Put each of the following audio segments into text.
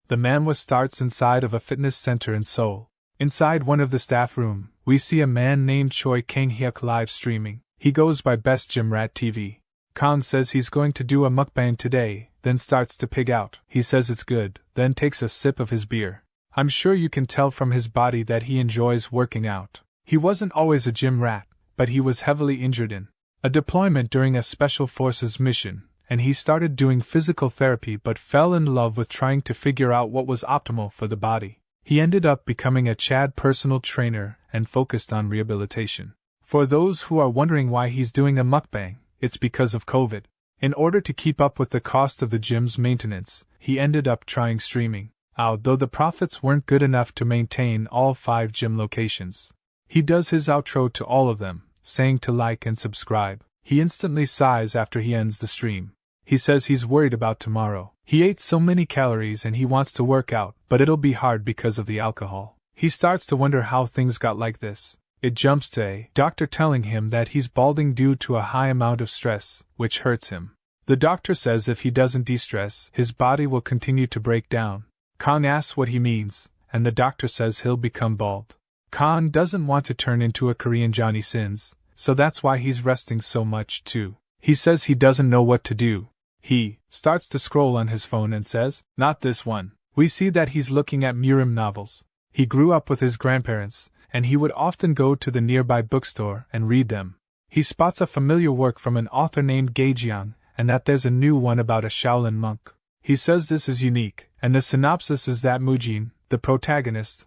The manhwa starts inside of a fitness center in Seoul. Inside one of the staff room, we see a man named Choi Kang-hyuk live streaming. He goes by Best Gym Rat TV. Kang says he's going to do a mukbang today, then starts to pig out. He says it's good, then takes a sip of his beer. I'm sure you can tell from his body that he enjoys working out. He wasn't always a gym rat, but he was heavily injured in a deployment during a special forces mission, and he started doing physical therapy but fell in love with trying to figure out what was optimal for the body. He ended up becoming a Chad personal trainer and focused on rehabilitation. For those who are wondering why he's doing a mukbang, it's because of COVID. In order to keep up with the cost of the gym's maintenance, he ended up trying streaming. Although the profits weren't good enough to maintain all 5 gym locations. He does his outro to all of them, saying to like and subscribe. He instantly sighs after he ends the stream. He says he's worried about tomorrow. He ate so many calories and he wants to work out, but it'll be hard because of the alcohol. He starts to wonder how things got like this. It jumps to a doctor telling him that he's balding due to a high amount of stress, which hurts him. The doctor says if he doesn't de-stress, his body will continue to break down. Kang asks what he means, and the doctor says he'll become bald. Kang doesn't want to turn into a Korean Johnny Sins, so that's why he's resting so much too. He says he doesn't know what to do. He starts to scroll on his phone and says, "Not this one." We see that he's looking at Murim novels. He grew up with his grandparents, and he would often go to the nearby bookstore and read them. He spots a familiar work from an author named Gaejiang, and that there's a new one about a Shaolin monk. He says this is unique, and the synopsis is that Mujin, the protagonist,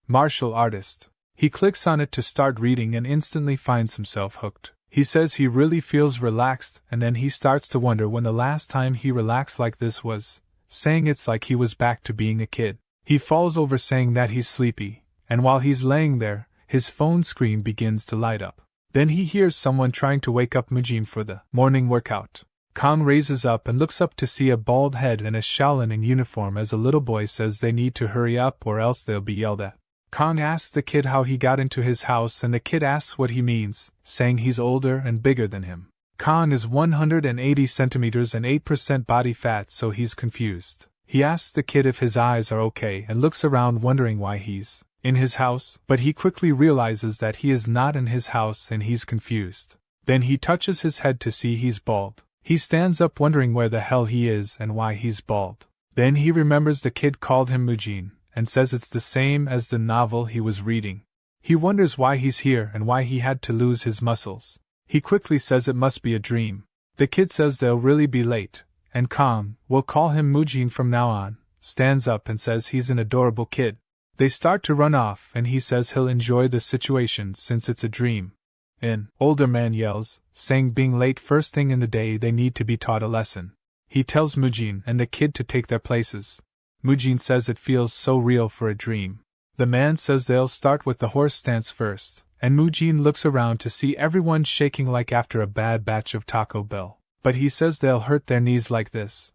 martial artist. He clicks on it to start reading and instantly finds himself hooked. He says he really feels relaxed, and then he starts to wonder when the last time he relaxed like this was, saying it's like he was back to being a kid. He falls over saying that he's sleepy, and while he's laying there, his phone screen begins to light up. Then he hears someone trying to wake up Mujin for the morning workout. Kang raises up and looks up to see a bald head and a Shaolin in uniform as a little boy says they need to hurry up or else they'll be yelled at. Kang asks the kid how he got into his house and the kid asks what he means, saying he's older and bigger than him. Kang is 180 centimeters and 8% body fat, so he's confused. He asks the kid if his eyes are okay and looks around wondering why he's in his house, but he quickly realizes that he is not in his house and he's confused. Then he touches his head to see he's bald. He stands up wondering where the hell he is and why he's bald. Then he remembers the kid called him Mujin, and says it's the same as the novel he was reading. He wonders why he's here and why he had to lose his muscles. He quickly says it must be a dream. The kid says they'll really be late, and Kang, we'll call him Mujin from now on, stands up and says he's an adorable kid. They start to run off and he says he'll enjoy the situation since it's a dream. An older man yells, saying being late first thing in the day they need to be taught a lesson. He tells Mujin and the kid to take their places. Mujin says it feels so real for a dream. The man says they'll start with the horse stance first, and Mujin looks around to see everyone shaking like after a bad batch of Taco Bell. But he says they'll hurt their knees like this.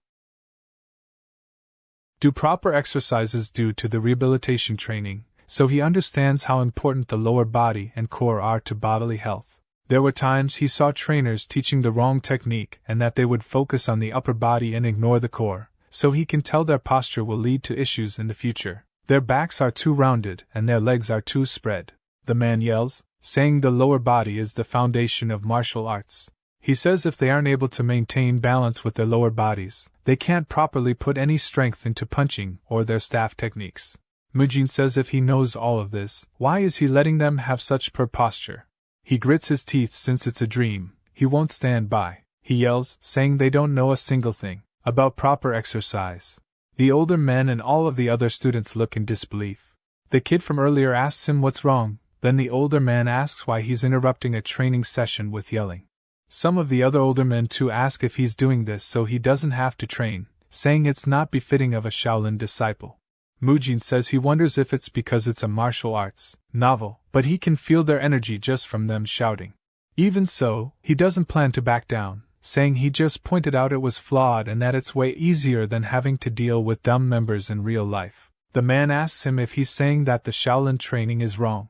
Do proper exercises due to the rehabilitation training, so he understands how important the lower body and core are to bodily health. There were times he saw trainers teaching the wrong technique and that they would focus on the upper body and ignore the core, so he can tell their posture will lead to issues in the future. Their backs are too rounded and their legs are too spread. The man yells, saying the lower body is the foundation of martial arts. He says if they aren't able to maintain balance with their lower bodies, they can't properly put any strength into punching or their staff techniques. Mujin says if he knows all of this, why is he letting them have such poor posture? He grits his teeth since it's a dream. He won't stand by. He yells, saying they don't know a single thing about proper exercise. The older men and all of the other students look in disbelief. The kid from earlier asks him what's wrong, then the older man asks why he's interrupting a training session with yelling. Some of the other older men too ask if he's doing this so he doesn't have to train, saying it's not befitting of a Shaolin disciple. Mujin says he wonders if it's because it's a martial arts novel, but he can feel their energy just from them shouting. Even so, he doesn't plan to back down, saying he just pointed out it was flawed and that it's way easier than having to deal with dumb members in real life. The man asks him if he's saying that the Shaolin training is wrong.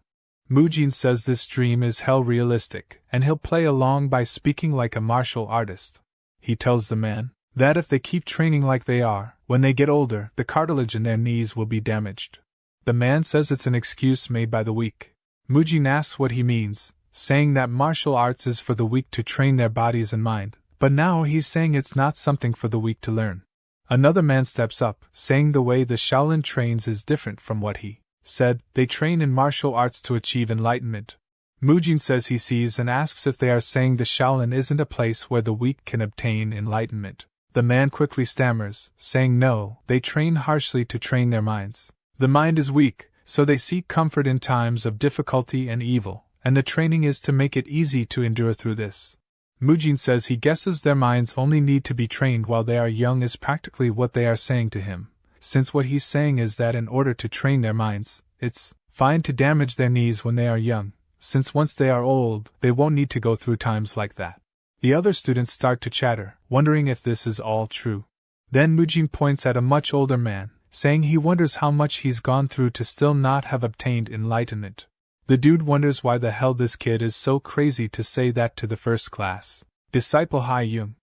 Mujin says this dream is hell realistic, and he'll play along by speaking like a martial artist. He tells the man, That if they keep training like they are, when they get older, the cartilage in their knees will be damaged. The man says it's an excuse made by the weak. Mujin asks what he means, saying that martial arts is for the weak to train their bodies and mind, but now he's saying it's not something for the weak to learn. Another man steps up, saying the way the Shaolin trains is different from what he said. They train in martial arts to achieve enlightenment. Mujin says he sees and asks if they are saying the Shaolin isn't a place where the weak can obtain enlightenment. The man quickly stammers, saying no, they train harshly to train their minds. The mind is weak, so they seek comfort in times of difficulty and evil, and the training is to make it easy to endure through this. Mujin says he guesses their minds only need to be trained while they are young is practically what they are saying to him, since what he's saying is that in order to train their minds, it's fine to damage their knees when they are young, since once they are old, they won't need to go through times like that. The other students start to chatter, wondering if this is all true. Then Mujin points at a much older man, saying he wonders how much he's gone through to still not have obtained enlightenment. The dude wonders why the hell this kid is so crazy to say that to the first class disciple Hai Yung.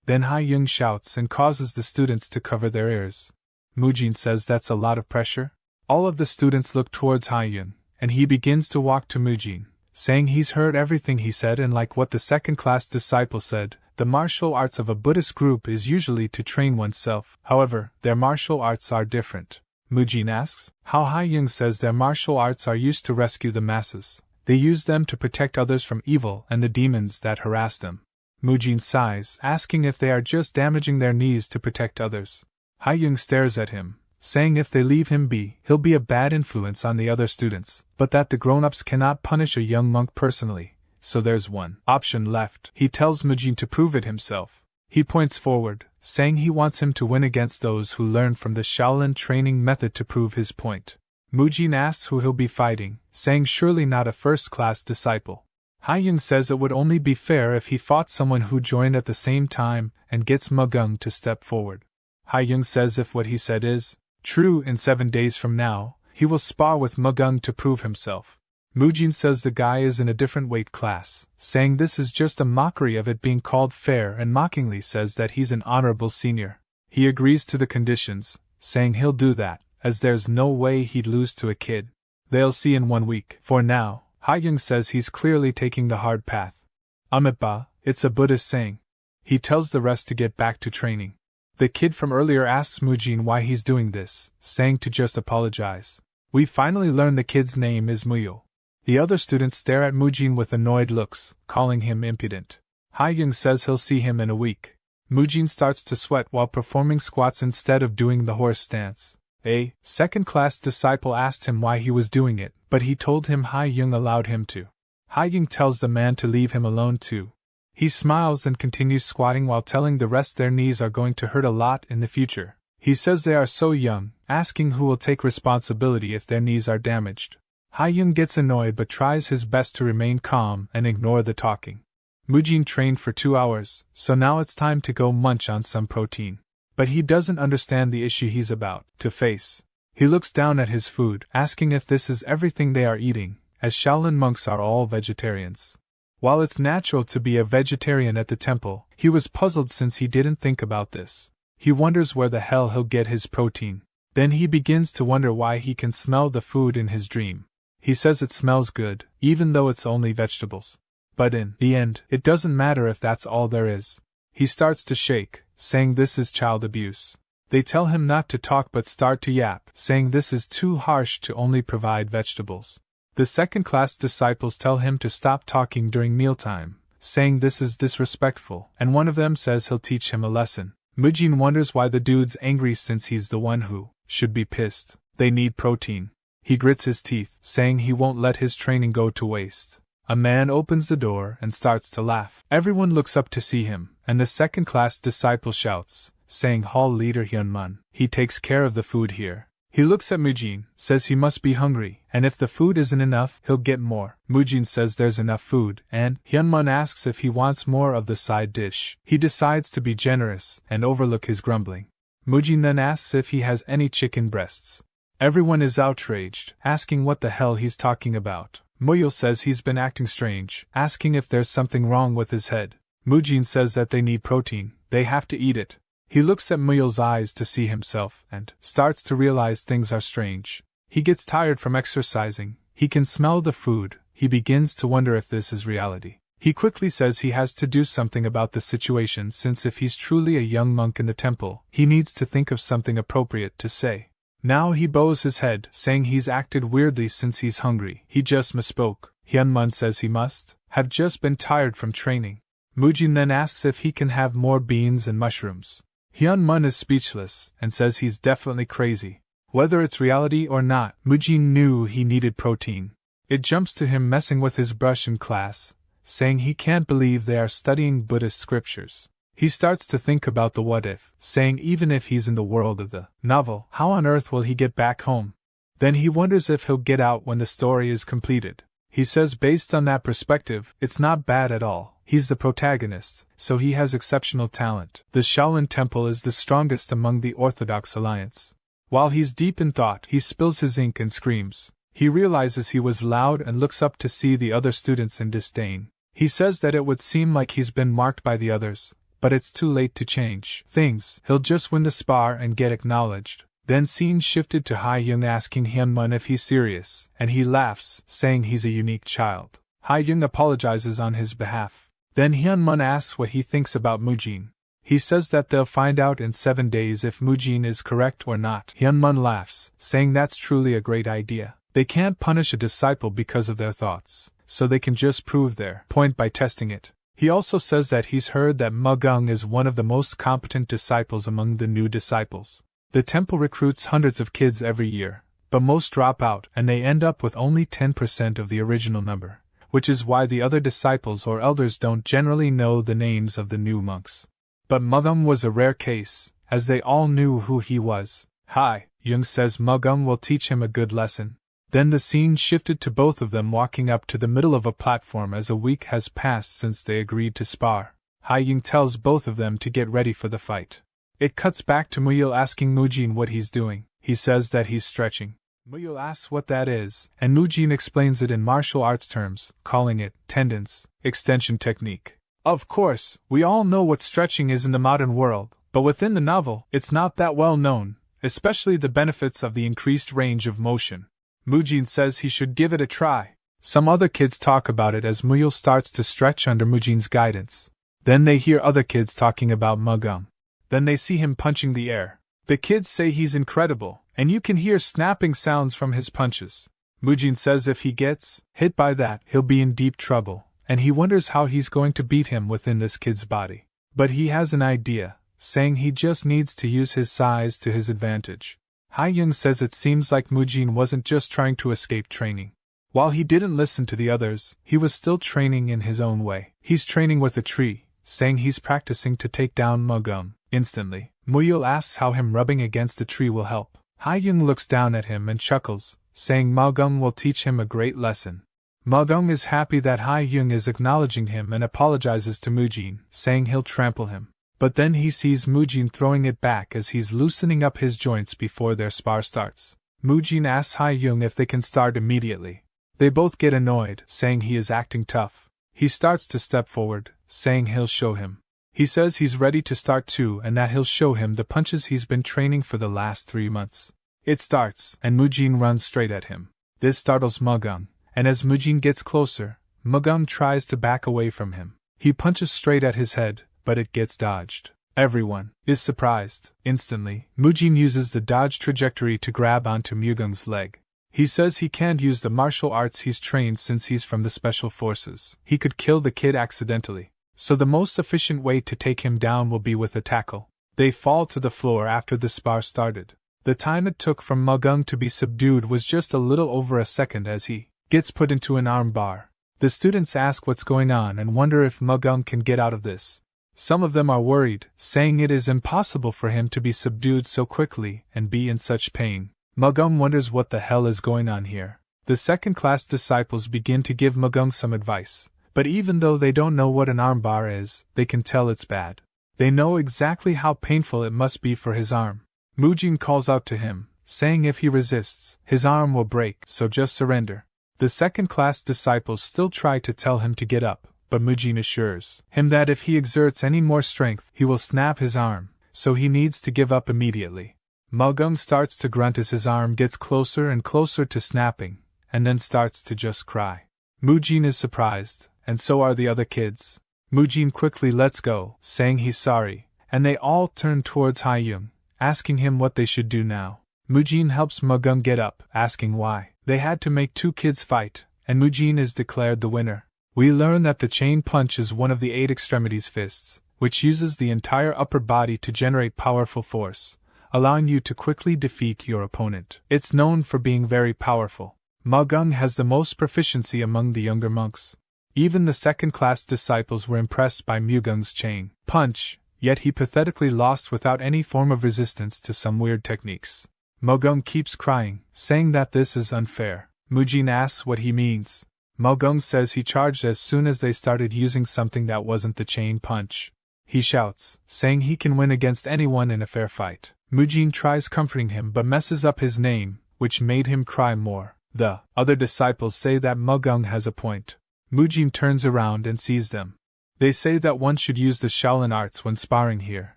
Then Hai Yung shouts and causes the students to cover their ears. Mujin says that's a lot of pressure. All of the students look towards Hai Yung, and he begins to walk to Mujin, saying he's heard everything he said and like what the second-class disciple said, the martial arts of a Buddhist group is usually to train oneself. However, their martial arts are different. Mujin asks how Hai Yung says their martial arts are used to rescue the masses. They use them to protect others from evil and the demons that harass them. Mujin sighs, asking if they are just damaging their knees to protect others. Hai Yung stares at him, saying if they leave him be, he'll be a bad influence on the other students, but that the grown-ups cannot punish a young monk personally, so there's one option left. He tells Mujin to prove it himself. He points forward, saying he wants him to win against those who learn from the Shaolin training method to prove his point. Mujin asks who he'll be fighting, saying surely not a first-class disciple. Hai Yung says it would only be fair if he fought someone who joined at the same time and gets Mugung to step forward. Hai Yung says if what he said is true, in 7 days from now, he will spar with Mugung to prove himself. Mujin says the guy is in a different weight class, saying this is just a mockery of it being called fair and mockingly says that he's an honorable senior. He agrees to the conditions, saying he'll do that, as there's no way he'd lose to a kid. They'll see in 1 week. For now, Hai Yung says he's clearly taking the hard path. Amitabha, it's a Buddhist saying. He tells the rest to get back to training. The kid from earlier asks Mujin why he's doing this, saying to just apologize. We finally learn the kid's name is Muyo. The other students stare at Mujin with annoyed looks, calling him impudent. Hai Yung says he'll see him in a week. Mujin starts to sweat while performing squats instead of doing the horse stance. A second-class disciple asked him why he was doing it, but he told him Hai Yung allowed him to. Hai Yung tells the man to leave him alone too. He smiles and continues squatting while telling the rest their knees are going to hurt a lot in the future. He says they are so young, asking who will take responsibility if their knees are damaged. Hai Yung gets annoyed but tries his best to remain calm and ignore the talking. Mujin trained for 2 hours, so now it's time to go munch on some protein. But he doesn't understand the issue he's about to face. He looks down at his food, asking if this is everything they are eating, as Shaolin monks are all vegetarians. While it's natural to be a vegetarian at the temple, he was puzzled since he didn't think about this. He wonders where the hell he'll get his protein. Then he begins to wonder why he can smell the food in his dream. He says it smells good, even though it's only vegetables. But in the end, it doesn't matter if that's all there is. He starts to shake, saying this is child abuse. They tell him not to talk but start to yap, saying this is too harsh to only provide vegetables. The second-class disciples tell him to stop talking during mealtime, saying this is disrespectful, and one of them says he'll teach him a lesson. Mujin wonders why the dude's angry since he's the one who should be pissed. They need protein. He grits his teeth, saying he won't let his training go to waste. A man opens the door and starts to laugh. Everyone looks up to see him, and the second-class disciple shouts, saying Hall Leader Hyunmun. He takes care of the food here. He looks at Mujin, says he must be hungry, and if the food isn't enough, he'll get more. Mujin says there's enough food, and Hyunmun asks if he wants more of the side dish. He decides to be generous and overlook his grumbling. Mujin then asks if he has any chicken breasts. Everyone is outraged, asking what the hell he's talking about. Muyo says he's been acting strange, asking if there's something wrong with his head. Mujin says that they need protein, they have to eat it. He looks at Muyul's eyes to see himself and starts to realize things are strange. He gets tired from exercising, he can smell the food, he begins to wonder if this is reality. He quickly says he has to do something about the situation since if he's truly a young monk in the temple, he needs to think of something appropriate to say. Now he bows his head, saying he's acted weirdly since he's hungry. He just misspoke. Hyunmun says he must have just been tired from training. Mujin then asks if he can have more beans and mushrooms. Hyunmun is speechless and says he's definitely crazy. Whether it's reality or not, Mujin knew he needed protein. It jumps to him messing with his brush in class, saying he can't believe they are studying Buddhist scriptures. He starts to think about the what if, saying even if he's in the world of the novel, how on earth will he get back home? Then he wonders if he'll get out when the story is completed. He says based on that perspective, it's not bad at all. He's the protagonist, so he has exceptional talent. The Shaolin Temple is the strongest among the Orthodox Alliance. While he's deep in thought, he spills his ink and screams. He realizes he was loud and looks up to see the other students in disdain. He says that it would seem like he's been marked by the others, but it's too late to change things. He'll just win the spar and get acknowledged. Then scene shifted to Ha-young asking Hyunmun if he's serious, and he laughs, saying he's a unique child. Ha-young apologizes on his behalf. Then Hyunmun asks what he thinks about Mujin. He says that they'll find out in 7 days if Mujin is correct or not. Hyunmun laughs, saying that's truly a great idea. They can't punish a disciple because of their thoughts, so they can just prove their point by testing it. He also says that he's heard that Mugung is one of the most competent disciples among the new disciples. The temple recruits hundreds of kids every year, but most drop out and they end up with only 10% of the original number, which is why the other disciples or elders don't generally know the names of the new monks. But Mugung was a rare case, as they all knew who he was. Ha-young says Mugung will teach him a good lesson. Then the scene shifted to both of them walking up to the middle of a platform as a week has passed since they agreed to spar. Ha-young tells both of them to get ready for the fight. It cuts back to Muyul asking Mujin what he's doing. He says that he's stretching. Muyul asks what that is, and Mujin explains it in martial arts terms, calling it tendons, extension technique. Of course, we all know what stretching is in the modern world, but within the novel, it's not that well known, especially the benefits of the increased range of motion. Mujin says he should give it a try. Some other kids talk about it as Muyul starts to stretch under Mujin's guidance. Then they hear other kids talking about Mugung. Then they see him punching the air. The kids say he's incredible, and you can hear snapping sounds from his punches. Mujin says if he gets hit by that, he'll be in deep trouble, and he wonders how he's going to beat him within this kid's body. But he has an idea, saying he just needs to use his size to his advantage. Ha-young says it seems like Mujin wasn't just trying to escape training. While he didn't listen to the others, he was still training in his own way. He's training with a tree, saying he's practicing to take down Mugung. Instantly, Muyul asks how him rubbing against a tree will help. Ha-young looks down at him and chuckles, saying Mugung will teach him a great lesson. Mugung is happy that Ha-young is acknowledging him and apologizes to Mujin, saying he'll trample him. But then he sees Mujin throwing it back as he's loosening up his joints before their spar starts. Mujin asks Ha-young if they can start immediately. They both get annoyed, saying he is acting tough. He starts to step forward, saying he'll show him. He says he's ready to start too and that he'll show him the punches he's been training for the last 3 months. It starts, and Mujin runs straight at him. This startles Mugung, and as Mujin gets closer, Mugung tries to back away from him. He punches straight at his head, but it gets dodged. Everyone is surprised. Instantly, Mujin uses the dodge trajectory to grab onto Mugung's leg. He says he can't use the martial arts he's trained since he's from the special forces. He could kill the kid accidentally. So the most efficient way to take him down will be with a tackle. They fall to the floor after the spar started. The time it took for Mugung to be subdued was just a little over a second as he gets put into an arm bar. The students ask what's going on and wonder if Mugung can get out of this. Some of them are worried, saying it is impossible for him to be subdued so quickly and be in such pain. Mugung wonders what the hell is going on here. The second-class disciples begin to give Mugung some advice. But even though they don't know what an armbar is, they can tell it's bad. They know exactly how painful it must be for his arm. Mujin calls out to him, saying if he resists, his arm will break, so just surrender. The second-class disciples still try to tell him to get up, but Mujin assures him that if he exerts any more strength, he will snap his arm, so he needs to give up immediately. Mugung starts to grunt as his arm gets closer and closer to snapping, and then starts to just cry. Mujin is surprised, and so are the other kids. Mujin quickly lets go, saying he's sorry, and they all turn towards Haiyung, asking him what they should do now. Mujin helps Mugung get up, asking why. They had to make 2 kids fight, and Mujin is declared the winner. We learn that the chain punch is one of the 8 extremities fists, which uses the entire upper body to generate powerful force, allowing you to quickly defeat your opponent. It's known for being very powerful. Mugung has the most proficiency among the younger monks. Even the second-class disciples were impressed by Mugung's chain punch, yet he pathetically lost without any form of resistance to some weird techniques. Mugung keeps crying, saying that this is unfair. Mujin asks what he means. Mugung says he charged as soon as they started using something that wasn't the chain punch. He shouts, saying he can win against anyone in a fair fight. Mujin tries comforting him but messes up his name, which made him cry more. The other disciples say that Mugung has a point. Mujin turns around and sees them. They say that one should use the Shaolin arts when sparring here,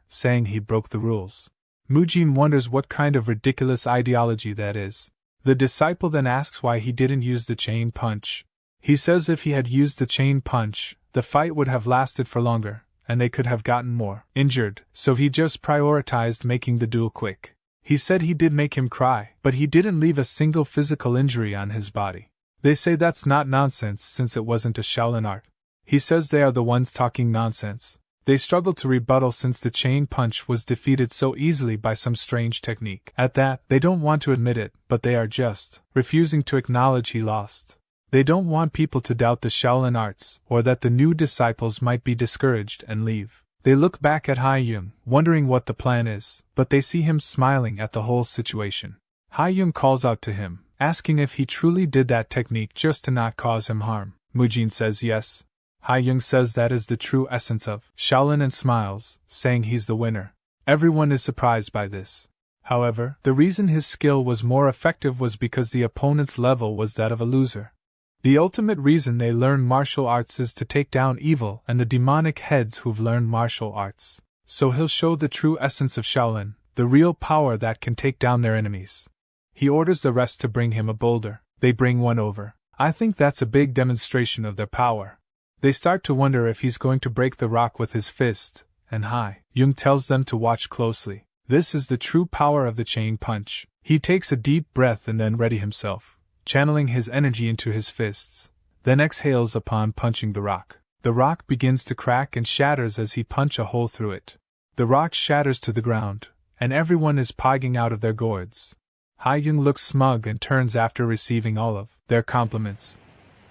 saying he broke the rules. Mujin wonders what kind of ridiculous ideology that is. The disciple then asks why he didn't use the chain punch. He says if he had used the chain punch, the fight would have lasted for longer, and they could have gotten more injured, so he just prioritized making the duel quick. He said he did make him cry, but he didn't leave a single physical injury on his body. They say that's not nonsense since it wasn't a Shaolin art. He says they are the ones talking nonsense. They struggle to rebuttal since the chain punch was defeated so easily by some strange technique. At that, they don't want to admit it, but they are just refusing to acknowledge he lost. They don't want people to doubt the Shaolin arts, or that the new disciples might be discouraged and leave. They look back at Haiyung, wondering what the plan is, but they see him smiling at the whole situation. Haiyung calls out to him, asking if he truly did that technique just to not cause him harm. Mujin says yes. Haiyung says that is the true essence of Shaolin and smiles, saying he's the winner. Everyone is surprised by this. However, the reason his skill was more effective was because the opponent's level was that of a loser. The ultimate reason they learn martial arts is to take down evil and the demonic heads who've learned martial arts. So he'll show the true essence of Shaolin, the real power that can take down their enemies. He orders the rest to bring him a boulder. They bring one over. I think that's a big demonstration of their power. They start to wonder if he's going to break the rock with his fist, and Haiyung tells them to watch closely. This is the true power of the chain punch. He takes a deep breath and then ready himself, channeling his energy into his fists, then exhales upon punching the rock. The rock begins to crack and shatters as he punches a hole through it. The rock shatters to the ground, and everyone is pigging out of their gourds. Haiyung looks smug and turns after receiving all of their compliments.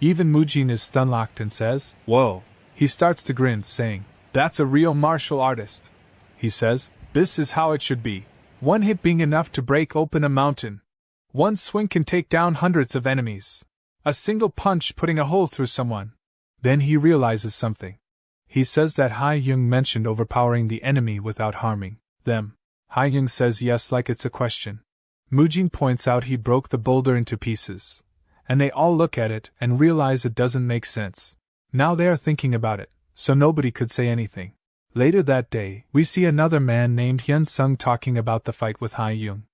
Even Mujin is stunlocked and says, "Whoa." He starts to grin, saying, "That's a real martial artist." He says, "This is how it should be. One hit being enough to break open a mountain. One swing can take down hundreds of enemies. A single punch putting a hole through someone." Then he realizes something. He says that Haiyung mentioned overpowering the enemy without harming them. Haiyung says yes like it's a question. Mujin points out he broke the boulder into pieces, and they all look at it and realize it doesn't make sense. Now they are thinking about it, so nobody could say anything. Later that day, we see another man named Hyun Sung talking about the fight with Haiyung.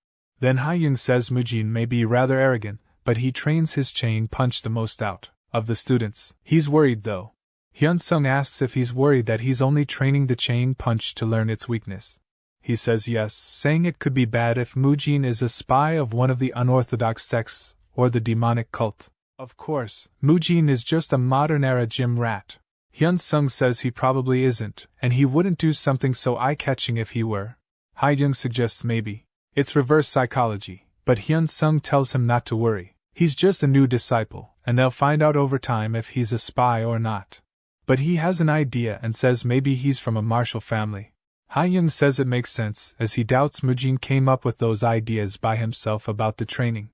Then Haiyung says Mujin may be rather arrogant, but he trains his chain punch the most out of the students. He's worried though. Hyun Sung asks if he's worried that he's only training the chain punch to learn its weakness. He says yes, saying it could be bad if Mujin is a spy of one of the unorthodox sects or the demonic cult. Of course, Mujin is just a modern-era gym rat. Hyun Sung says he probably isn't, and he wouldn't do something so eye-catching if he were. Haiyung suggests maybe it's reverse psychology, but Hyun Sung tells him not to worry. He's just a new disciple, and they'll find out over time if he's a spy or not. But he has an idea and says maybe he's from a martial family. Haiyung says it makes sense, as he doubts Mujin came up with those ideas by himself about the training.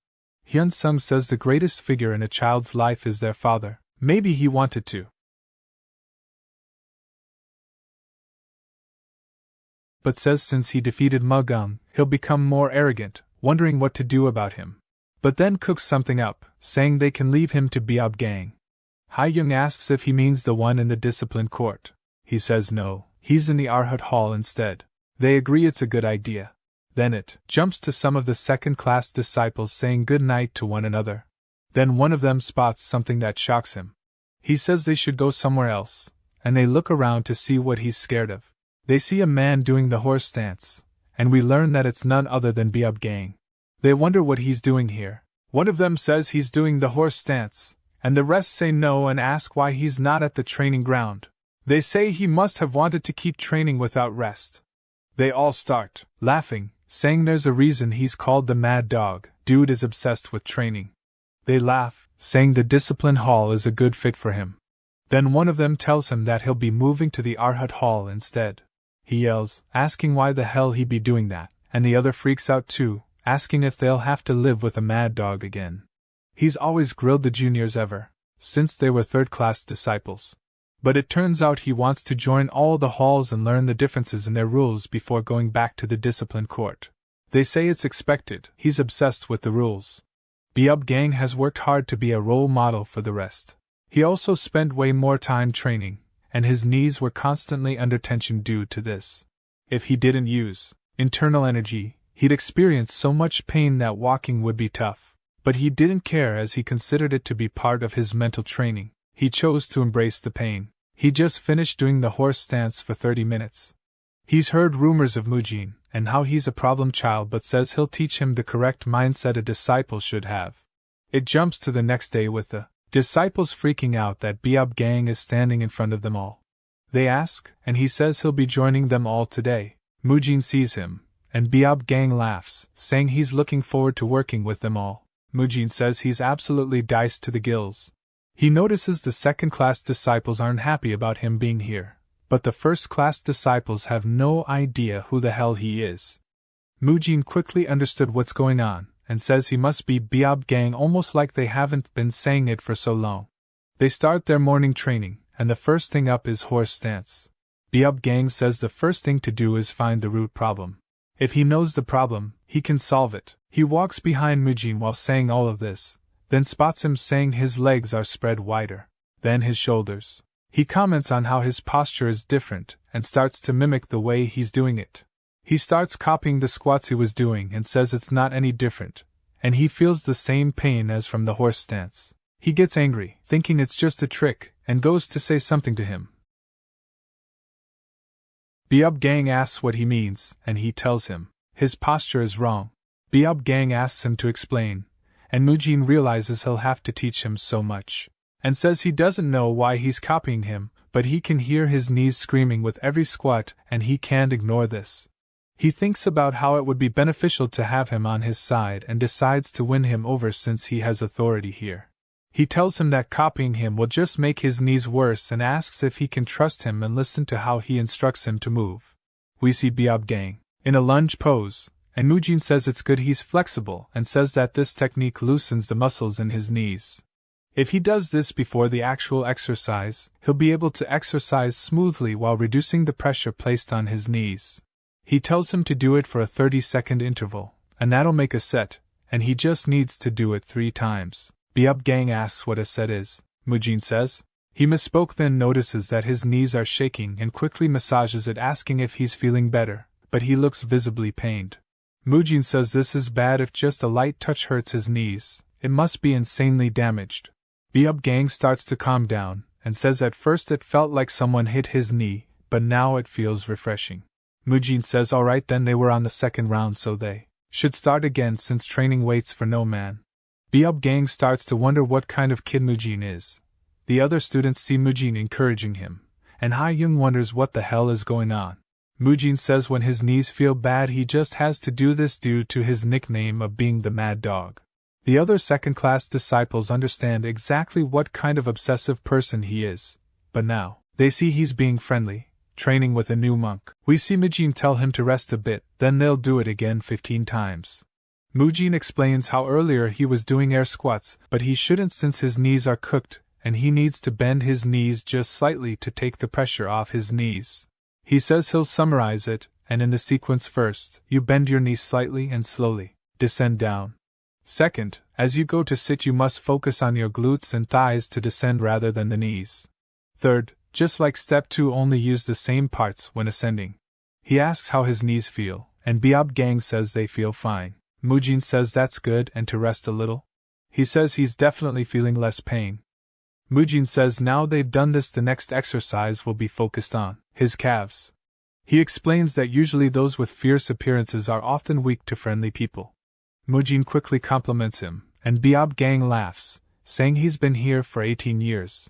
Hyun Sung says the greatest figure in a child's life is their father. Maybe he wanted to, but says since he defeated Mugung, he'll become more arrogant, wondering what to do about him. But then cooks something up, saying they can leave him to Biob Gang. Haiyung asks if he means the one in the discipline court. He says no, he's in the Arhat Hall instead. They agree it's a good idea. Then it jumps to some of the second-class disciples saying good night to one another. Then one of them spots something that shocks him. He says they should go somewhere else, and they look around to see what he's scared of. They see a man doing the horse stance, and we learn that it's none other than Biab Gang. They wonder what he's doing here. One of them says he's doing the horse stance, and the rest say no and ask why he's not at the training ground. They say he must have wanted to keep training without rest. They all start laughing, saying there's a reason he's called the Mad Dog. Dude is obsessed with training. They laugh, saying the discipline hall is a good fit for him. Then one of them tells him that he'll be moving to the Arhat Hall instead. He yells, asking why the hell he'd be doing that, and the other freaks out too, asking if they'll have to live with a mad dog again. He's always grilled the juniors ever since they were third-class disciples. But it turns out he wants to join all the halls and learn the differences in their rules before going back to the discipline court. They say it's expected, he's obsessed with the rules. Biab Gang has worked hard to be a role model for the rest. He also spent way more time training, and his knees were constantly under tension due to this. If he didn't use internal energy, he'd experience so much pain that walking would be tough. But he didn't care as he considered it to be part of his mental training. He chose to embrace the pain. He just finished doing the horse stance for 30 minutes. He's heard rumors of Mujin, and how he's a problem child, but says he'll teach him the correct mindset a disciple should have. It jumps to the next day with the disciples freaking out that Biab Gang is standing in front of them all. They ask, and he says he'll be joining them all today. Mujin sees him, and Biab Gang laughs, saying he's looking forward to working with them all. Mujin says he's absolutely diced to the gills. He notices the second-class disciples aren't happy about him being here, but the first-class disciples have no idea who the hell he is. Mujin quickly understood what's going on, and says he must be Biab Gang, almost like they haven't been saying it for so long. They start their morning training, and the first thing up is horse stance. Biab Gang says the first thing to do is find the root problem. If he knows the problem, he can solve it. He walks behind Mujin while saying all of this, then spots him saying his legs are spread wider than his shoulders. He comments on how his posture is different, and starts to mimic the way he's doing it. He starts copying the squats he was doing and says it's not any different, and he feels the same pain as from the horse stance. He gets angry, thinking it's just a trick, and goes to say something to him. Biab Gang asks what he means, and he tells him his posture is wrong. Biab Gang asks him to explain, and Mujin realizes he'll have to teach him so much, and says he doesn't know why he's copying him, but he can hear his knees screaming with every squat, and he can't ignore this. He thinks about how it would be beneficial to have him on his side and decides to win him over since he has authority here. He tells him that copying him will just make his knees worse and asks if he can trust him and listen to how he instructs him to move. We see Biab Gang in a lunge pose, and Mujin says it's good he's flexible and says that this technique loosens the muscles in his knees. If he does this before the actual exercise, he'll be able to exercise smoothly while reducing the pressure placed on his knees. He tells him to do it for a 30-second interval, and that'll make a set, and he just needs to do it 3 times. Biab Gang asks what a set is. Mujin says. He misspoke, then notices that his knees are shaking and quickly massages it, asking if he's feeling better, but he looks visibly pained. Mujin says this is bad. If just a light touch hurts his knees, it must be insanely damaged. Biab Gang starts to calm down, and says at first it felt like someone hit his knee, but now it feels refreshing. Mujin says alright, then they were on the second round, so they should start again since training waits for no man. Biab Gang starts to wonder what kind of kid Mujin is. The other students see Mujin encouraging him, and Ha Young wonders what the hell is going on. Mujin says when his knees feel bad he just has to do this due to his nickname of being the Mad Dog. The other second-class disciples understand exactly what kind of obsessive person he is, but now they see he's being friendly, training with a new monk. We see Mujin tell him to rest a bit, then they'll do it again 15 times. Mujin explains how earlier he was doing air squats, but he shouldn't since his knees are cooked, and he needs to bend his knees just slightly to take the pressure off his knees. He says he'll summarize it, and in the sequence: first, you bend your knees slightly and slowly descend down. Second, as you go to sit you must focus on your glutes and thighs to descend rather than the knees. Third, just like step 2, only use the same parts when ascending. He asks how his knees feel, and Biob Gang says they feel fine. Mujin says that's good and to rest a little. He says he's definitely feeling less pain. Mujin says now they've done this, the next exercise will be focused on his calves. He explains that usually those with fierce appearances are often weak to friendly people. Mujin quickly compliments him, and Biob Gang laughs, saying he's been here for 18 years.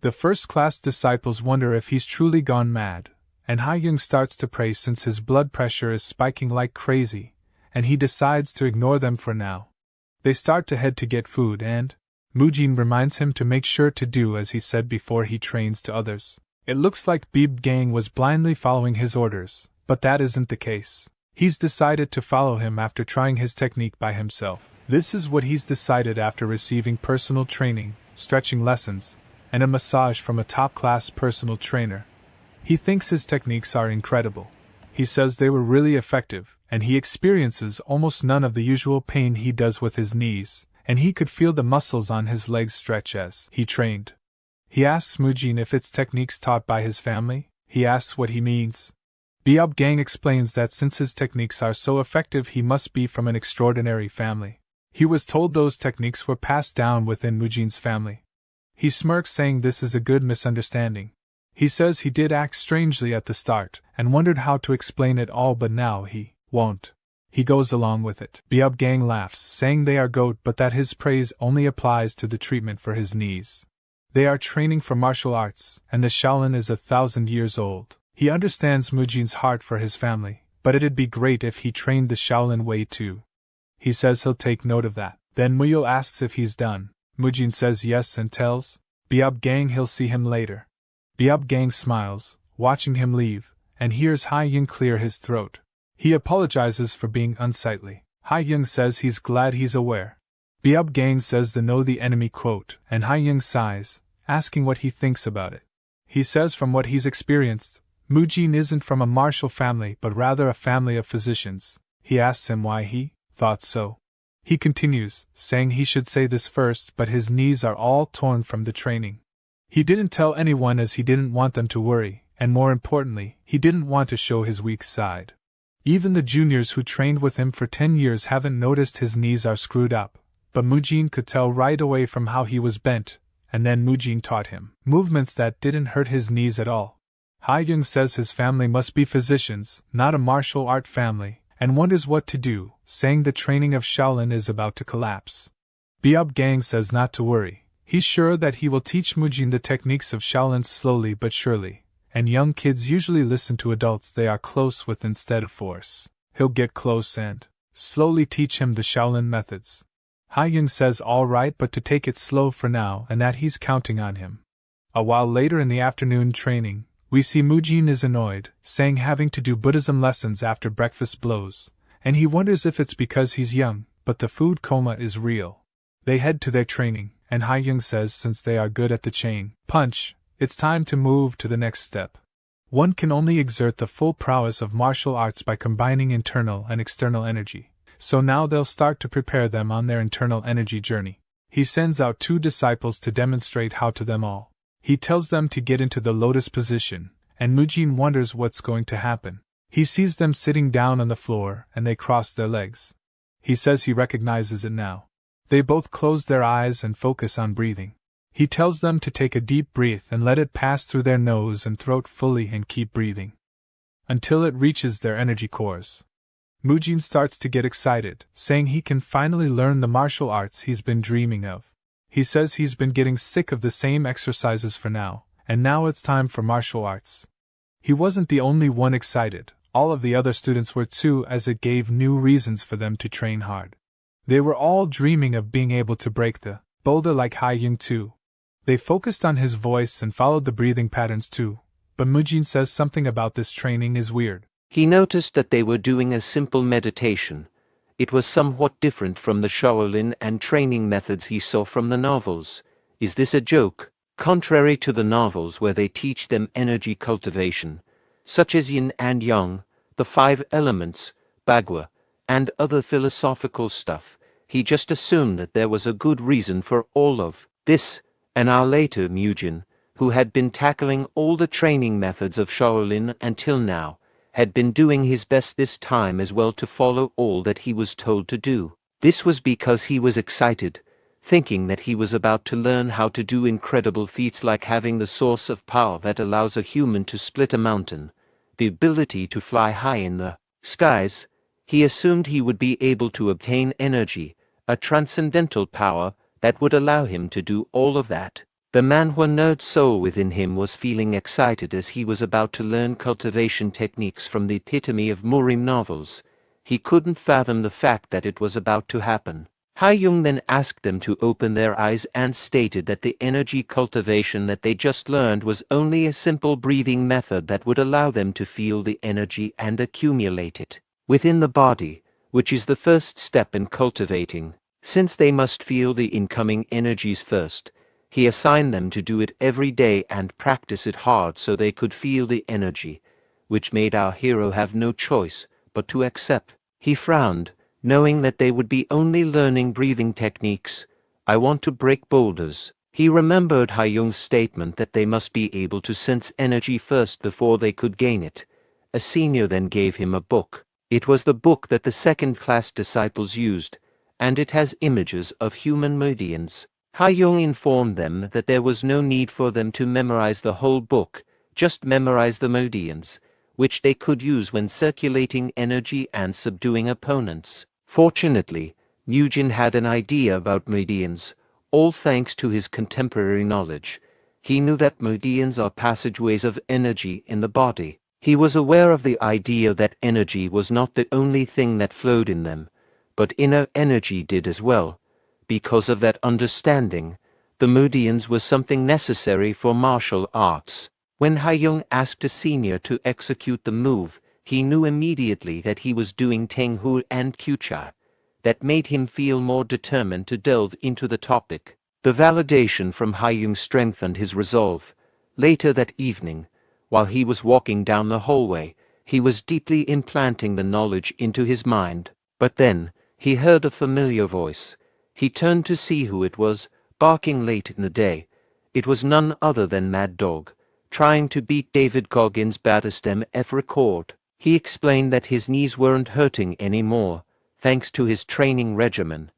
The first-class disciples wonder if he's truly gone mad, and Ha-young starts to pray since his blood pressure is spiking like crazy, and he decides to ignore them for now. They start to head to get food and Mujin reminds him to make sure to do as he said before he trains to others. It looks like Biob Gang was blindly following his orders, but that isn't the case. He's decided to follow him after trying his technique by himself. This is what he's decided after receiving personal training, stretching lessons, and a massage from a top-class personal trainer. He thinks his techniques are incredible. He says they were really effective, and he experiences almost none of the usual pain he does with his knees, and he could feel the muscles on his legs stretch as he trained. He asks Mujin if it's techniques taught by his family. He asks what he means. Biob Gang explains that since his techniques are so effective he must be from an extraordinary family. He was told those techniques were passed down within Mujin's family. He smirks, saying this is a good misunderstanding. He says he did act strangely at the start, and wondered how to explain it all, but now he won't. He goes along with it. Biob Gang laughs, saying they are goat but that his praise only applies to the treatment for his knees. They are training for martial arts, and the Shaolin is 1,000 years old. He understands Mujin's heart for his family, but it'd be great if he trained the Shaolin way too. He says he'll take note of that. Then Muyul asks if he's done. Mujin says yes and tells Biob Gang he'll see him later. Biob Gang smiles, watching him leave, and hears Ha-young clear his throat. He apologizes for being unsightly. Ha-young says he's glad he's aware. Biob Gang says the know the enemy quote, and Ha-young sighs, asking what he thinks about it. He says from what he's experienced, Mujin isn't from a martial family but rather a family of physicians. He asks him why he thought so. He continues, saying he should say this first, but his knees are all torn from the training. He didn't tell anyone as he didn't want them to worry, and more importantly, he didn't want to show his weak side. Even the juniors who trained with him for 10 years haven't noticed his knees are screwed up, but Mujin could tell right away from how he was bent, and then Mujin taught him movements that didn't hurt his knees at all. Ha-young says his family must be physicians, not a martial art family, and wonders what to do, saying the training of Shaolin is about to collapse. Biob Gang says not to worry. He's sure that he will teach Mujin the techniques of Shaolin slowly but surely, and young kids usually listen to adults they are close with instead of force. He'll get close and slowly teach him the Shaolin methods. Ha-young says all right but to take it slow for now and that he's counting on him. A while later in the afternoon training, we see Mujin is annoyed, saying having to do Buddhism lessons after breakfast blows, and he wonders if it's because he's young, but the food coma is real. They head to their training, and Ha-young says since they are good at the chain punch, it's time to move to the next step. One can only exert the full prowess of martial arts by combining internal and external energy, so now they'll start to prepare them on their internal energy journey. He sends out 2 disciples to demonstrate how to them all. He tells them to get into the lotus position, and Mujin wonders what's going to happen. He sees them sitting down on the floor, and they cross their legs. He says he recognizes it now. They both close their eyes and focus on breathing. He tells them to take a deep breath and let it pass through their nose and throat fully and keep breathing until it reaches their energy cores. Mujin starts to get excited, saying he can finally learn the martial arts he's been dreaming of. He says he's been getting sick of the same exercises for now, and now it's time for martial arts. He wasn't the only one excited, all of the other students were too, as it gave new reasons for them to train hard. They were all dreaming of being able to break the boulder like Ha-young too. They focused on his voice and followed the breathing patterns too, but Mujin says something about this training is weird. He noticed that they were doing a simple meditation. It was somewhat different from the Shaolin and training methods he saw from the novels. Is this a joke? Contrary to the novels where they teach them energy cultivation, such as yin and yang, the 5 elements, bagua, and other philosophical stuff, he just assumed that there was a good reason for all of this. An hour later, Mujin, who had been tackling all the training methods of Shaolin until now, had been doing his best this time as well to follow all that he was told to do. This was because he was excited, thinking that he was about to learn how to do incredible feats like having the source of power that allows a human to split a mountain, the ability to fly high in the skies. He assumed he would be able to obtain energy, a transcendental power that would allow him to do all of that. The manhwa nerd soul within him was feeling excited as he was about to learn cultivation techniques from the epitome of Murim novels. He couldn't fathom the fact that it was about to happen. Ha-young then asked them to open their eyes and stated that the energy cultivation that they just learned was only a simple breathing method that would allow them to feel the energy and accumulate it within the body, which is the first step in cultivating. Since they must feel the incoming energies first, he assigned them to do it every day and practice it hard so they could feel the energy, which made our hero have no choice but to accept. He frowned, knowing that they would be only learning breathing techniques. I want to break boulders. He remembered Ha-young's statement that they must be able to sense energy first before they could gain it. A senior then gave him a book. It was the book that the second-class disciples used, and it has images of human meridians. Ha-young informed them that there was no need for them to memorize the whole book, just memorize the meridians, which they could use when circulating energy and subduing opponents. Fortunately, Murim had an idea about meridians, all thanks to his contemporary knowledge. He knew that meridians are passageways of energy in the body. He was aware of the idea that energy was not the only thing that flowed in them, but inner energy did as well. Because of that understanding, the meridians were something necessary for martial arts. When Ha-young asked a senior to execute the move, he knew immediately that he was doing Tenghu and Kucha. That made him feel more determined to delve into the topic. The validation from Ha-young strengthened his resolve. Later that evening, while he was walking down the hallway, he was deeply implanting the knowledge into his mind. But then, he heard a familiar voice. He turned to see who it was, barking late in the day. It was none other than Mad Dog, trying to beat David Goggins' baddest MF record. He explained that his knees weren't hurting anymore, thanks to his training regimen.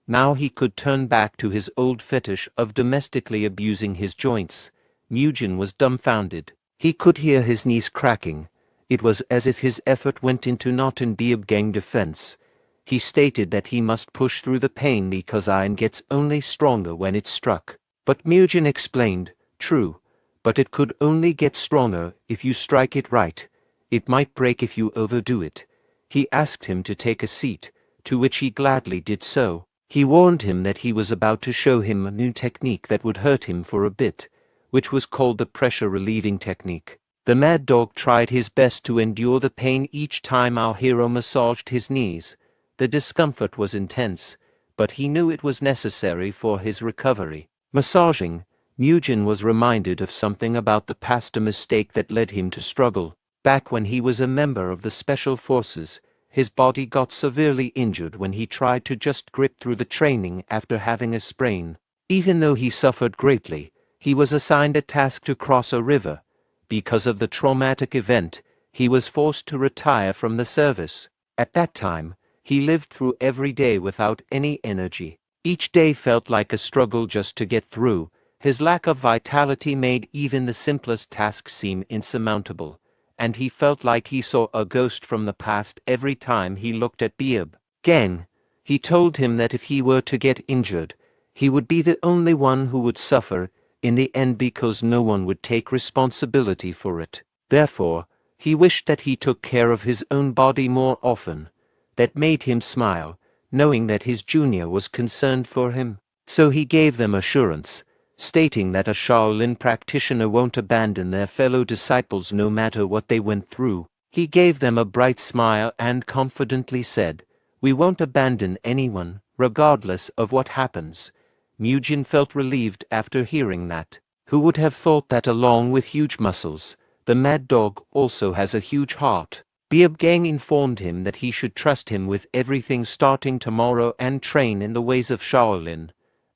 Now he could turn back to his old fetish of domestically abusing his joints. Murim was dumbfounded. He could hear his knees cracking. It was as if his effort went into not in Beab gang defense. He stated that he must push through the pain because iron gets only stronger when it's struck. But Murim explained, true, but it could only get stronger if you strike it right. It might break if you overdo it. He asked him to take a seat, to which he gladly did so. He warned him that he was about to show him a new technique that would hurt him for a bit, which was called the pressure relieving technique. The Mad Dog tried his best to endure the pain each time our hero massaged his knees. The discomfort was intense, but he knew it was necessary for his recovery. Massaging, Murim was reminded of something about the past, a mistake that led him to struggle. Back when he was a member of the Special Forces, his body got severely injured when he tried to just grip through the training after having a sprain. Even though he suffered greatly, he was assigned a task to cross a river. Because of the traumatic event, he was forced to retire from the service. At that time, he lived through every day without any energy. Each day felt like a struggle just to get through. His lack of vitality made even the simplest tasks seem insurmountable, and he felt like he saw a ghost from the past every time he looked at Beab gang. He told him that if he were to get injured, he would be the only one who would suffer in the end because no one would take responsibility for it. Therefore, he wished that he took care of his own body more often. That made him smile, knowing that his junior was concerned for him. So he gave them assurance, stating that a Shaolin practitioner won't abandon their fellow disciples no matter what they went through. He gave them a bright smile and confidently said, "We won't abandon anyone, regardless of what happens." Murim felt relieved after hearing that. Who would have thought that along with huge muscles, the Mad Dog also has a huge heart? Beab gang informed him that he should trust him with everything starting tomorrow and train in the ways of Shaolin.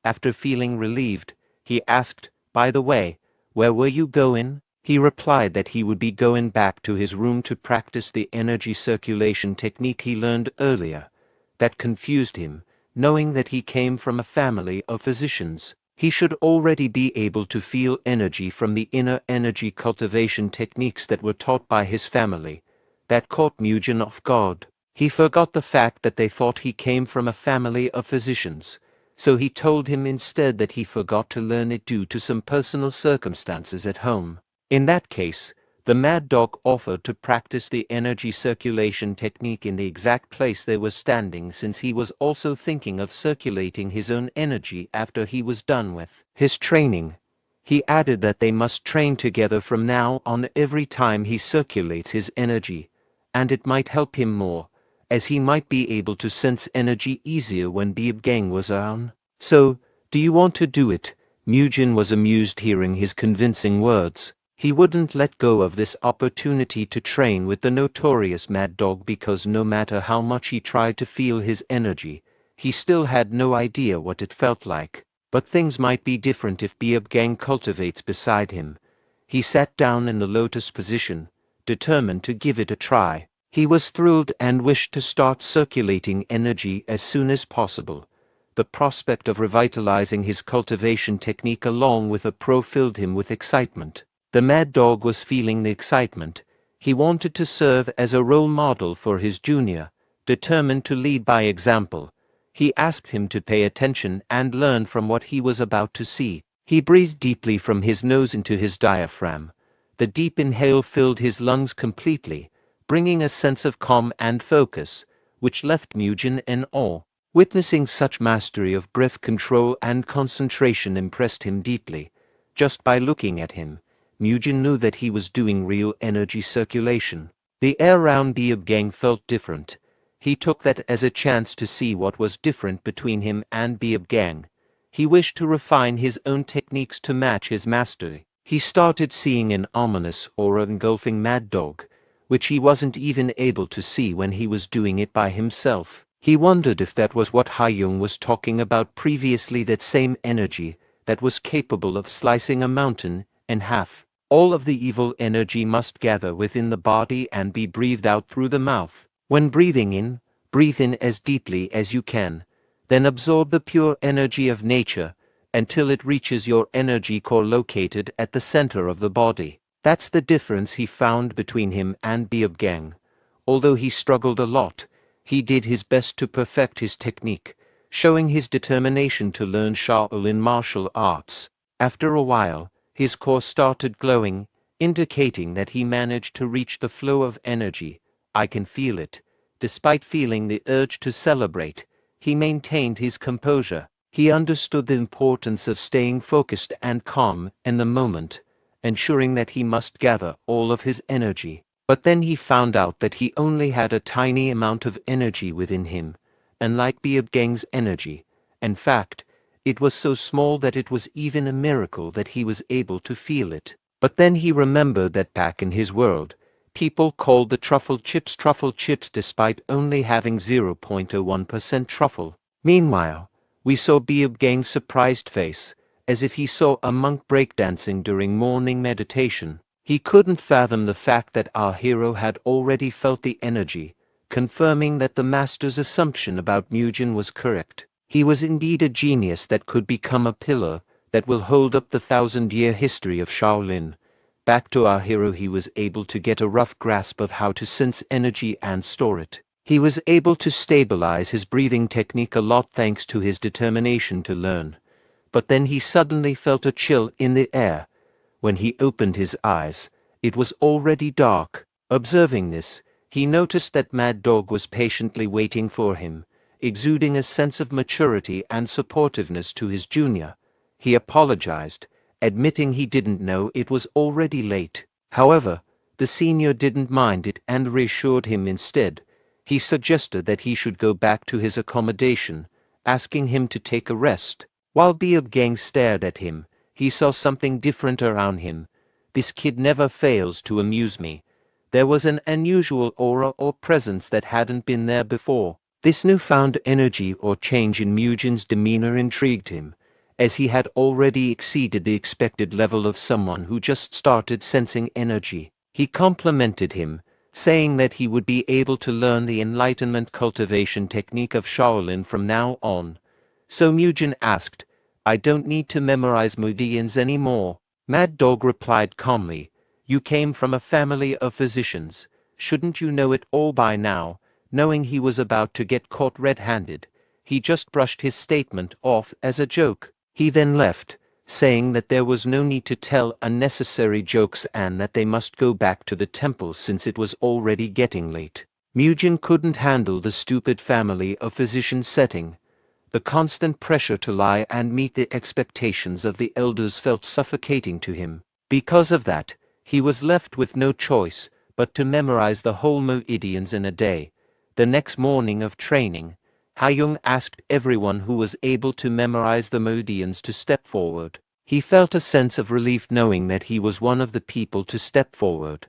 After feeling relieved, he asked, "By the way, where were you going?" He replied that he would be going back to his room to practice the energy circulation technique he learned earlier. That confused him, knowing that he came from a family of physicians. He should already be able to feel energy from the inner energy cultivation techniques that were taught by his family. That caught Mugen off guard. He forgot the fact that they thought he came from a family of physicians, so he told him instead that he forgot to learn it due to some personal circumstances at home. In that case, the mad dog offered to practice the energy circulation technique in the exact place they were standing, since he was also thinking of circulating his own energy after he was done with his training. He added that they must train together from now on every time he circulates his energy, and it might help him more, as he might be able to sense energy easier when Beab Gang was around. So, do you want to do it? Mugen was amused hearing his convincing words. He wouldn't let go of this opportunity to train with the notorious Mad Dog because no matter how much he tried to feel his energy, he still had no idea what it felt like. But things might be different if Beab Gang cultivates beside him. He sat down in the lotus position, determined to give it a try. He was thrilled and wished to start circulating energy as soon as possible. The prospect of revitalizing his cultivation technique along with a pro filled him with excitement. The Mad Dog was feeling the excitement. He wanted to serve as a role model for his junior, determined to lead by example. He asked him to pay attention and learn from what he was about to see. He breathed deeply from his nose into his diaphragm. The deep inhale filled his lungs completely, bringing a sense of calm and focus, which left Mugen in awe. Witnessing such mastery of breath control and concentration impressed him deeply. Just by looking at him, Mugen knew that he was doing real energy circulation. The air around Beab Gang felt different. He took that as a chance to see what was different between him and Beab Gang. He wished to refine his own techniques to match his mastery. He started seeing an ominous aura engulfing Mad Dog, which he wasn't even able to see when he was doing it by himself. He wondered if that was what Hayoung was talking about previously, that same energy that was capable of slicing a mountain in half. All of the evil energy must gather within the body and be breathed out through the mouth. When breathing in, breathe in as deeply as you can. Then absorb the pure energy of nature until it reaches your energy core located at the center of the body. That's the difference he found between him and Beab Gang. Although he struggled a lot, he did his best to perfect his technique, showing his determination to learn Shaolin martial arts. After a while, his core started glowing, indicating that he managed to reach the flow of energy. I can feel it. Despite feeling the urge to celebrate, he maintained his composure. He understood the importance of staying focused and calm in the moment, ensuring that he must gather all of his energy. But then he found out that he only had a tiny amount of energy within him, unlike Beab Gang's energy. In fact, it was so small that it was even a miracle that he was able to feel it. But then he remembered that back in his world, people called the truffle chips despite only having 0.01% truffle. Meanwhile, we saw Beab Gang's surprised face, as if he saw a monk breakdancing during morning meditation. He couldn't fathom the fact that our hero had already felt the energy, confirming that the master's assumption about Mugen was correct. He was indeed a genius that could become a pillar that will hold up the 1,000-year history of Shaolin. Back to our hero, he was able to get a rough grasp of how to sense energy and store it. He was able to stabilize his breathing technique a lot thanks to his determination to learn. But then he suddenly felt a chill in the air. When he opened his eyes, it was already dark. Observing this, he noticed that Mad Dog was patiently waiting for him, exuding a sense of maturity and supportiveness to his junior. He apologized, admitting he didn't know it was already late. However, the senior didn't mind it and reassured him instead. He suggested that he should go back to his accommodation, asking him to take a rest. While Beab Gang stared at him, he saw something different around him. This kid never fails to amuse me. There was an unusual aura or presence that hadn't been there before. This newfound energy or change in Mugen's demeanor intrigued him, as he had already exceeded the expected level of someone who just started sensing energy. He complimented him, saying that he would be able to learn the enlightenment cultivation technique of Shaolin from now on. So Mugen asked, "I don't need to memorize meridians anymore." Mad Dog replied calmly, "You came from a family of physicians. Shouldn't you know it all by now?" Knowing he was about to get caught red-handed, he just brushed his statement off as a joke. He then left, saying that there was no need to tell unnecessary jokes and that they must go back to the temple since it was already getting late. Mugen couldn't handle the stupid family of physicians setting. The constant pressure to lie and meet the expectations of the elders felt suffocating to him. Because of that, he was left with no choice but to memorize the whole meridians in a day. The next morning of training, Hayoung asked everyone who was able to memorize the meridians to step forward. He felt a sense of relief knowing that he was one of the people to step forward.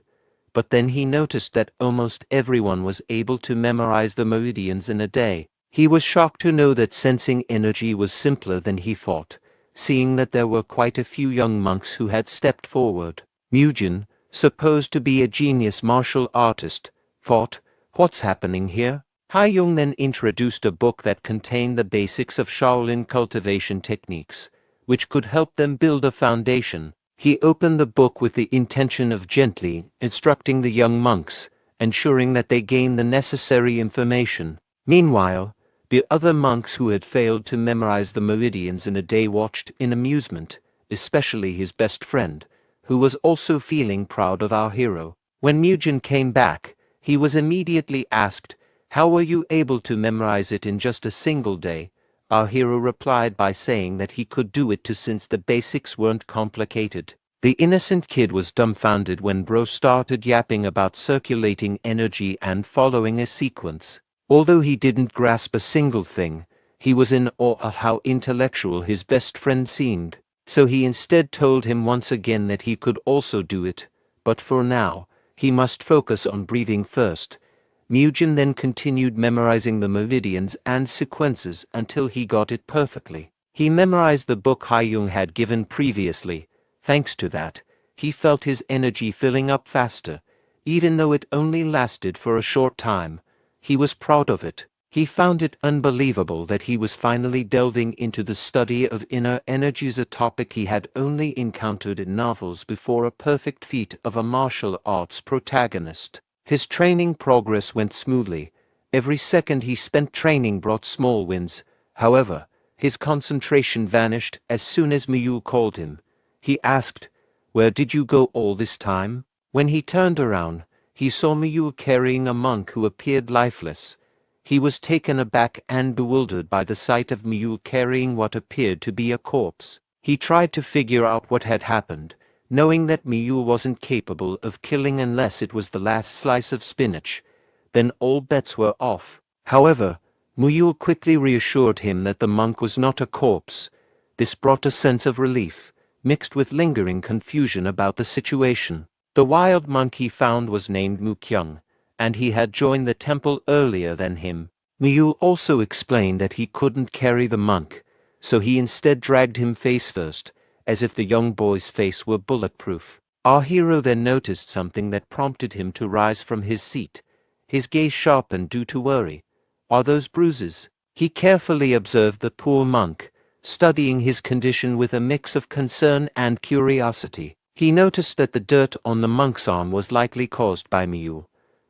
But then he noticed that almost everyone was able to memorize the meridians in a day. He was shocked to know that sensing energy was simpler than he thought, seeing that there were quite a few young monks who had stepped forward. Mugen, supposed to be a genius martial artist, thought, "What's happening here?" Hayoung then introduced a book that contained the basics of Shaolin cultivation techniques, which could help them build a foundation. He opened the book with the intention of gently instructing the young monks, ensuring that they gained the necessary information. Meanwhile, the other monks who had failed to memorize the meridians in a day watched in amusement, especially his best friend, who was also feeling proud of our hero. When Mugen came back, he was immediately asked, "How were you able to memorize it in just a single day?" Our hero replied by saying that he could do it too since the basics weren't complicated. The innocent kid was dumbfounded when Bro started yapping about circulating energy and following a sequence. Although he didn't grasp a single thing, he was in awe of how intellectual his best friend seemed. So he instead told him once again that he could also do it, but for now, he must focus on breathing first. Mugen then continued memorizing the meridians and sequences until he got it perfectly. He memorized the book Hayoung had given previously. Thanks to that, he felt his energy filling up faster, even though it only lasted for a short time. He was proud of it. He found it unbelievable that he was finally delving into the study of inner energies, a topic he had only encountered in novels before, a perfect feat of a martial arts protagonist. His training progress went smoothly. Every second he spent training brought small wins. However, his concentration vanished as soon as Miyul called him. He asked, "Where did you go all this time?" When he turned around, he saw Miyul carrying a monk who appeared lifeless. He was taken aback and bewildered by the sight of Miyul carrying what appeared to be a corpse. He tried to figure out what had happened, knowing that Miyul wasn't capable of killing unless it was the last slice of spinach. Then all bets were off. However, Miyul quickly reassured him that the monk was not a corpse. This brought a sense of relief, mixed with lingering confusion about the situation. The wild monk he found was named Mukyung, and he had joined the temple earlier than him. Miyul also explained that he couldn't carry the monk, so he instead dragged him face first, as if the young boy's face were bulletproof. Our hero then noticed something that prompted him to rise from his seat. His gaze sharpened due to worry. "Are those bruises?" He carefully observed the poor monk, studying his condition with a mix of concern and curiosity. He noticed that the dirt on the monk's arm was likely caused by Miyul,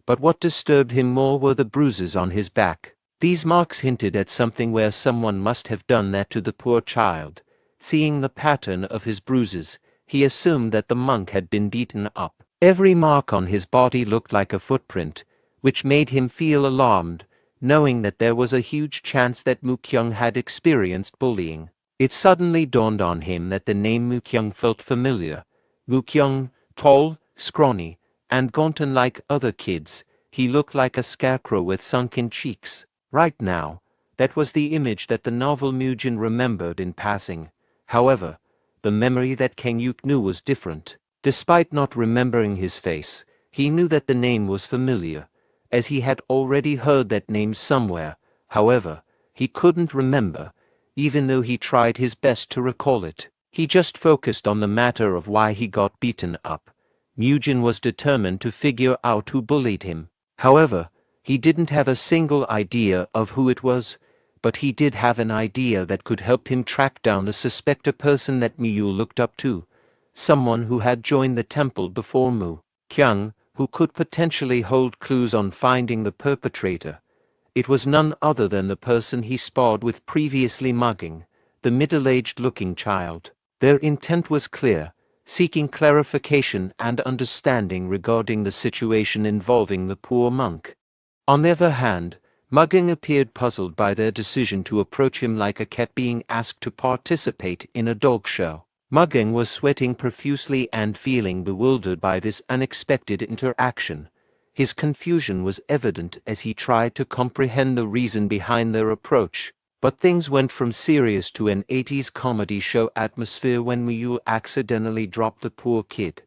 but what disturbed him more were the bruises on his back. These marks hinted at something where someone must have done that to the poor child. Seeing the pattern of his bruises, he assumed that the monk had been beaten up. Every mark on his body looked like a footprint, which made him feel alarmed, knowing that there was a huge chance that Mukyung had experienced bullying. It suddenly dawned on him that the name Mukyung felt familiar. Mukyung, tall, scrawny, and gaunt unlike other kids, he looked like a scarecrow with sunken cheeks. Right now, that was the image that the novel Mugen remembered in passing. However, the memory that Kang Yuk knew was different. Despite not remembering his face, he knew that the name was familiar, as he had already heard that name somewhere. However, he couldn't remember. even though he tried his best to recall it. He just focused on the matter of why he got beaten up. Mugen was determined to figure out who bullied him. However, he didn't have a single idea of who it was, but he did have an idea that could help him track down the suspect, a person that Miyu looked up to, someone who had joined the temple before Mu Kyung, who could potentially hold clues on finding the perpetrator. It was none other than the person he sparred with previously, mugging, the middle-aged looking child. Their intent was clear, seeking clarification and understanding regarding the situation involving the poor monk. On the other hand, Mugging appeared puzzled by their decision to approach him like a cat being asked to participate in a dog show. Mugging was sweating profusely and feeling bewildered by this unexpected interaction. His confusion was evident as he tried to comprehend the reason behind their approach. But things went from serious to an 80s comedy show atmosphere when Miyu accidentally dropped the poor kid.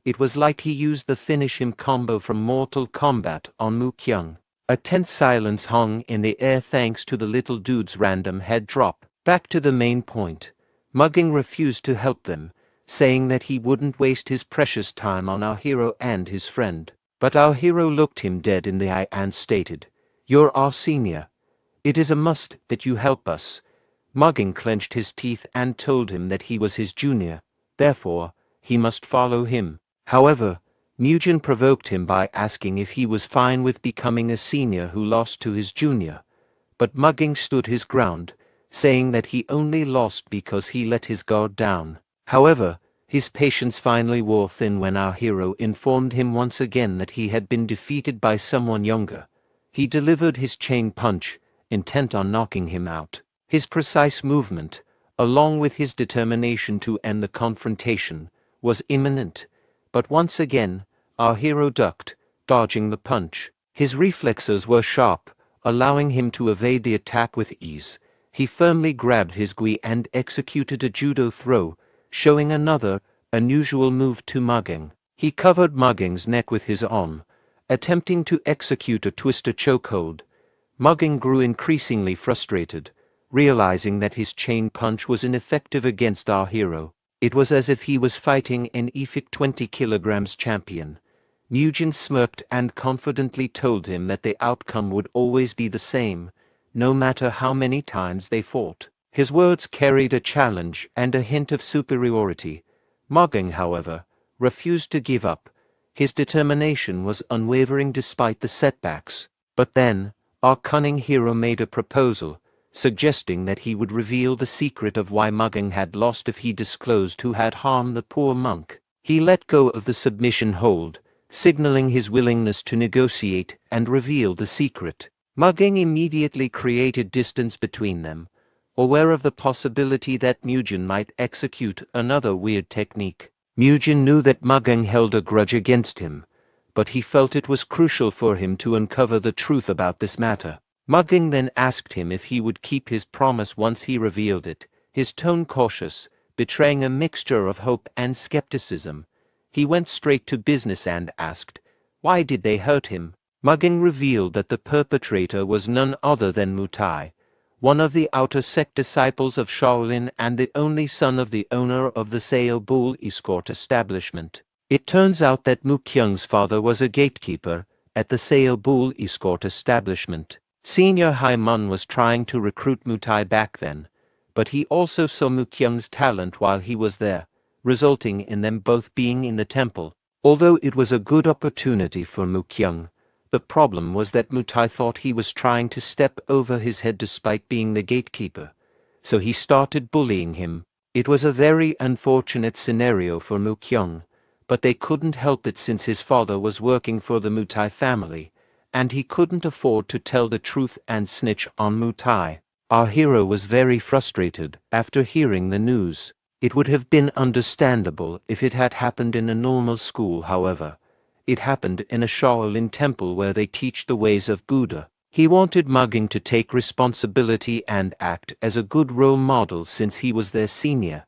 It was like he used the finish him combo from Mortal Kombat on Mu Kyung. A tense silence hung in the air thanks to the little dude's random head drop. Back to the main point. Mugging refused to help them, saying that he wouldn't waste his precious time on our hero and his friend. But our hero looked him dead in the eye and stated, "You're our senior. It is a must that you help us." Mugging clenched his teeth and told him that he was his junior, therefore, he must follow him. However, Mugen provoked him by asking if he was fine with becoming a senior who lost to his junior. But Mugging stood his ground, saying that he only lost because he let his guard down. However, his patience finally wore thin when our hero informed him once again that he had been defeated by someone younger. He delivered his chain punch, intent on knocking him out. His precise movement, along with his determination to end the confrontation, was imminent. But once again, our hero ducked, dodging the punch. His reflexes were sharp, allowing him to evade the attack with ease. He firmly grabbed his gi and executed a judo throw, showing another, unusual move to Mugging. He covered Mugging's neck with his arm, attempting to execute a twister chokehold. Mugging grew increasingly frustrated, realizing that his chain punch was ineffective against our hero. It was as if he was fighting an EFIC 20 kilograms champion. Mugen smirked and confidently told him that the outcome would always be the same, no matter how many times they fought. His words carried a challenge and a hint of superiority. Mugging, however, refused to give up. His determination was unwavering despite the setbacks. But then, our cunning hero made a proposal, suggesting that he would reveal the secret of why Mugging had lost if he disclosed who had harmed the poor monk. He let go of the submission hold, signaling his willingness to negotiate and reveal the secret. Mugging immediately created distance between them, aware of the possibility that Mugen might execute another weird technique. Mugen knew that Mugging held a grudge against him, but he felt it was crucial for him to uncover the truth about this matter. Mugging then asked him if he would keep his promise once he revealed it, his tone cautious, betraying a mixture of hope and skepticism. He went straight to business and asked, why did they hurt him? Mugging revealed that the perpetrator was none other than Mutai, one of the outer sect disciples of Shaolin and the only son of the owner of the Sao Bull escort establishment. It turns out that Mu Kyung's father was a gatekeeper at the Sao Bull escort establishment. Senior Hai Mun was trying to recruit Mutai back then, but he also saw Mu Kyung's talent while he was there, resulting in them both being in the temple. Although it was a good opportunity for Mu Kyung, the problem was that Mutai thought he was trying to step over his head despite being the gatekeeper, so he started bullying him. It was a very unfortunate scenario for Mu Kyung, but they couldn't help it since his father was working for the Mutai family, and he couldn't afford to tell the truth and snitch on Mutai. Our hero was very frustrated after hearing the news. It would have been understandable if it had happened in a normal school, however. It happened in a Shaolin Temple where they teach the ways of Buddha. He wanted Mugging to take responsibility and act as a good role model since he was their senior.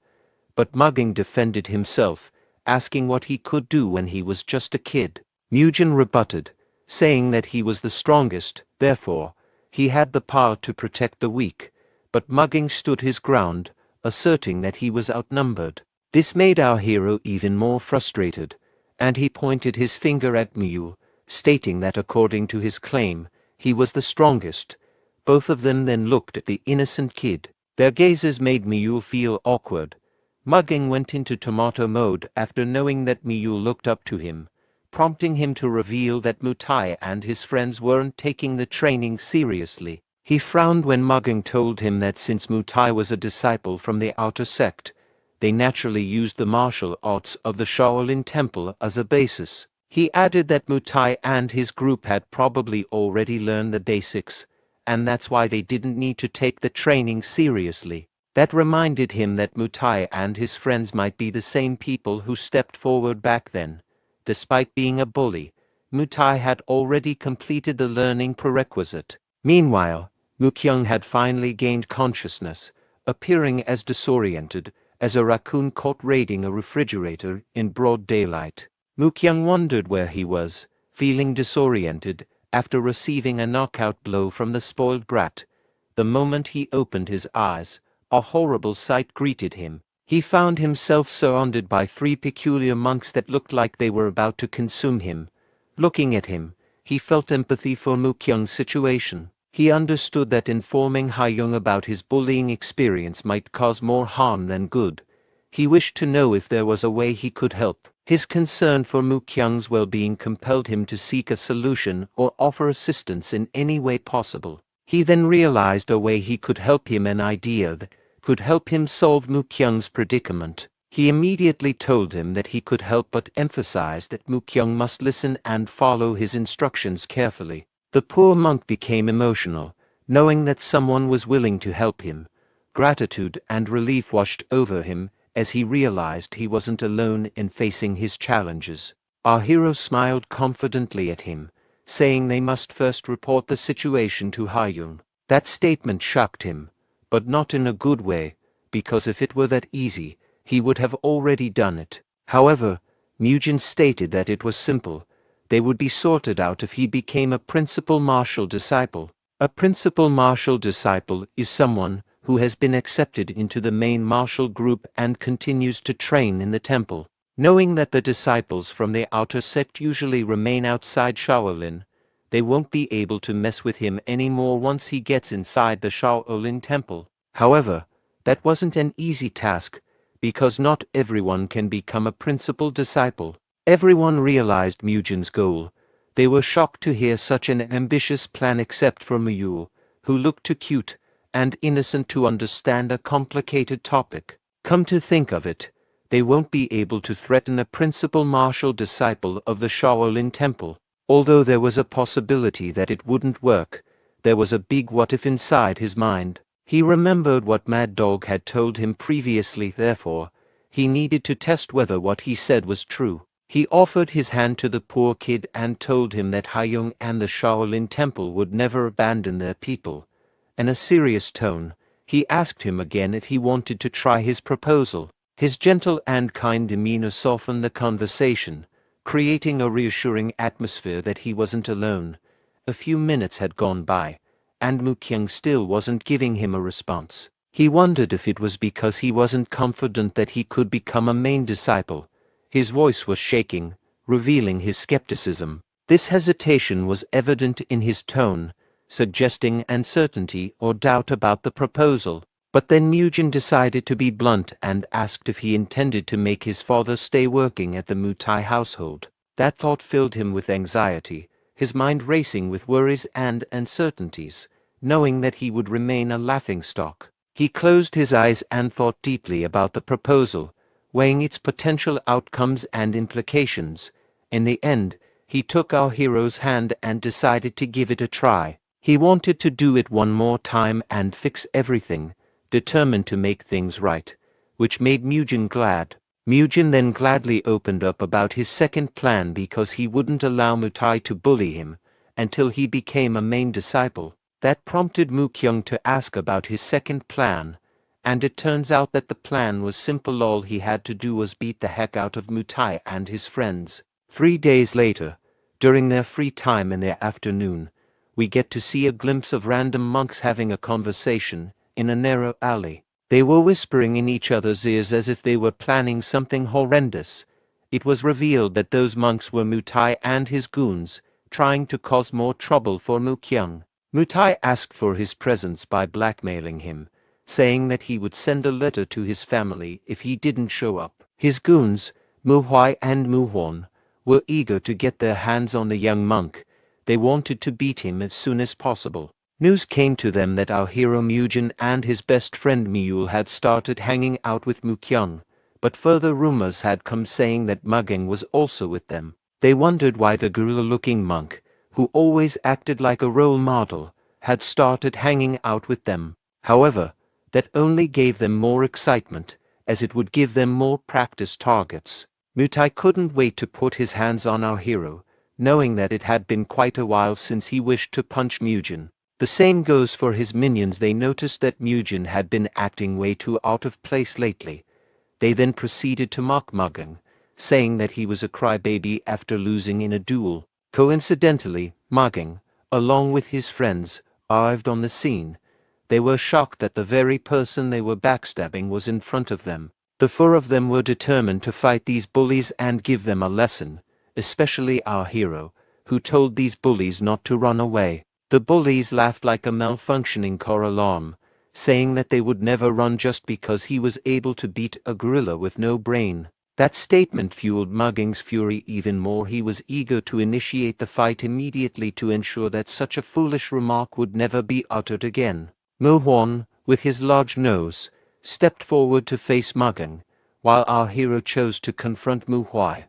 But Mugging defended himself, asking what he could do when he was just a kid. Mugen rebutted, saying that he was the strongest, therefore, he had the power to protect the weak. but Mugging stood his ground, asserting that he was outnumbered. This made our hero even more frustrated, and he pointed his finger at Mule, stating that according to his claim, he was the strongest. Both of them then looked at the innocent kid. Their gazes made Mule feel awkward. Mugging went into tomato mode after knowing that Mule looked up to him, prompting him to reveal that Mutai and his friends weren't taking the training seriously. He frowned when Mugging told him that since Mutai was a disciple from the outer sect, they naturally used the martial arts of the Shaolin Temple as a basis. He added that Mutai and his group had probably already learned the basics, and that's why they didn't need to take the training seriously. That reminded him that Mutai and his friends might be the same people who stepped forward back then. Despite being a bully, Mutai had already completed the learning prerequisite. Meanwhile, Mukyung had finally gained consciousness, appearing as disoriented as a raccoon caught raiding a refrigerator in broad daylight. Mukyung wondered where he was, feeling disoriented after receiving a knockout blow from the spoiled brat. The moment he opened his eyes, a horrible sight greeted him. He found himself surrounded by 3 peculiar monks that looked like they were about to consume him. Looking at him, he felt empathy for Mukyung's situation. He understood that informing Hayoung about his bullying experience might cause more harm than good. He wished to know if there was a way he could help. His concern for Mukyung's well-being compelled him to seek a solution or offer assistance in any way possible. He then realized a way he could help him, an idea that could help him solve Mukyung's predicament. He immediately told him that he could help, but emphasized that Mukyung must listen and follow his instructions carefully. The poor monk became emotional, knowing that someone was willing to help him. Gratitude and relief washed over him as he realized he wasn't alone in facing his challenges. Our hero smiled confidently at him, saying they must first report the situation to Hayoung. That statement shocked him, but not in a good way, because if it were that easy, he would have already done it. However, Mujin stated that it was simple. They would be sorted out if he became a principal martial disciple. A principal martial disciple is someone who has been accepted into the main martial group and continues to train in the temple. Knowing that the disciples from the outer sect usually remain outside Shaolin, they won't be able to mess with him anymore once he gets inside the Shaolin Temple. However, that wasn't an easy task, because not everyone can become a principal disciple. Everyone realized Mujin's goal. They were shocked to hear such an ambitious plan except for Muyul, who looked too cute and innocent to understand a complicated topic. Come to think of it, they won't be able to threaten a principal martial disciple of the Shaolin Temple. Although there was a possibility that it wouldn't work, there was a big what-if inside his mind. He remembered what Mad Dog had told him previously, therefore, he needed to test whether what he said was true. He offered his hand to the poor kid and told him that Hayoung and the Shaolin Temple would never abandon their people. In a serious tone, he asked him again if he wanted to try his proposal. His gentle and kind demeanor softened the conversation, creating a reassuring atmosphere that he wasn't alone. A few minutes had gone by, and Mukyung still wasn't giving him a response. He wondered if it was because he wasn't confident that he could become a main disciple. His voice was shaking, revealing his skepticism. This hesitation was evident in his tone, suggesting uncertainty or doubt about the proposal. But then Mujin decided to be blunt and asked if he intended to make his father stay working at the Mutai household. That thought filled him with anxiety, his mind racing with worries and uncertainties, knowing that he would remain a laughingstock. He closed his eyes and thought deeply about the proposal, weighing its potential outcomes and implications. In the end, he took our hero's hand and decided to give it a try. He wanted to do it one more time and fix everything, determined to make things right, which made Mujin glad. Mujin then gladly opened up about his second plan because he wouldn't allow Mutai to bully him until he became a main disciple. That prompted Mukyung to ask about his second plan, and it turns out that the plan was simple. All he had to do was beat the heck out of Mutai and his friends. 3 days later, during their free time in the afternoon, we get to see a glimpse of random monks having a conversation in a narrow alley. They were whispering in each other's ears as if they were planning something horrendous. It was revealed that those monks were Mutai and his goons, trying to cause more trouble for Mukyung. Mutai asked for his presence by blackmailing him, saying that he would send a letter to his family if he didn't show up. His goons, Muhwai and Muhwon, were eager to get their hands on the young monk. They wanted to beat him as soon as possible. News came to them that our hero Mujin and his best friend Mule had started hanging out with Mukyung, but further rumors had come saying that Mugging was also with them. They wondered why the gorilla-looking monk, who always acted like a role model, had started hanging out with them. However, that only gave them more excitement, as it would give them more practice targets. Mutai couldn't wait to put his hands on our hero, knowing that it had been quite a while since he wished to punch Mujin. The same goes for his minions. They noticed that Mujin had been acting way too out of place lately. They then proceeded to mock Mugging, saying that he was a crybaby after losing in a duel. Coincidentally, Mugging, along with his friends, arrived on the scene. They were shocked that the very person they were backstabbing was in front of them. The four of them were determined to fight these bullies and give them a lesson, especially our hero, who told these bullies not to run away. The bullies laughed like a malfunctioning car alarm, saying that they would never run just because he was able to beat a gorilla with no brain. That statement fueled Mugging's fury even more. He was eager to initiate the fight immediately to ensure that such a foolish remark would never be uttered again. Muhwon, with his large nose, stepped forward to face Mugging, while our hero chose to confront Muhwai.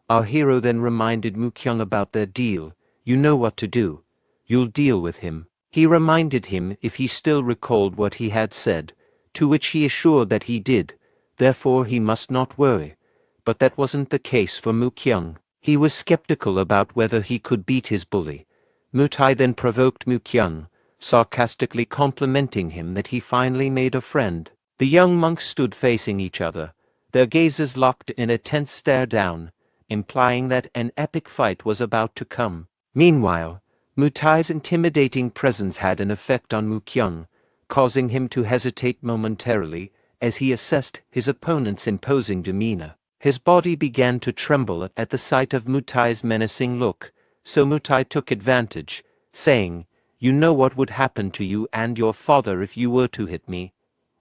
Our hero then reminded Mukyung about their deal. You know what to do. You'll deal with him. He reminded him if he still recalled what he had said, to which he assured that he did, therefore he must not worry. But that wasn't the case for Mukyung. He was skeptical about whether he could beat his bully. Mutai then provoked Mukyung, sarcastically complimenting him that he finally made a friend. The young monks stood facing each other, their gazes locked in a tense stare down, implying that an epic fight was about to come. Meanwhile, Mutai's intimidating presence had an effect on Mukyung, causing him to hesitate momentarily as he assessed his opponent's imposing demeanor. His body began to tremble at the sight of Mutai's menacing look, so Mutai took advantage, saying, "You know what would happen to you and your father if you were to hit me,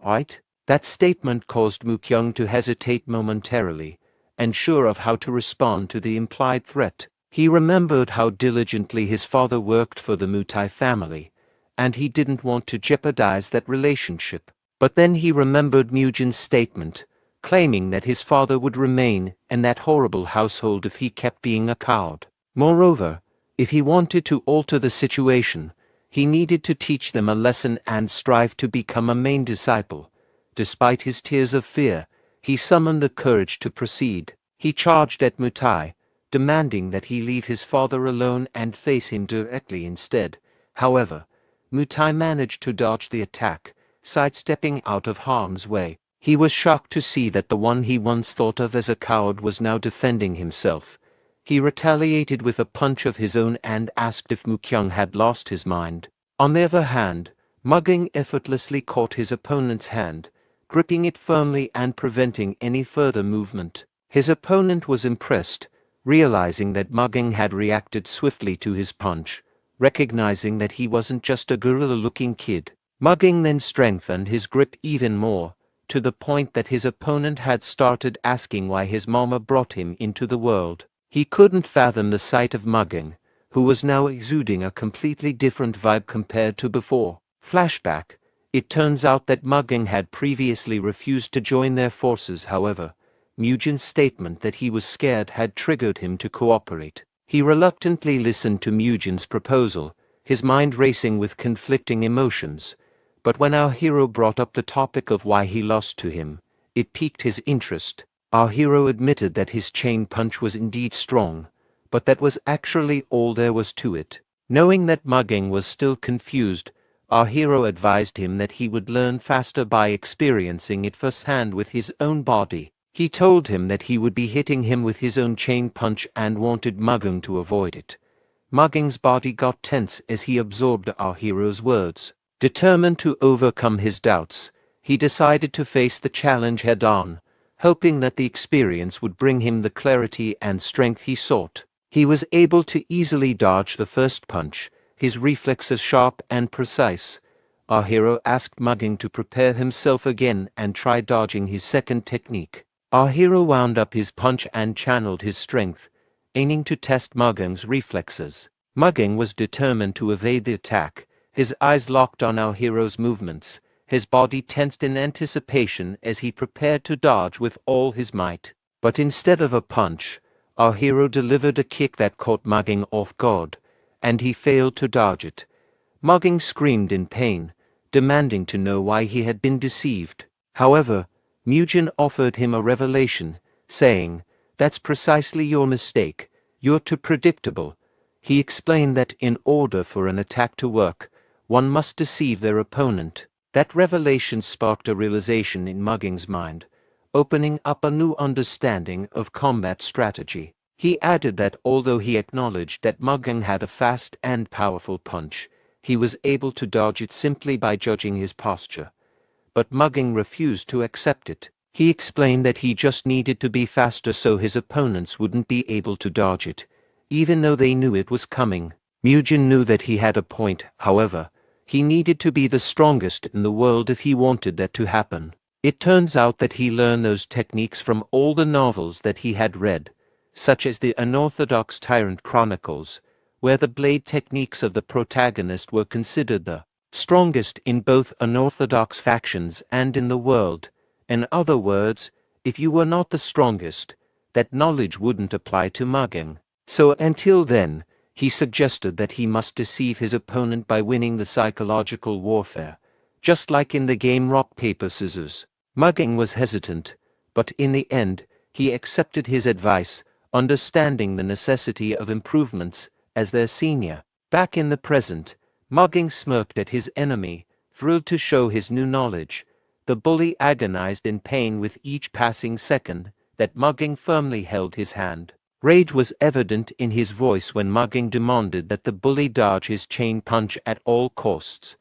right?" That statement caused Mukyung to hesitate momentarily, unsure of how to respond to the implied threat. He remembered how diligently his father worked for the Mutai family, and he didn't want to jeopardize that relationship. But then he remembered Mujin's statement, claiming that his father would remain in that horrible household if he kept being a coward. Moreover, if he wanted to alter the situation, he needed to teach them a lesson and strive to become a main disciple. Despite his tears of fear, he summoned the courage to proceed. He charged at Mutai, demanding that he leave his father alone and face him directly instead. However, Mutai managed to dodge the attack, sidestepping out of harm's way. He was shocked to see that the one he once thought of as a coward was now defending himself. He retaliated with a punch of his own and asked if Mukyung had lost his mind. On the other hand, Mugging effortlessly caught his opponent's hand, gripping it firmly and preventing any further movement. His opponent was impressed, realizing that Mugging had reacted swiftly to his punch, recognizing that he wasn't just a gorilla-looking kid. Mugging then strengthened his grip even more, to the point that his opponent had started asking why his mama brought him into the world. He couldn't fathom the sight of Mugging, who was now exuding a completely different vibe compared to before. Flashback: it turns out that Mugging had previously refused to join their forces. However, Mujin's statement that he was scared had triggered him to cooperate. He reluctantly listened to Mujin's proposal, his mind racing with conflicting emotions. But when our hero brought up the topic of why he lost to him, it piqued his interest. Our hero admitted that his chain punch was indeed strong, but that was actually all there was to it. Knowing that Mugging was still confused, our hero advised him that he would learn faster by experiencing it firsthand with his own body. He told him that he would be hitting him with his own chain punch and wanted Mugging to avoid it. Mugging's body got tense as he absorbed our hero's words. Determined to overcome his doubts, he decided to face the challenge head-on, hoping that the experience would bring him the clarity and strength he sought. He was able to easily dodge the first punch, his reflexes sharp and precise. Our hero asked Mugging to prepare himself again and try dodging his second technique. Our hero wound up his punch and channeled his strength, aiming to test Mugging's reflexes. Mugging was determined to evade the attack, his eyes locked on our hero's movements, his body tensed in anticipation as he prepared to dodge with all his might. But instead of a punch, our hero delivered a kick that caught Mugging off guard, and he failed to dodge it. Mugging screamed in pain, demanding to know why he had been deceived. However, Murim offered him a revelation, saying, "That's precisely your mistake. You're too predictable." He explained that in order for an attack to work, one must deceive their opponent. That revelation sparked a realization in Mugging's mind, opening up a new understanding of combat strategy. He added that although he acknowledged that Mugging had a fast and powerful punch, he was able to dodge it simply by judging his posture. But Mugging refused to accept it. He explained that he just needed to be faster so his opponents wouldn't be able to dodge it, even though they knew it was coming. Murim knew that he had a point, however. He needed to be the strongest in the world if he wanted that to happen. It turns out that he learned those techniques from all the novels that he had read, such as the unorthodox Tyrant Chronicles, where the blade techniques of the protagonist were considered the strongest in both unorthodox factions and in the world. In other words, if you were not the strongest, that knowledge wouldn't apply to Mugging. So until then, he suggested that he must deceive his opponent by winning the psychological warfare, just like in the game Rock, Paper, Scissors. Mugging was hesitant, but in the end, he accepted his advice, understanding the necessity of improvements as their senior. Back in the present, Mugging smirked at his enemy, thrilled to show his new knowledge. The bully agonized in pain with each passing second that Mugging firmly held his hand. Rage was evident in his voice when Mugging demanded that the bully dodge his chain punch at all costs.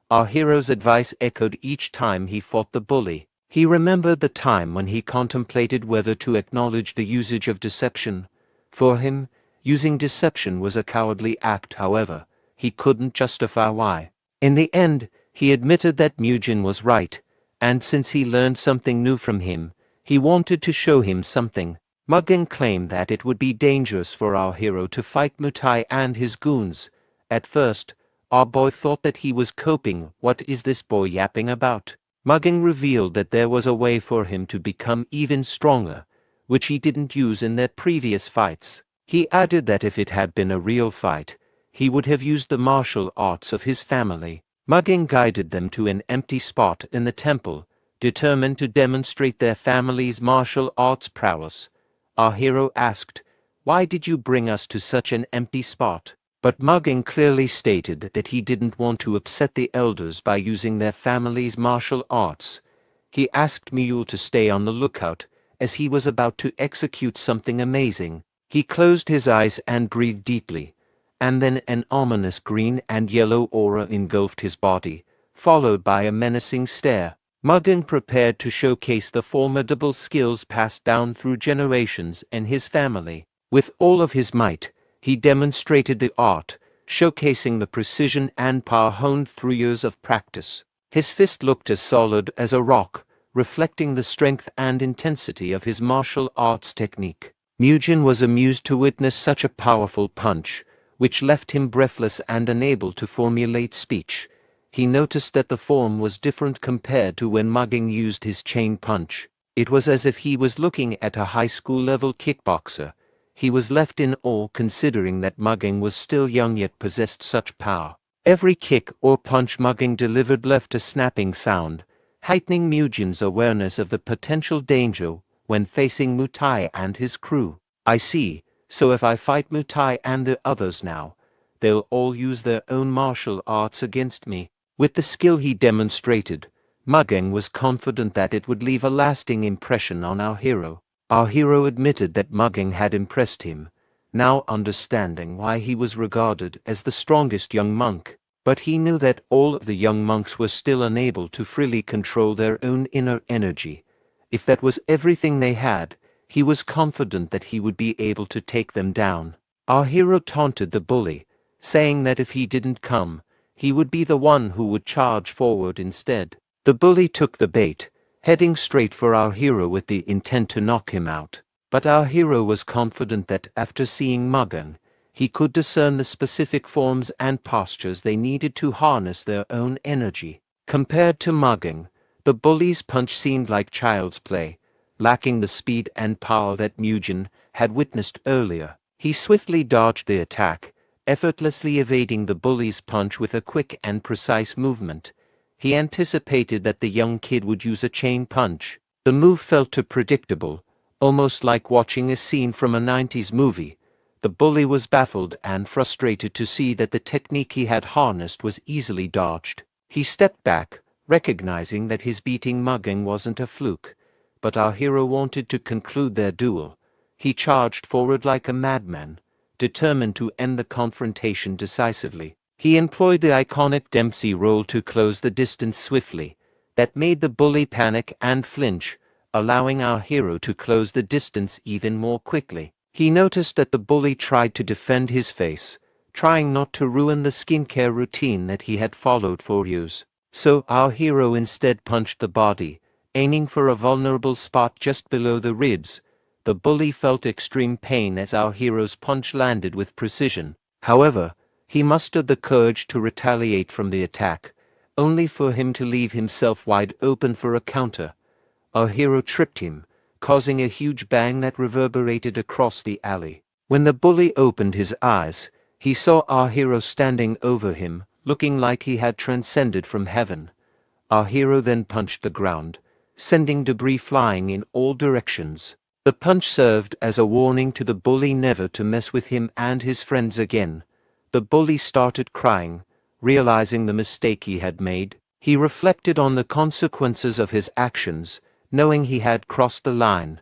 Our hero's advice echoed each time he fought the bully. He remembered the time when he contemplated whether to acknowledge the usage of deception. For him, using deception was a cowardly act. However, he couldn't justify why. In the end, he admitted that Murim was right, and since he learned something new from him, he wanted to show him something. Mugging claimed that it would be dangerous for our hero to fight Mutai and his goons. At first, our boy thought that he was coping. What is this boy yapping about? Mugging revealed that there was a way for him to become even stronger, which he didn't use in their previous fights. He added that if it had been a real fight, he would have used the martial arts of his family. Mugging guided them to an empty spot in the temple, determined to demonstrate their family's martial arts prowess. Our hero asked, "Why did you bring us to such an empty spot?" But Mugging clearly stated that he didn't want to upset the elders by using their family's martial arts. He asked Mule to stay on the lookout, as he was about to execute something amazing. He closed his eyes and breathed deeply, and then an ominous green and yellow aura engulfed his body, followed by a menacing stare. Mugging prepared to showcase the formidable skills passed down through generations in his family. With all of his might, he demonstrated the art, showcasing the precision and power honed through years of practice. His fist looked as solid as a rock, reflecting the strength and intensity of his martial arts technique. Murim was amused to witness such a powerful punch, which left him breathless and unable to formulate speech. He noticed that the form was different compared to when Mugging used his chain punch. It was as if he was looking at a high school-level kickboxer. He was left in awe considering that Mugging was still young yet possessed such power. Every kick or punch Mugging delivered left a snapping sound, heightening Murim's awareness of the potential danger when facing Mutai and his crew. "I see, so if I fight Mutai and the others now, they'll all use their own martial arts against me." With the skill he demonstrated, Mugging was confident that it would leave a lasting impression on our hero. Our hero admitted that Mugging had impressed him, now understanding why he was regarded as the strongest young monk. But he knew that all of the young monks were still unable to freely control their own inner energy. If that was everything they had, he was confident that he would be able to take them down. Our hero taunted the bully, saying that if he didn't come, he would be the one who would charge forward instead. The bully took the bait, heading straight for our hero with the intent to knock him out. But our hero was confident that after seeing Mugan, he could discern the specific forms and postures they needed to harness their own energy. Compared to Mugan, the bully's punch seemed like child's play, lacking the speed and power that Mugen had witnessed earlier. He swiftly dodged the attack, effortlessly evading the bully's punch with a quick and precise movement. He anticipated that the young kid would use a chain punch. The move felt too predictable, almost like watching a scene from a 90s movie. The bully was baffled and frustrated to see that the technique he had harnessed was easily dodged. He stepped back, recognizing that his beating Mugging wasn't a fluke. But our hero wanted to conclude their duel. He charged forward like a madman, determined to end the confrontation decisively. He employed the iconic Dempsey roll to close the distance swiftly. That made the bully panic and flinch, allowing our hero to close the distance even more quickly. He noticed that the bully tried to defend his face, trying not to ruin the skincare routine that he had followed for years. So our hero instead punched the body, aiming for a vulnerable spot just below the ribs. The bully felt extreme pain as our hero's punch landed with precision. However, he mustered the courage to retaliate from the attack, only for him to leave himself wide open for a counter. Our hero tripped him, causing a huge bang that reverberated across the alley. When the bully opened his eyes, he saw our hero standing over him, looking like he had transcended from heaven. Our hero then punched the ground, sending debris flying in all directions. The punch served as a warning to the bully never to mess with him and his friends again. The bully started crying, realizing the mistake he had made. He reflected on the consequences of his actions, knowing he had crossed the line.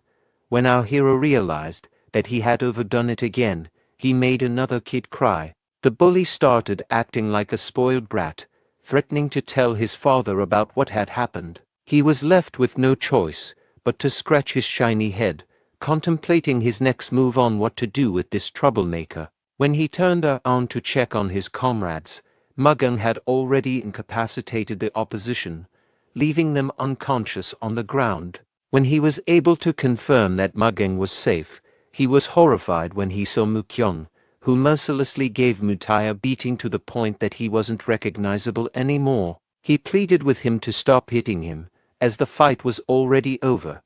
When our hero realized that he had overdone it again, he made another kid cry. The bully started acting like a spoiled brat, threatening to tell his father about what had happened. He was left with no choice but to scratch his shiny head, contemplating his next move on what to do with this troublemaker. When he turned around to check on his comrades, Mugang had already incapacitated the opposition, leaving them unconscious on the ground. When he was able to confirm that Mugang was safe, he was horrified when he saw Mukyung, who mercilessly gave Mutai a beating to the point that he wasn't recognizable anymore. He pleaded with him to stop hitting him, as the fight was already over.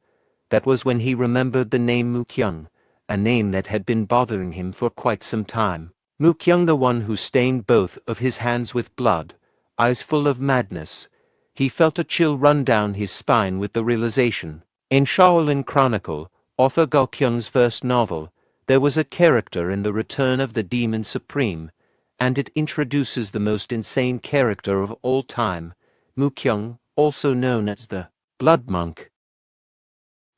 That was when he remembered the name Mukyung, a name that had been bothering him for quite some time. Mukyung, the one who stained both of his hands with blood, eyes full of madness. He felt a chill run down his spine with the realization. In Shaolin Chronicle, author Gao Kyung's first novel, there was a character in The Return of the Demon Supreme, and it introduces the most insane character of all time, Mukyung, also known as the Blood Monk.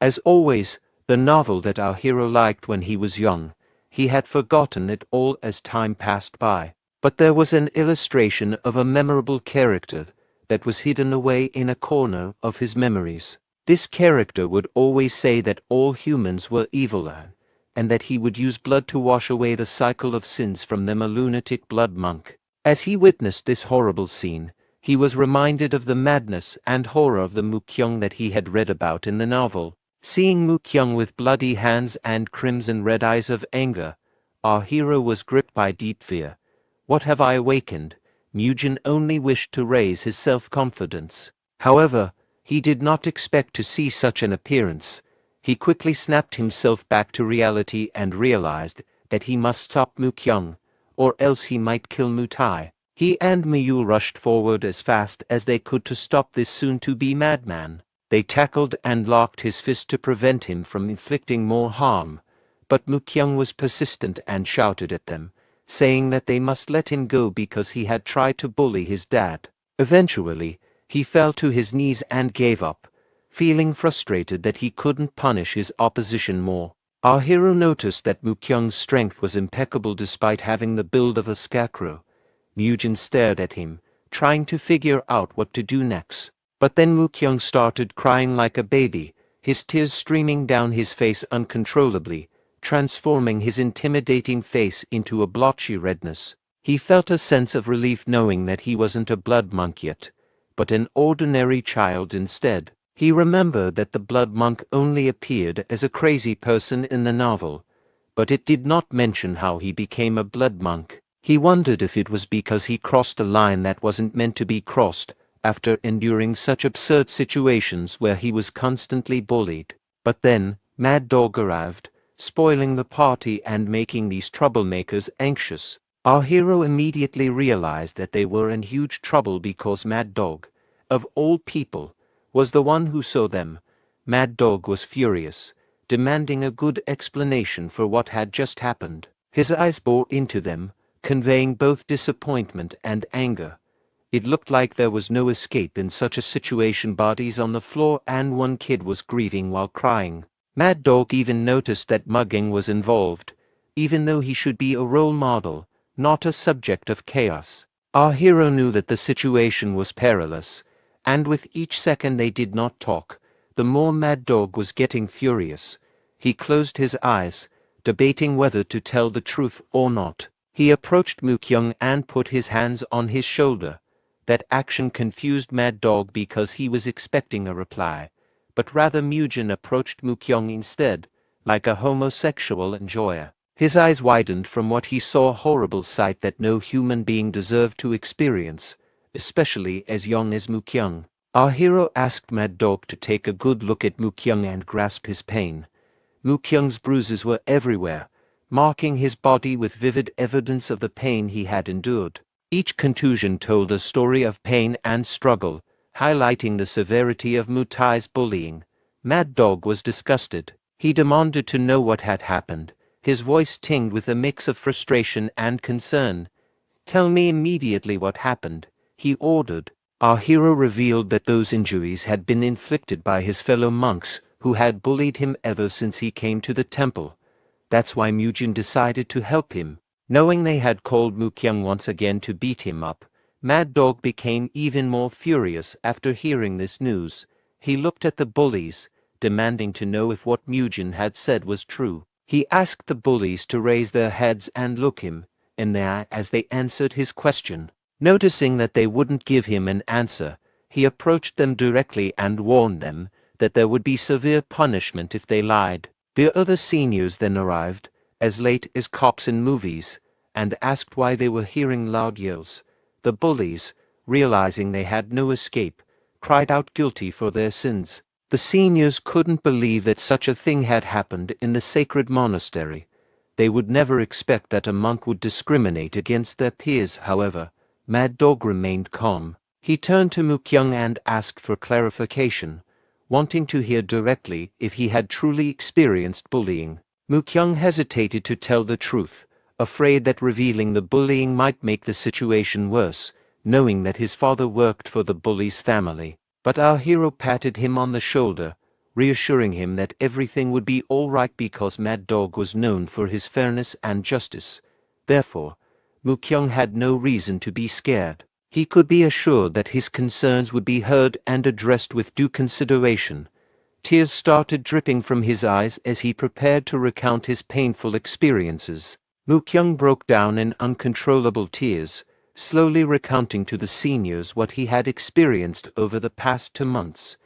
As always, the novel that our hero liked when he was young, he had forgotten it all as time passed by. But there was an illustration of a memorable character that was hidden away in a corner of his memories. This character would always say that all humans were evil, and that he would use blood to wash away the cycle of sins from them, a lunatic blood monk. As he witnessed this horrible scene, he was reminded of the madness and horror of the Mukyung that he had read about in the novel. Seeing Mukyung with bloody hands and crimson red eyes of anger, our hero was gripped by deep fear. What have I awakened? Mugen only wished to raise his self-confidence. However, he did not expect to see such an appearance. He quickly snapped himself back to reality and realized that he must stop Mukyung, or else he might kill Mutai. He and Miyul rushed forward as fast as they could to stop this soon-to-be madman. They tackled and locked his fist to prevent him from inflicting more harm, but Mukyung was persistent and shouted at them, saying that they must let him go because he had tried to bully his dad. Eventually, he fell to his knees and gave up, feeling frustrated that he couldn't punish his opposition more. Our hero noticed that Mukyung's strength was impeccable despite having the build of a scarecrow. Murim stared at him, trying to figure out what to do next. But then Mukyung started crying like a baby, his tears streaming down his face uncontrollably, transforming his intimidating face into a blotchy redness. He felt a sense of relief knowing that he wasn't a blood monk yet, but an ordinary child instead. He remembered that the blood monk only appeared as a crazy person in the novel, but it did not mention how he became a blood monk. He wondered if it was because he crossed a line that wasn't meant to be crossed, after enduring such absurd situations where he was constantly bullied. But then, Mad Dog arrived, spoiling the party and making these troublemakers anxious. Our hero immediately realized that they were in huge trouble because Mad Dog, of all people, was the one who saw them. Mad Dog was furious, demanding a good explanation for what had just happened. His eyes bored into them, conveying both disappointment and anger. It looked like there was no escape in such a situation. Bodies on the floor and one kid was grieving while crying. Mad Dog even noticed that mugging was involved, even though he should be a role model, not a subject of chaos. Our hero knew that the situation was perilous, and with each second they did not talk, the more Mad Dog was getting furious. He closed his eyes, debating whether to tell the truth or not. He approached Mukyung and put his hands on his shoulder. That action confused Mad Dog because he was expecting a reply, but rather Murim approached Mukyung instead, like a homosexual enjoyer. His eyes widened from what he saw, a horrible sight that no human being deserved to experience, especially as young as Mukyung. Our hero asked Mad Dog to take a good look at Mukyung and grasp his pain. Mukyung's bruises were everywhere, marking his body with vivid evidence of the pain he had endured. Each contusion told a story of pain and struggle, highlighting the severity of Mutai's bullying. Mad Dog was disgusted. He demanded to know what had happened, his voice tinged with a mix of frustration and concern. "Tell me immediately what happened," he ordered. Our hero revealed that those injuries had been inflicted by his fellow monks, who had bullied him ever since he came to the temple. That's why Murim decided to help him. Knowing they had called Mukyung once again to beat him up, Mad Dog became even more furious after hearing this news. He looked at the bullies, demanding to know if what Murim had said was true. He asked the bullies to raise their heads and look him in the eye as they answered his question. Noticing that they wouldn't give him an answer, he approached them directly and warned them that there would be severe punishment if they lied. The other seniors then arrived, as late as cops in movies, and asked why they were hearing loud yells. The bullies, realizing they had no escape, cried out guilty for their sins. The seniors couldn't believe that such a thing had happened in the sacred monastery. They would never expect that a monk would discriminate against their peers. However, Mad Dog remained calm. He turned to Mukyung and asked for clarification, wanting to hear directly if he had truly experienced bullying. Mukyung hesitated to tell the truth, afraid that revealing the bullying might make the situation worse, knowing that his father worked for the bully's family. But our hero patted him on the shoulder, reassuring him that everything would be all right because Mad Dog was known for his fairness and justice. Therefore, Mukyung had no reason to be scared. He could be assured that his concerns would be heard and addressed with due consideration. Tears started dripping from his eyes as he prepared to recount his painful experiences. Mukyung broke down in uncontrollable tears, slowly recounting to the seniors what he had experienced over the past 2 months.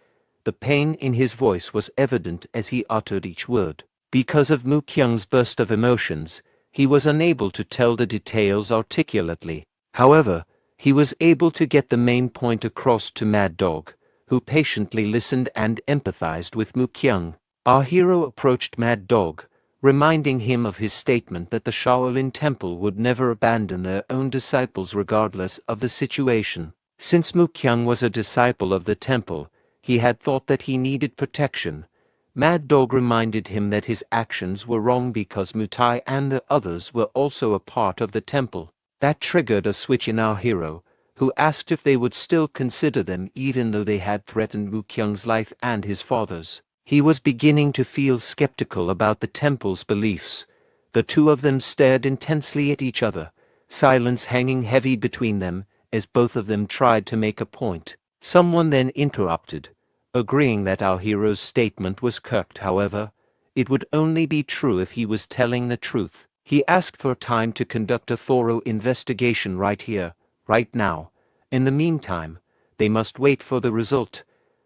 The pain in his voice was evident as he uttered each word. Because of Mukyung's burst of emotions, he was unable to tell the details articulately. However, he was able to get the main point across to Mad Dog, who patiently listened and empathized with Mukyung. Our hero approached Mad Dog, reminding him of his statement that the Shaolin Temple would never abandon their own disciples regardless of the situation. Since Mukyung was a disciple of the temple, he had thought that he needed protection. Mad Dog reminded him that his actions were wrong because Mutai and the others were also a part of the temple. That triggered a switch in our hero, who asked if they would still consider them even though they had threatened Mukyung's life and his father's. He was beginning to feel skeptical about the temple's beliefs. The two of them stared intensely at each other, silence hanging heavy between them as both of them tried to make a point. Someone then interrupted, agreeing that our hero's statement was correct. However, it would only be true if he was telling the truth. He asked for time to conduct a thorough investigation right here, right now. In the meantime, they must wait for the result.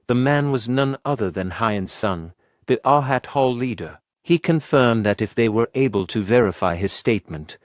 The man was none other than Hyan's son, the Arhat Hall leader. He confirmed that if they were able to verify his statement,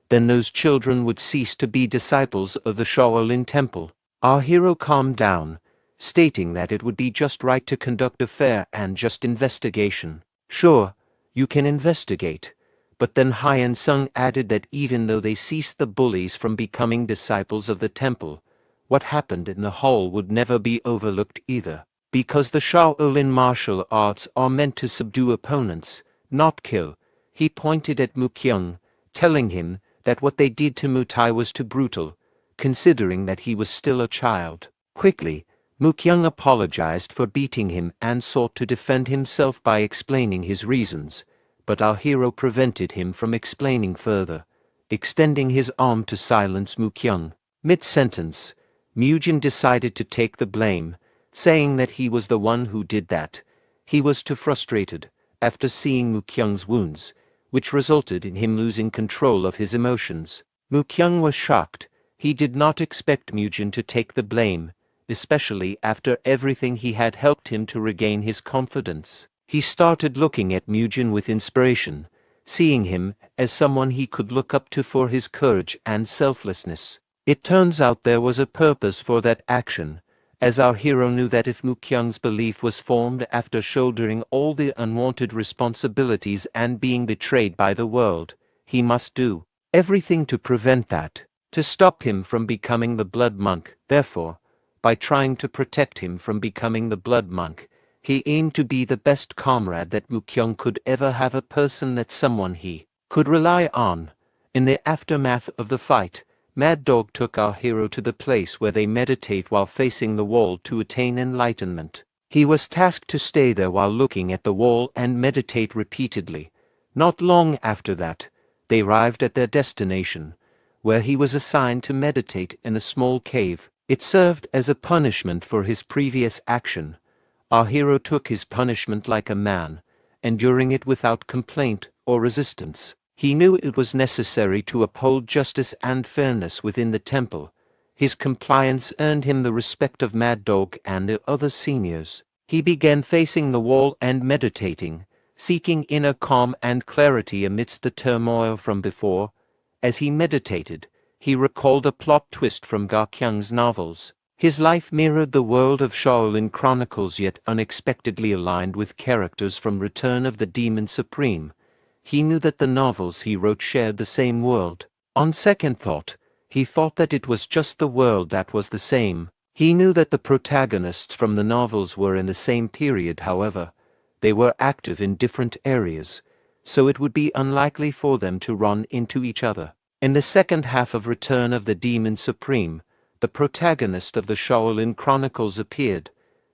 then those children would cease to be disciples of the Shaolin Temple. Our hero calmed down, stating that it would be just right to conduct a fair and just investigation. Sure, you can investigate, but then Hyan Sung added that even though they ceased the bullies from becoming disciples of the temple, what happened in the hall would never be overlooked either, because the Shaolin martial arts are meant to subdue opponents, not kill. He pointed at Mukyung, telling him that what they did to Mutai was too brutal, considering that he was still a child. Quickly, Mukyung apologized for beating him and sought to defend himself by explaining his reasons, but our hero prevented him from explaining further, extending his arm to silence Mukyung. Mid-sentence, Mujin decided to take the blame, saying that he was the one who did that. He was too frustrated, after seeing Mukyung's wounds, which resulted in him losing control of his emotions. Mukyung was shocked. He did not expect Mujin to take the blame, especially after everything he had helped him to regain his confidence. He started looking at Mujin with inspiration, seeing him as someone he could look up to for his courage and selflessness. It turns out there was a purpose for that action, as our hero knew that if Mukyung's belief was formed after shouldering all the unwanted responsibilities and being betrayed by the world, he must do everything to prevent that, to stop him from becoming the Blood Monk. Therefore, by trying to protect him from becoming the Blood Monk, he aimed to be the best comrade that Mukyung could ever have, a person that someone he could rely on. In the aftermath of the fight, Mad Dog took our hero to the place where they meditate while facing the wall to attain enlightenment. He was tasked to stay there while looking at the wall and meditate repeatedly. Not long after that, they arrived at their destination, where he was assigned to meditate in a small cave. It served as a punishment for his previous action. Our hero took his punishment like a man, enduring it without complaint or resistance. He knew it was necessary to uphold justice and fairness within the temple. His compliance earned him the respect of Mad Dog and the other seniors. He began facing the wall and meditating, seeking inner calm and clarity amidst the turmoil from before. As he meditated, he recalled a plot twist from Gakyang's novels. His life mirrored the world of Shaolin Chronicles, yet unexpectedly aligned with characters from Return of the Demon Supreme. He knew that the novels he wrote shared the same world. On second thought, he thought that it was just the world that was the same. He knew that the protagonists from the novels were in the same period. However, they were active in different areas, so it would be unlikely for them to run into each other. In the second half of Return of the Demon Supreme, the protagonist of the Shaolin Chronicles appeared.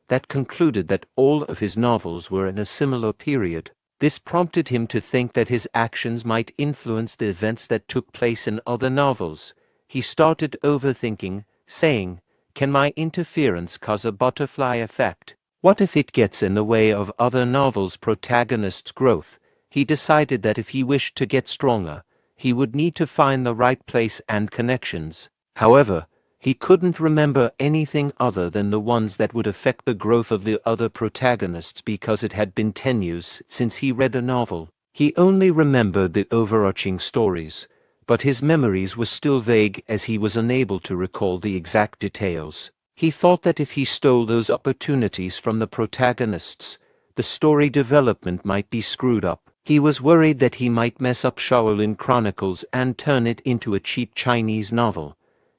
That concluded that all of his novels were in a similar period. This prompted him to think that his actions might influence the events that took place in other novels. He started overthinking, saying, "Can my interference cause a butterfly effect? What if it gets in the way of other novels' protagonists' growth?" He decided that if he wished to get stronger, he would need to find the right place and connections. However, he couldn't remember anything other than the ones that would affect the growth of the other protagonists because it had been 10 years since he read a novel. He only remembered the overarching stories, but his memories were still vague as he was unable to recall the exact details. He thought that if he stole those opportunities from the protagonists, the story development might be screwed up. He was worried that he might mess up Shaolin Chronicles and turn it into a cheap Chinese novel.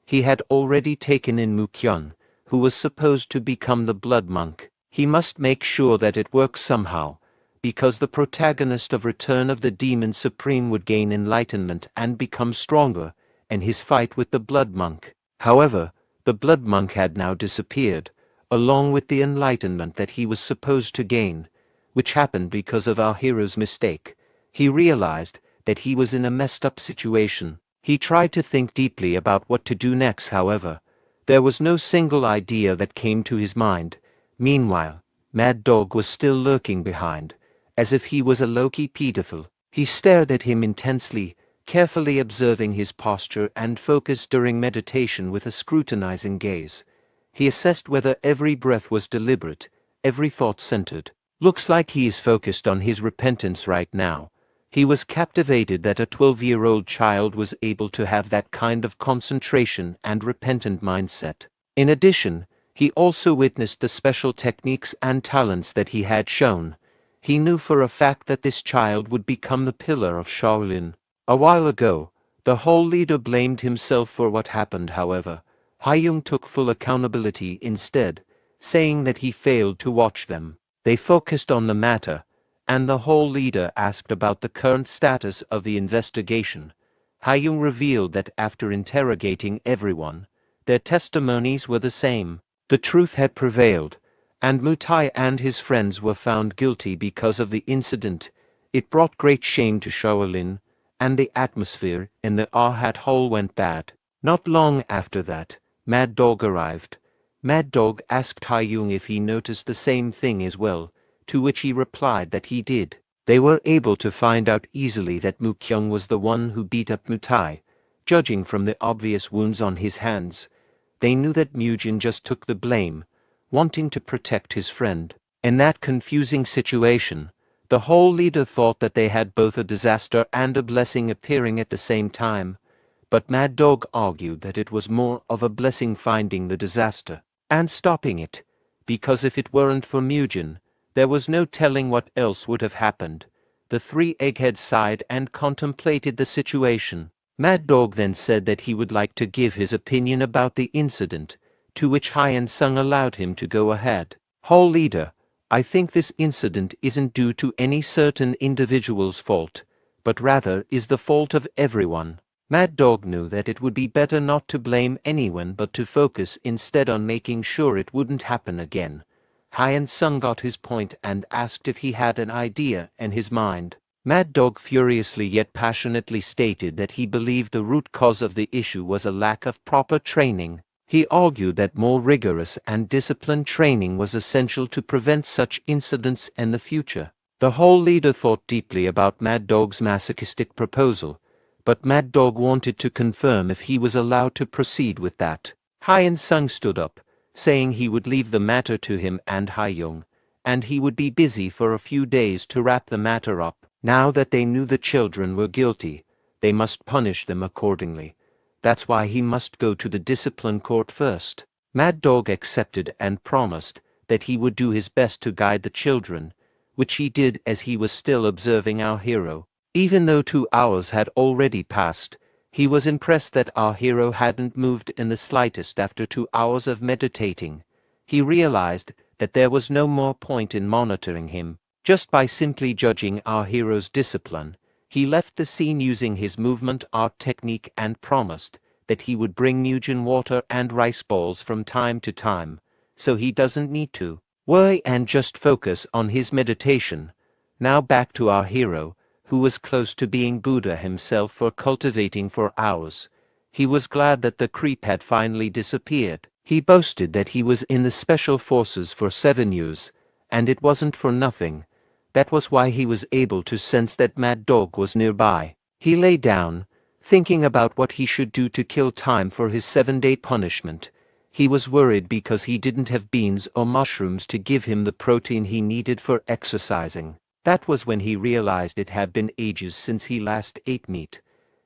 He had already taken in Mukyung, who was supposed to become the Blood Monk. He must make sure that it works somehow, because the protagonist of Return of the Demon Supreme would gain enlightenment and become stronger in his fight with the Blood Monk. However, the Blood Monk had now disappeared, along with the enlightenment that he was supposed to gain, which happened because of our hero's mistake. He realized that he was in a messed up situation. He tried to think deeply about what to do next, however. There was no single idea that came to his mind. Meanwhile, Mad Dog was still lurking behind, as if he was a low-key pedophile. He stared at him intensely, carefully observing his posture and focus during meditation with a scrutinizing gaze. He assessed whether every breath was deliberate, every thought centered. Looks like he is focused on his repentance right now. He was captivated that a 12-year-old child was able to have that kind of concentration and repentant mindset. In addition, he also witnessed the special techniques and talents that he had shown. He knew for a fact that this child would become the pillar of Shaolin. A while ago, the whole leader blamed himself for what happened, however. Haiyung took full accountability instead, saying that he failed to watch them. They focused on the matter, and the whole leader asked about the current status of the investigation. Haiyung revealed that after interrogating everyone, their testimonies were the same. The truth had prevailed, and Mutai and his friends were found guilty because of the incident. It brought great shame to Shaolin, and the atmosphere in the Arhat Hall went bad. Not long after that, Mad Dog arrived. Mad Dog asked Haiyung if he noticed the same thing as well, to which he replied that he did. They were able to find out easily that Mukyung was the one who beat up Mutai, judging from the obvious wounds on his hands. They knew that Mujin just took the blame, wanting to protect his friend. In that confusing situation, the whole leader thought that they had both a disaster and a blessing appearing at the same time, but Mad Dog argued that it was more of a blessing finding the disaster and stopping it, because if it weren't for Mujin, there was no telling what else would have happened. The three eggheads sighed and contemplated the situation. Mad Dog then said that he would like to give his opinion about the incident, to which Hyen Sung allowed him to go ahead. Whole leader, I think this incident isn't due to any certain individual's fault, but rather is the fault of everyone. Mad Dog knew that it would be better not to blame anyone but to focus instead on making sure it wouldn't happen again. Hyen Sung got his point and asked if he had an idea in his mind. Mad Dog furiously yet passionately stated that he believed the root cause of the issue was a lack of proper training. He argued that more rigorous and disciplined training was essential to prevent such incidents in the future. The whole leader thought deeply about Mad Dog's masochistic proposal, but Mad Dog wanted to confirm if he was allowed to proceed with that. Hyen Sung stood up, saying he would leave the matter to him and Haiyung, and he would be busy for a few days to wrap the matter up. Now that they knew the children were guilty, they must punish them accordingly. That's why he must go to the discipline court first. Mad Dog accepted and promised that he would do his best to guide the children, which he did as he was still observing our hero. Even though 2 hours had already passed, he was impressed that our hero hadn't moved in the slightest after 2 hours of meditating. He realized that there was no more point in monitoring him. Just by simply judging our hero's discipline, he left the scene using his movement art technique and promised that he would bring Mujin water and rice balls from time to time, so he doesn't need to worry and just focus on his meditation. Now back to our hero, who was close to being Buddha himself for cultivating for hours. He was glad that the creep had finally disappeared. He boasted that he was in the special forces for 7 years, and it wasn't for nothing. That was why he was able to sense that Mad Dog was nearby. He lay down, thinking about what he should do to kill time for his 7-day punishment. He was worried because he didn't have beans or mushrooms to give him the protein he needed for exercising. That was when he realized it had been ages since he last ate meat.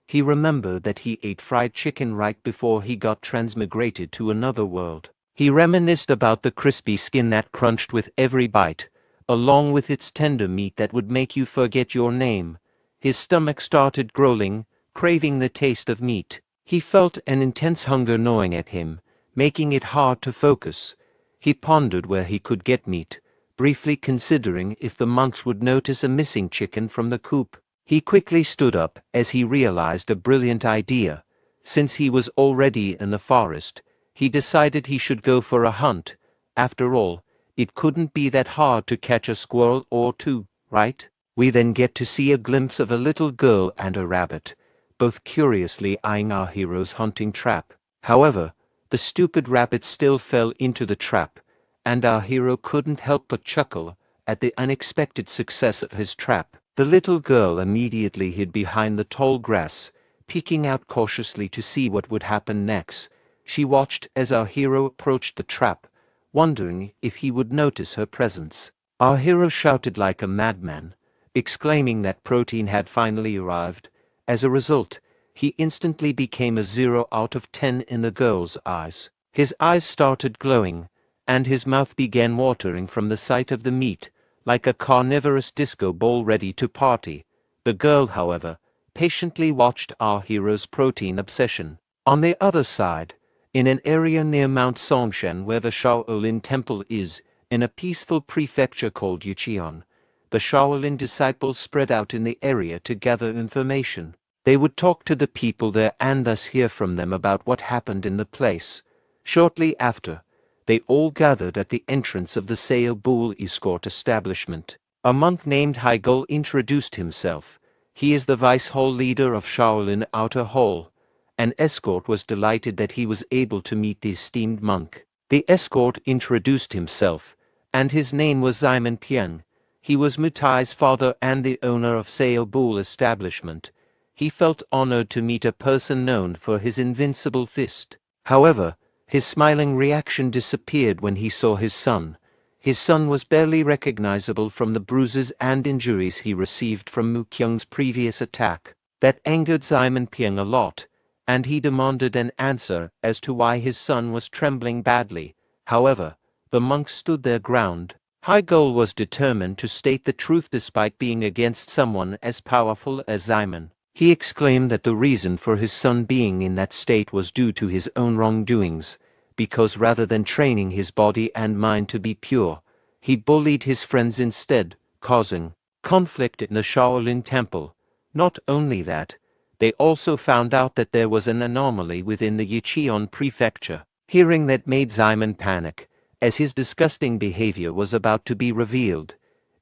He remembered that he ate fried chicken right before he got transmigrated to another world. He reminisced about the crispy skin that crunched with every bite, along with its tender meat that would make you forget your name. His stomach started growling, craving the taste of meat. He felt an intense hunger gnawing at him, making it hard to focus. He pondered where he could get meat, briefly considering if the monks would notice a missing chicken from the coop. He quickly stood up as he realized a brilliant idea. Since he was already in the forest, he decided he should go for a hunt. After all, it couldn't be that hard to catch a squirrel or two, right? We then get to see a glimpse of a little girl and a rabbit. both curiously eyeing our hero's hunting trap. However, the stupid rabbit still fell into the trap, and our hero couldn't help but chuckle at the unexpected success of his trap. The little girl immediately hid behind the tall grass, peeking out cautiously to see what would happen next. She watched as our hero approached the trap, wondering if he would notice her presence. Our hero shouted like a madman, exclaiming that protein had finally arrived. As a result, he instantly became a 0 out of 10 in the girl's eyes. His eyes started glowing, and his mouth began watering from the sight of the meat, like a carnivorous disco ball ready to party. The girl, however, patiently watched our hero's protein obsession. On the other side, in an area near Mount Songshan where the Shaolin Temple is, in a peaceful prefecture called Yucheon, the Shaolin disciples spread out in the area to gather information. They would talk to the people there and thus hear from them about what happened in the place. Shortly after, they all gathered at the entrance of the Sao Bull escort establishment. A monk named Haigul introduced himself. He is the vice hall leader of Shaolin Outer Hall. An escort was delighted that he was able to meet the esteemed monk. The escort introduced himself, and his name was Simon Piang. He was Mutai's father and the owner of Sao Bull establishment. He felt honored to meet a person known for his invincible fist. However, his smiling reaction disappeared when he saw his son. His son was barely recognizable from the bruises and injuries he received from Mu Kyung's previous attack. That angered Simon Piang a lot, and he demanded an answer as to why his son was trembling badly. However, the monk stood their ground. Haigul was determined to state the truth despite being against someone as powerful as Simon. He exclaimed that the reason for his son being in that state was due to his own wrongdoings, because rather than training his body and mind to be pure, he bullied his friends instead, causing conflict in the Shaolin Temple. Not only that, they also found out that there was an anomaly within the Yucheon prefecture. Hearing that made Simon panic, as his disgusting behavior was about to be revealed.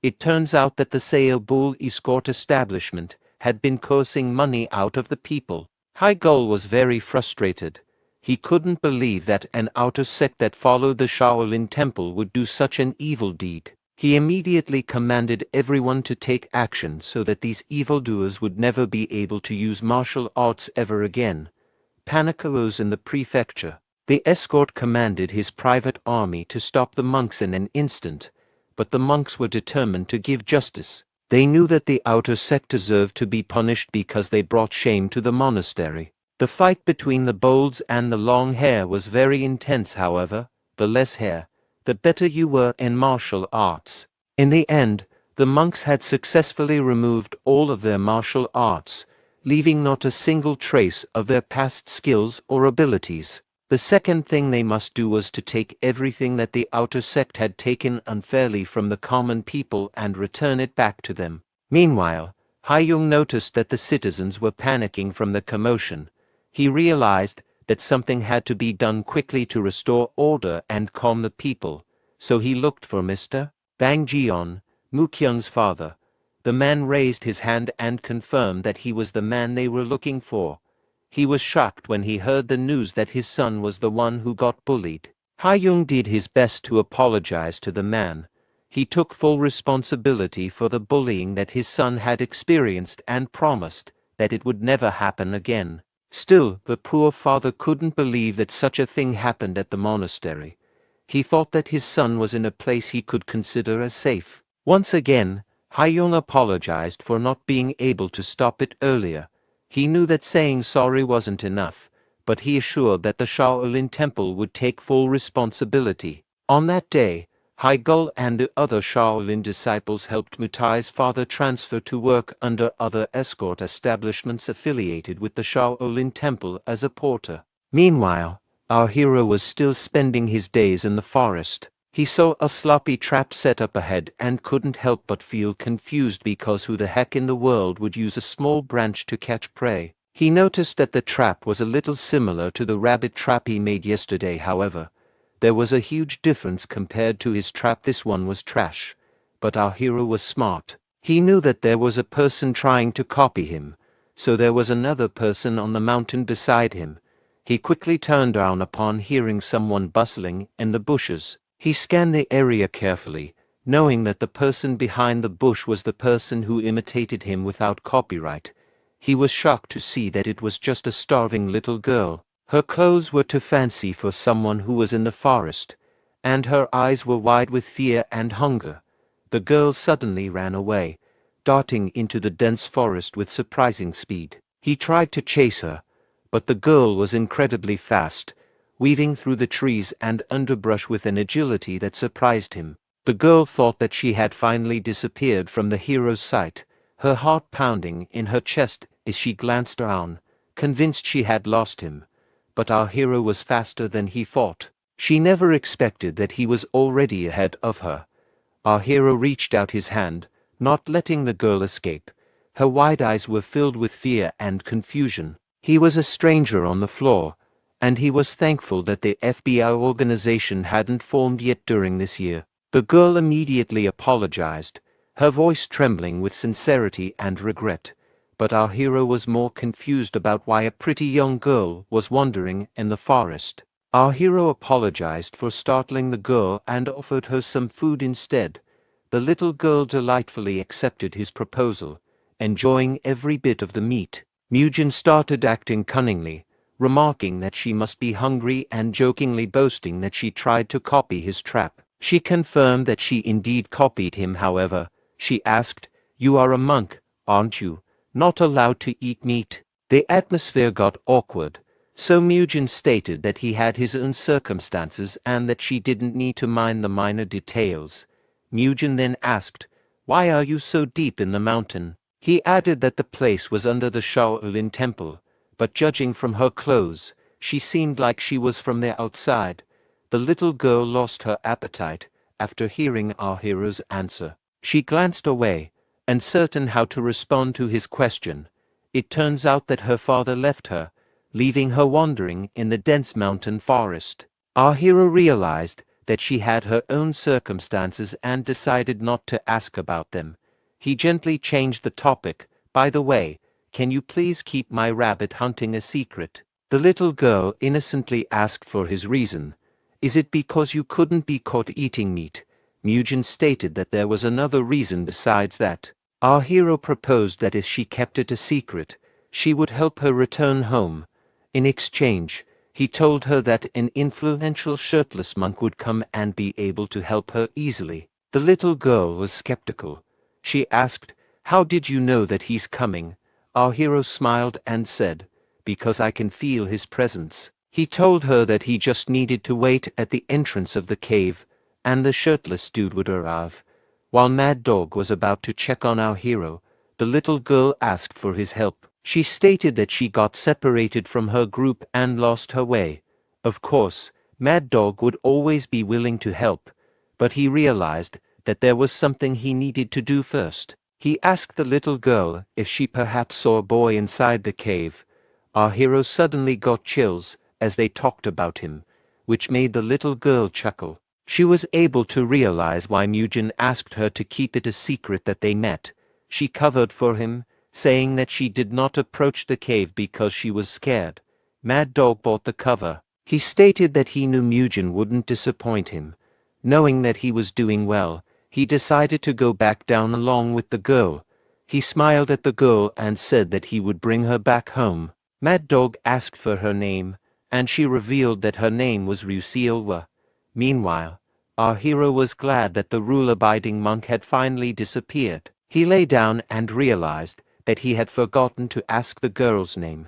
It turns out that the Sao Bull escort establishment had been coercing money out of the people. Haigul was very frustrated. He couldn't believe that an outer sect that followed the Shaolin Temple would do such an evil deed. He immediately commanded everyone to take action so that these evildoers would never be able to use martial arts ever again. Panic arose in the prefecture. The escort commanded his private army to stop the monks in an instant, but the monks were determined to give justice. They knew that the outer sect deserved to be punished because they brought shame to the monastery. The fight between the bolds and the long hair was very intense. However, the less hair, the better you were in martial arts. In the end, the monks had successfully removed all of their martial arts, leaving not a single trace of their past skills or abilities. The second thing they must do was to take everything that the outer sect had taken unfairly from the common people and return it back to them. Meanwhile, Haiyung noticed that the citizens were panicking from the commotion. He realized that something had to be done quickly to restore order and calm the people, so he looked for Mr. Bang Jion, Mu Kyung's father. The man raised his hand and confirmed that he was the man they were looking for. He was shocked when he heard the news that his son was the one who got bullied. Haiyung did his best to apologize to the man. He took full responsibility for the bullying that his son had experienced and promised that it would never happen again. Still, the poor father couldn't believe that such a thing happened at the monastery. He thought that his son was in a place he could consider as safe. Once again, Haiyung apologized for not being able to stop it earlier. He knew that saying sorry wasn't enough, but he assured that the Shaolin Temple would take full responsibility. On that day, Haigul and the other Shaolin disciples helped Mutai's father transfer to work under other escort establishments affiliated with the Shaolin Temple as a porter. Meanwhile, our hero was still spending his days in the forest. He saw a sloppy trap set up ahead and couldn't help but feel confused because who the heck in the world would use a small branch to catch prey? He noticed that the trap was a little similar to the rabbit trap he made yesterday. However, there was a huge difference compared to his trap. This one was trash, but our hero was smart. He knew that there was a person trying to copy him, so there was another person on the mountain beside him. He quickly turned down upon hearing someone bustling in the bushes. He scanned the area carefully, knowing that the person behind the bush was the person who imitated him without copyright. He was shocked to see that it was just a starving little girl. Her clothes were too fancy for someone who was in the forest, and her eyes were wide with fear and hunger. The girl suddenly ran away, darting into the dense forest with surprising speed. He tried to chase her, but the girl was incredibly fast, weaving through the trees and underbrush with an agility that surprised him. The girl thought that she had finally disappeared from the hero's sight, her heart pounding in her chest as she glanced down, convinced she had lost him. But our hero was faster than he thought. She never expected that he was already ahead of her. Our hero reached out his hand, not letting the girl escape. Her wide eyes were filled with fear and confusion. He was a stranger on the floor, and he was thankful that the FBI organization hadn't formed yet during this year. The girl immediately apologized, her voice trembling with sincerity and regret. But our hero was more confused about why a pretty young girl was wandering in the forest. Our hero apologized for startling the girl and offered her some food instead. The little girl delightfully accepted his proposal, enjoying every bit of the meat. Murim started acting cunningly, remarking that she must be hungry and jokingly boasting that she tried to copy his trap. She confirmed that she indeed copied him. However, she asked, "You are a monk, aren't you? Not allowed to eat meat?" The atmosphere got awkward, so Murim stated that he had his own circumstances and that she didn't need to mind the minor details. Murim then asked, "Why are you so deep in the mountain?" He added that the place was under the Shaolin Temple, but judging from her clothes, she seemed like she was from the outside. The little girl lost her appetite after hearing our hero's answer. She glanced away, uncertain how to respond to his question. It turns out that her father left her, leaving her wandering in the dense mountain forest. Our hero realized that she had her own circumstances and decided not to ask about them. He gently changed the topic. "By the way, can you please keep my rabbit hunting a secret?" The little girl innocently asked for his reason. "Is it because you couldn't be caught eating meat?" Murim stated that there was another reason besides that. Our hero proposed that if she kept it a secret, she would help her return home. In exchange, he told her that an influential shirtless monk would come and be able to help her easily. The little girl was skeptical. She asked, "How did you know that he's coming?" Our hero smiled and said, "Because I can feel his presence." He told her that he just needed to wait at the entrance of the cave, and the shirtless dude would arrive. While Mad Dog was about to check on our hero, the little girl asked for his help. She stated that she got separated from her group and lost her way. Of course, Mad Dog would always be willing to help, but he realized that there was something he needed to do first. He asked the little girl if she perhaps saw a boy inside the cave. Our hero suddenly got chills as they talked about him, which made the little girl chuckle. She was able to realize why Murim asked her to keep it a secret that they met. She covered for him, saying that she did not approach the cave because she was scared. Mad Dog bought the cover. He stated that he knew Murim wouldn't disappoint him. Knowing that he was doing well, he decided to go back down along with the girl. He smiled at the girl and said that he would bring her back home. Mad Dog asked for her name, and she revealed that her name was Rusilwa. Meanwhile, our hero was glad that the rule-abiding monk had finally disappeared. He lay down and realized that he had forgotten to ask the girl's name,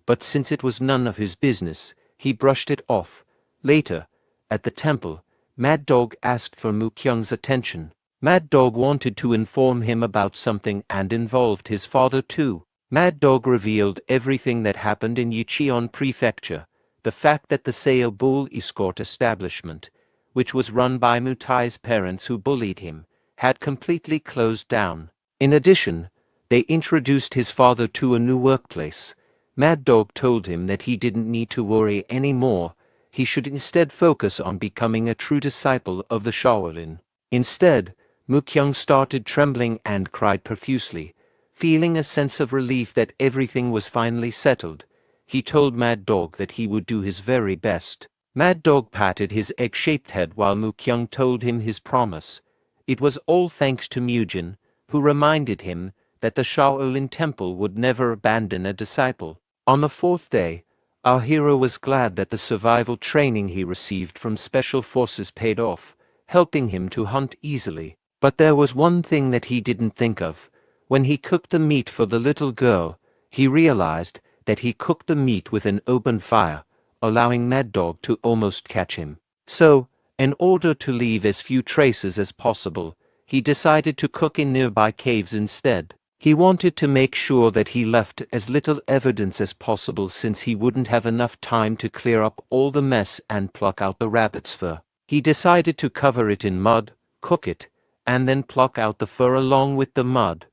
but since it was none of his business, he brushed it off. Later, at the temple, Mad Dog asked for Mukyung's attention. Mad Dog wanted to inform him about something and involved his father too. Mad Dog revealed everything that happened in Yicheon Prefecture, the fact that the Seo Bull escort establishment, which was run by Mutai's parents who bullied him, had completely closed down. In addition, they introduced his father to a new workplace. Mad Dog told him that he didn't need to worry anymore. He should instead focus on becoming a true disciple of the Shaolin. Instead, Mukyung started trembling and cried profusely. Feeling a sense of relief that everything was finally settled, he told Mad Dog that he would do his very best. Mad Dog patted his egg-shaped head while Mukyung told him his promise. It was all thanks to Mujin, who reminded him that the Shaolin Temple would never abandon a disciple. On the fourth day, our hero was glad that the survival training he received from Special Forces paid off, helping him to hunt easily. But there was one thing that he didn't think of. When he cooked the meat for the little girl, he realized that he cooked the meat with an open fire, allowing Mad Dog to almost catch him. So, in order to leave as few traces as possible, he decided to cook in nearby caves instead. He wanted to make sure that he left as little evidence as possible since he wouldn't have enough time to clear up all the mess and pluck out the rabbit's fur. He decided to cover it in mud, cook it, and then pluck out the fur along with the mud.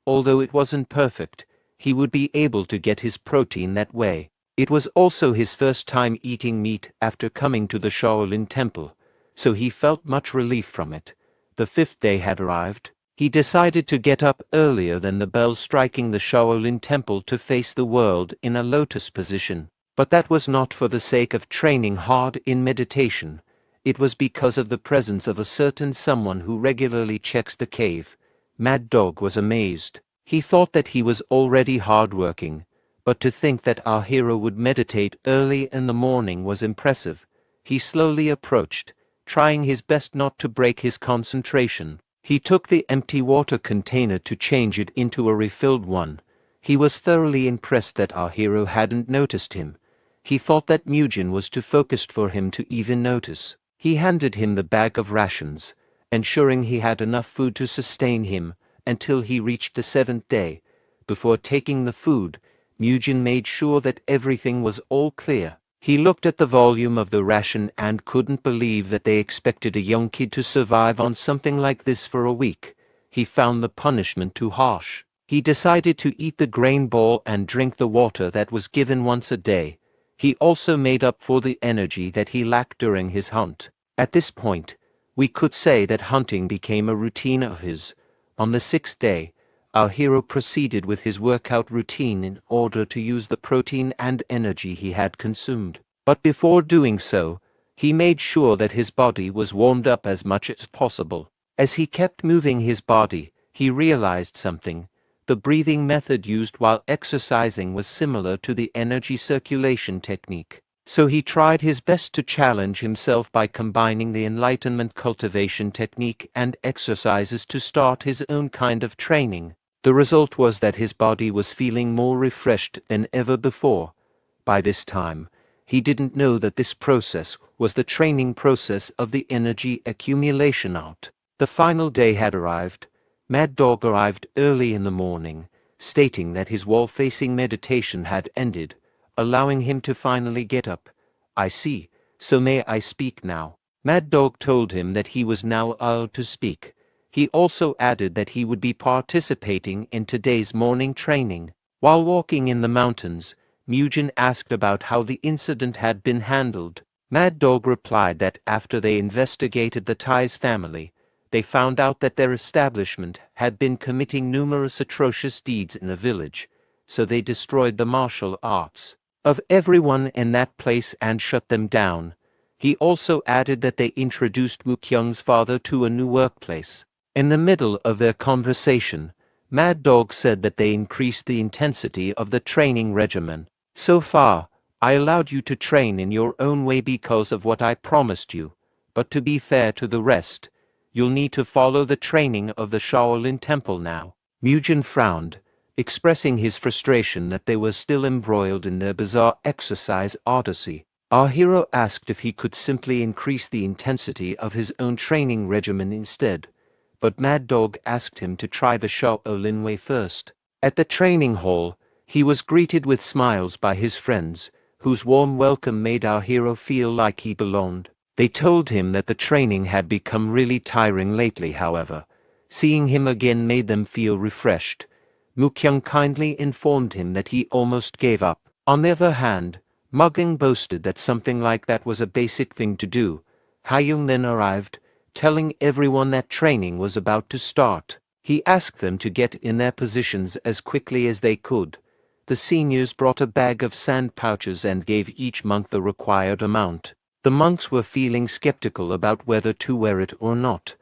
Although it wasn't perfect, he would be able to get his protein that way. It was also his first time eating meat after coming to the Shaolin Temple, so he felt much relief from it. The fifth day had arrived. He decided to get up earlier than the bells striking the Shaolin Temple to face the world in a lotus position. But that was not for the sake of training hard in meditation. It was because of the presence of a certain someone who regularly checks the cave. Mad Dog was amazed. He thought that he was already hard-working, but to think that our hero would meditate early in the morning was impressive. He slowly approached, trying his best not to break his concentration. He took the empty water container to change it into a refilled one. He was thoroughly impressed that our hero hadn't noticed him. He thought that Mujin was too focused for him to even notice. He handed him the bag of rations, ensuring he had enough food to sustain him until he reached the seventh day. Before taking the food, Mujin made sure that everything was all clear. He looked at the volume of the ration and couldn't believe that they expected a young kid to survive on something like this for a week. He found the punishment too harsh. He decided to eat the grain ball and drink the water that was given once a day. He also made up for the energy that he lacked during his hunt. At this point, we could say that hunting became a routine of his. On the sixth day, our hero proceeded with his workout routine in order to use the protein and energy he had consumed. But before doing so, he made sure that his body was warmed up as much as possible. As he kept moving his body, he realized something. The breathing method used while exercising was similar to the energy circulation technique. So he tried his best to challenge himself by combining the enlightenment cultivation technique and exercises to start his own kind of training. The result was that his body was feeling more refreshed than ever before. By this time, he didn't know that this process was the training process of the energy accumulation art. The final day had arrived. Mad Dog arrived early in the morning, stating that his wall-facing meditation had ended, allowing him to finally get up. "I see, so may I speak now?" Mad Dog told him that he was now allowed to speak. He also added that he would be participating in today's morning training. While walking in the mountains, Mujin asked about how the incident had been handled. Mad Dog replied that after they investigated the Tai's family, they found out that their establishment had been committing numerous atrocious deeds in the village, so they destroyed the martial arts of everyone in that place and shut them down. He also added that they introduced Mukyung's father to a new workplace. In the middle of their conversation, Mad Dog said that they increased the intensity of the training regimen. "So far, I allowed you to train in your own way because of what I promised you, but to be fair to the rest, you'll need to follow the training of the Shaolin Temple now." Mujin frowned, expressing his frustration that they were still embroiled in their bizarre exercise odyssey. Our hero asked if he could simply increase the intensity of his own training regimen instead, but Mad Dog asked him to try the Shaolin way first. At the training hall, he was greeted with smiles by his friends, whose warm welcome made our hero feel like he belonged. They told him that the training had become really tiring lately, however. Seeing him again made them feel refreshed. Mukyung kindly informed him that he almost gave up. On the other hand, Mugging boasted that something like that was a basic thing to do. Hayung then arrived, telling everyone that training was about to start. He asked them to get in their positions as quickly as they could. The seniors brought a bag of sand pouches and gave each monk the required amount. The monks were feeling skeptical about whether to wear it or not.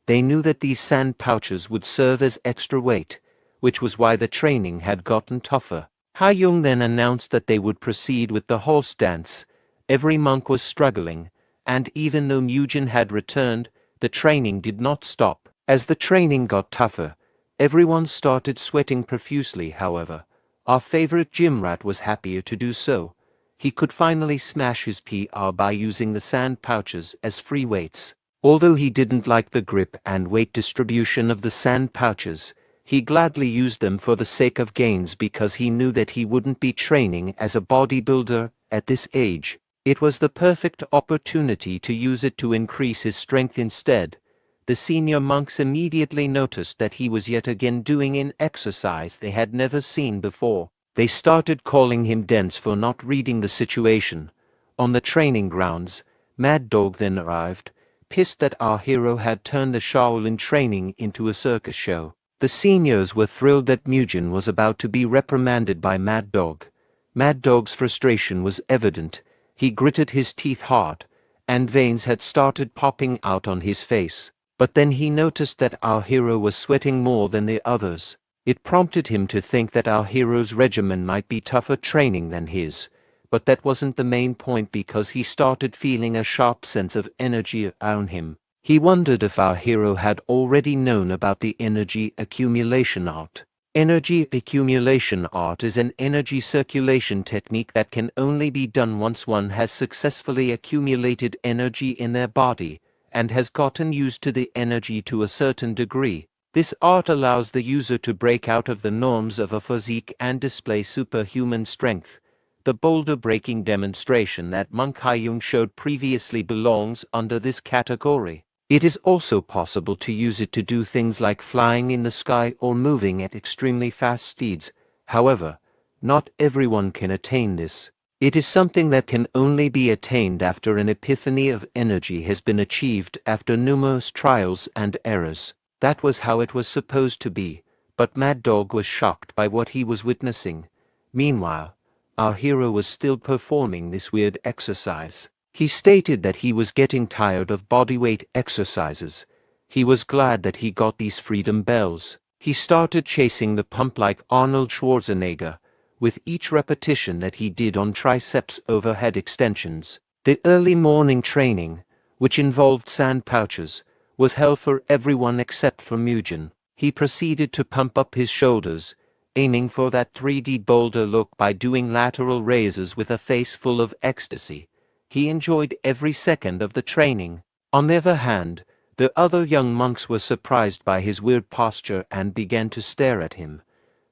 They knew that these sand pouches would serve as extra weight, which was why the training had gotten tougher. Ha-Young then announced that they would proceed with the horse dance. Every monk was struggling, and even though Mujin had returned, the training did not stop. As the training got tougher, everyone started sweating profusely. However, our favorite gym rat was happier to do so. He could finally smash his PR by using the sand pouches as free weights. Although he didn't like the grip and weight distribution of the sand pouches, he gladly used them for the sake of gains because he knew that he wouldn't be training as a bodybuilder at this age. It was the perfect opportunity to use it to increase his strength instead. The senior monks immediately noticed that he was yet again doing an exercise they had never seen before. They started calling him dense for not reading the situation. On the training grounds, Mad Dog then arrived, pissed that our hero had turned the Shaolin training into a circus show. The seniors were thrilled that Mujin was about to be reprimanded by Mad Dog. Mad Dog's frustration was evident. He gritted his teeth hard, and veins had started popping out on his face. But then he noticed that our hero was sweating more than the others. It prompted him to think that our hero's regimen might be tougher training than his. But that wasn't the main point because he started feeling a sharp sense of energy around him. He wondered if our hero had already known about the energy accumulation art. Energy accumulation art is an energy circulation technique that can only be done once one has successfully accumulated energy in their body and has gotten used to the energy to a certain degree. This art allows the user to break out of the norms of a physique and display superhuman strength. The boulder-breaking demonstration that Monk Ha-Young showed previously belongs under this category. It is also possible to use it to do things like flying in the sky or moving at extremely fast speeds. However, not everyone can attain this. It is something that can only be attained after an epiphany of energy has been achieved after numerous trials and errors. That was how it was supposed to be, but Mad Dog was shocked by what he was witnessing. Meanwhile, our hero was still performing this weird exercise. He stated that he was getting tired of bodyweight exercises. He was glad that he got these freedom bells. He started chasing the pump like Arnold Schwarzenegger, with each repetition that he did on triceps overhead extensions. The early morning training, which involved sand pouches, was hell for everyone except for Mujin. He proceeded to pump up his shoulders, aiming for that 3D boulder look by doing lateral raises with a face full of ecstasy. He enjoyed every second of the training. On the other hand, the other young monks were surprised by his weird posture and began to stare at him.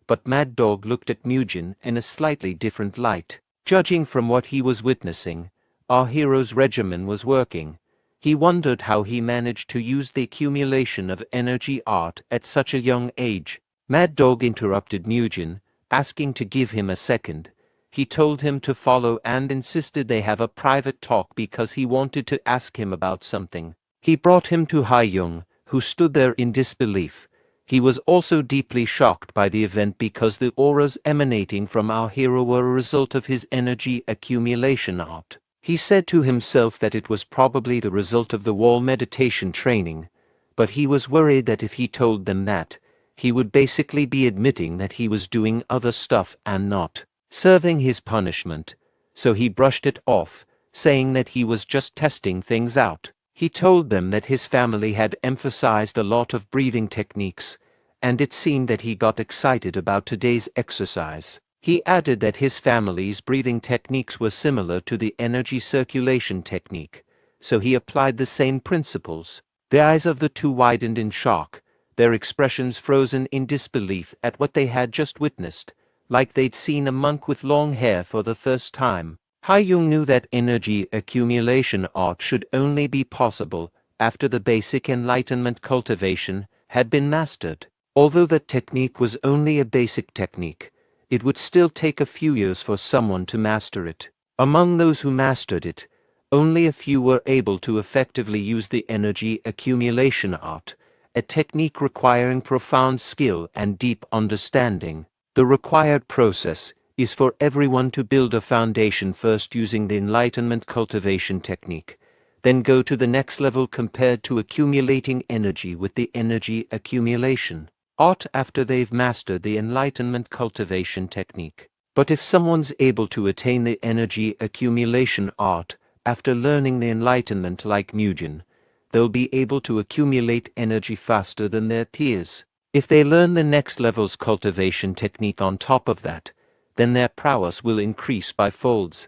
But Mad Dog looked at Mujin in a slightly different light. Judging from what he was witnessing, our hero's regimen was working. He wondered how he managed to use the accumulation of energy art at such a young age. Mad Dog interrupted Mujin, asking to give him a second. He told him to follow and insisted they have a private talk because he wanted to ask him about something. He brought him to Ha-Young, who stood there in disbelief. He was also deeply shocked by the event because the auras emanating from our hero were a result of his energy accumulation art. He said to himself that it was probably the result of the wall meditation training, but he was worried that if he told them that, he would basically be admitting that he was doing other stuff and not serving his punishment, so he brushed it off, saying that he was just testing things out. He told them that his family had emphasized a lot of breathing techniques, and it seemed that he got excited about today's exercise. He added that his family's breathing techniques were similar to the energy circulation technique, so he applied the same principles. The eyes of the two widened in shock, their expressions frozen in disbelief at what they had just witnessed, like they'd seen a monk with long hair for the first time. Ha-Young knew that energy accumulation art should only be possible after the basic enlightenment cultivation had been mastered. Although that technique was only a basic technique, it would still take a few years for someone to master it. Among those who mastered it, only a few were able to effectively use the energy accumulation art, a technique requiring profound skill and deep understanding. The required process is for everyone to build a foundation first using the enlightenment cultivation technique, then go to the next level compared to accumulating energy with the energy accumulation art after they've mastered the enlightenment cultivation technique. But if someone's able to attain the energy accumulation art after learning the enlightenment like Murim, they'll be able to accumulate energy faster than their peers. If they learn the next level's cultivation technique on top of that, then their prowess will increase by folds.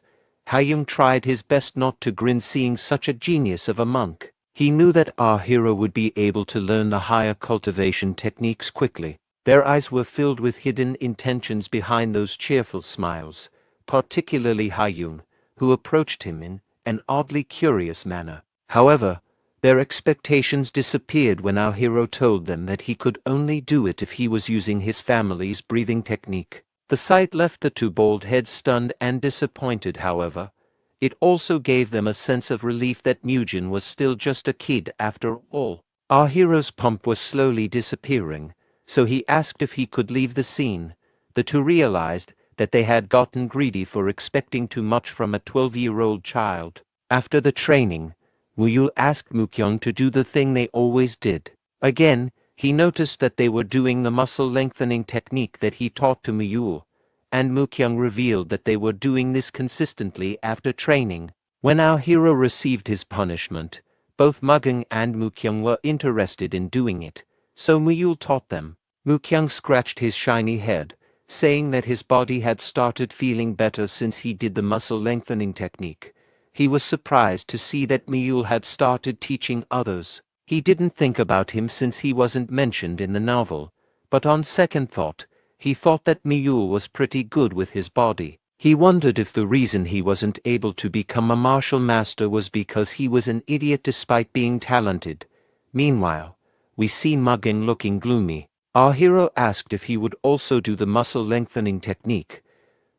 Hyung tried his best not to grin seeing such a genius of a monk. He knew that our hero would be able to learn the higher cultivation techniques quickly. Their eyes were filled with hidden intentions behind those cheerful smiles, particularly Hyung, who approached him in an oddly curious manner. However, their expectations disappeared when our hero told them that he could only do it if he was using his family's breathing technique. The sight left the two bald heads stunned and disappointed. However, it also gave them a sense of relief that Murim was still just a kid after all. Our hero's pump was slowly disappearing, so he asked if he could leave the scene. The two realized that they had gotten greedy for expecting too much from a 12-year-old child. After the training, Muyul asked Mukyung to do the thing they always did. Again, he noticed that they were doing the muscle lengthening technique that he taught to Muyul, and Mukyung revealed that they were doing this consistently after training. When our hero received his punishment, both Mugyung and Mukyung were interested in doing it, so Muyul taught them. Mukyung scratched his shiny head, saying that his body had started feeling better since he did the muscle lengthening technique. He was surprised to see that Muyul had started teaching others. He didn't think about him since he wasn't mentioned in the novel, but on second thought, he thought that Muyul was pretty good with his body. He wondered if the reason he wasn't able to become a martial master was because he was an idiot despite being talented. Meanwhile, we see Mugyung looking gloomy. Our hero asked if he would also do the muscle lengthening technique.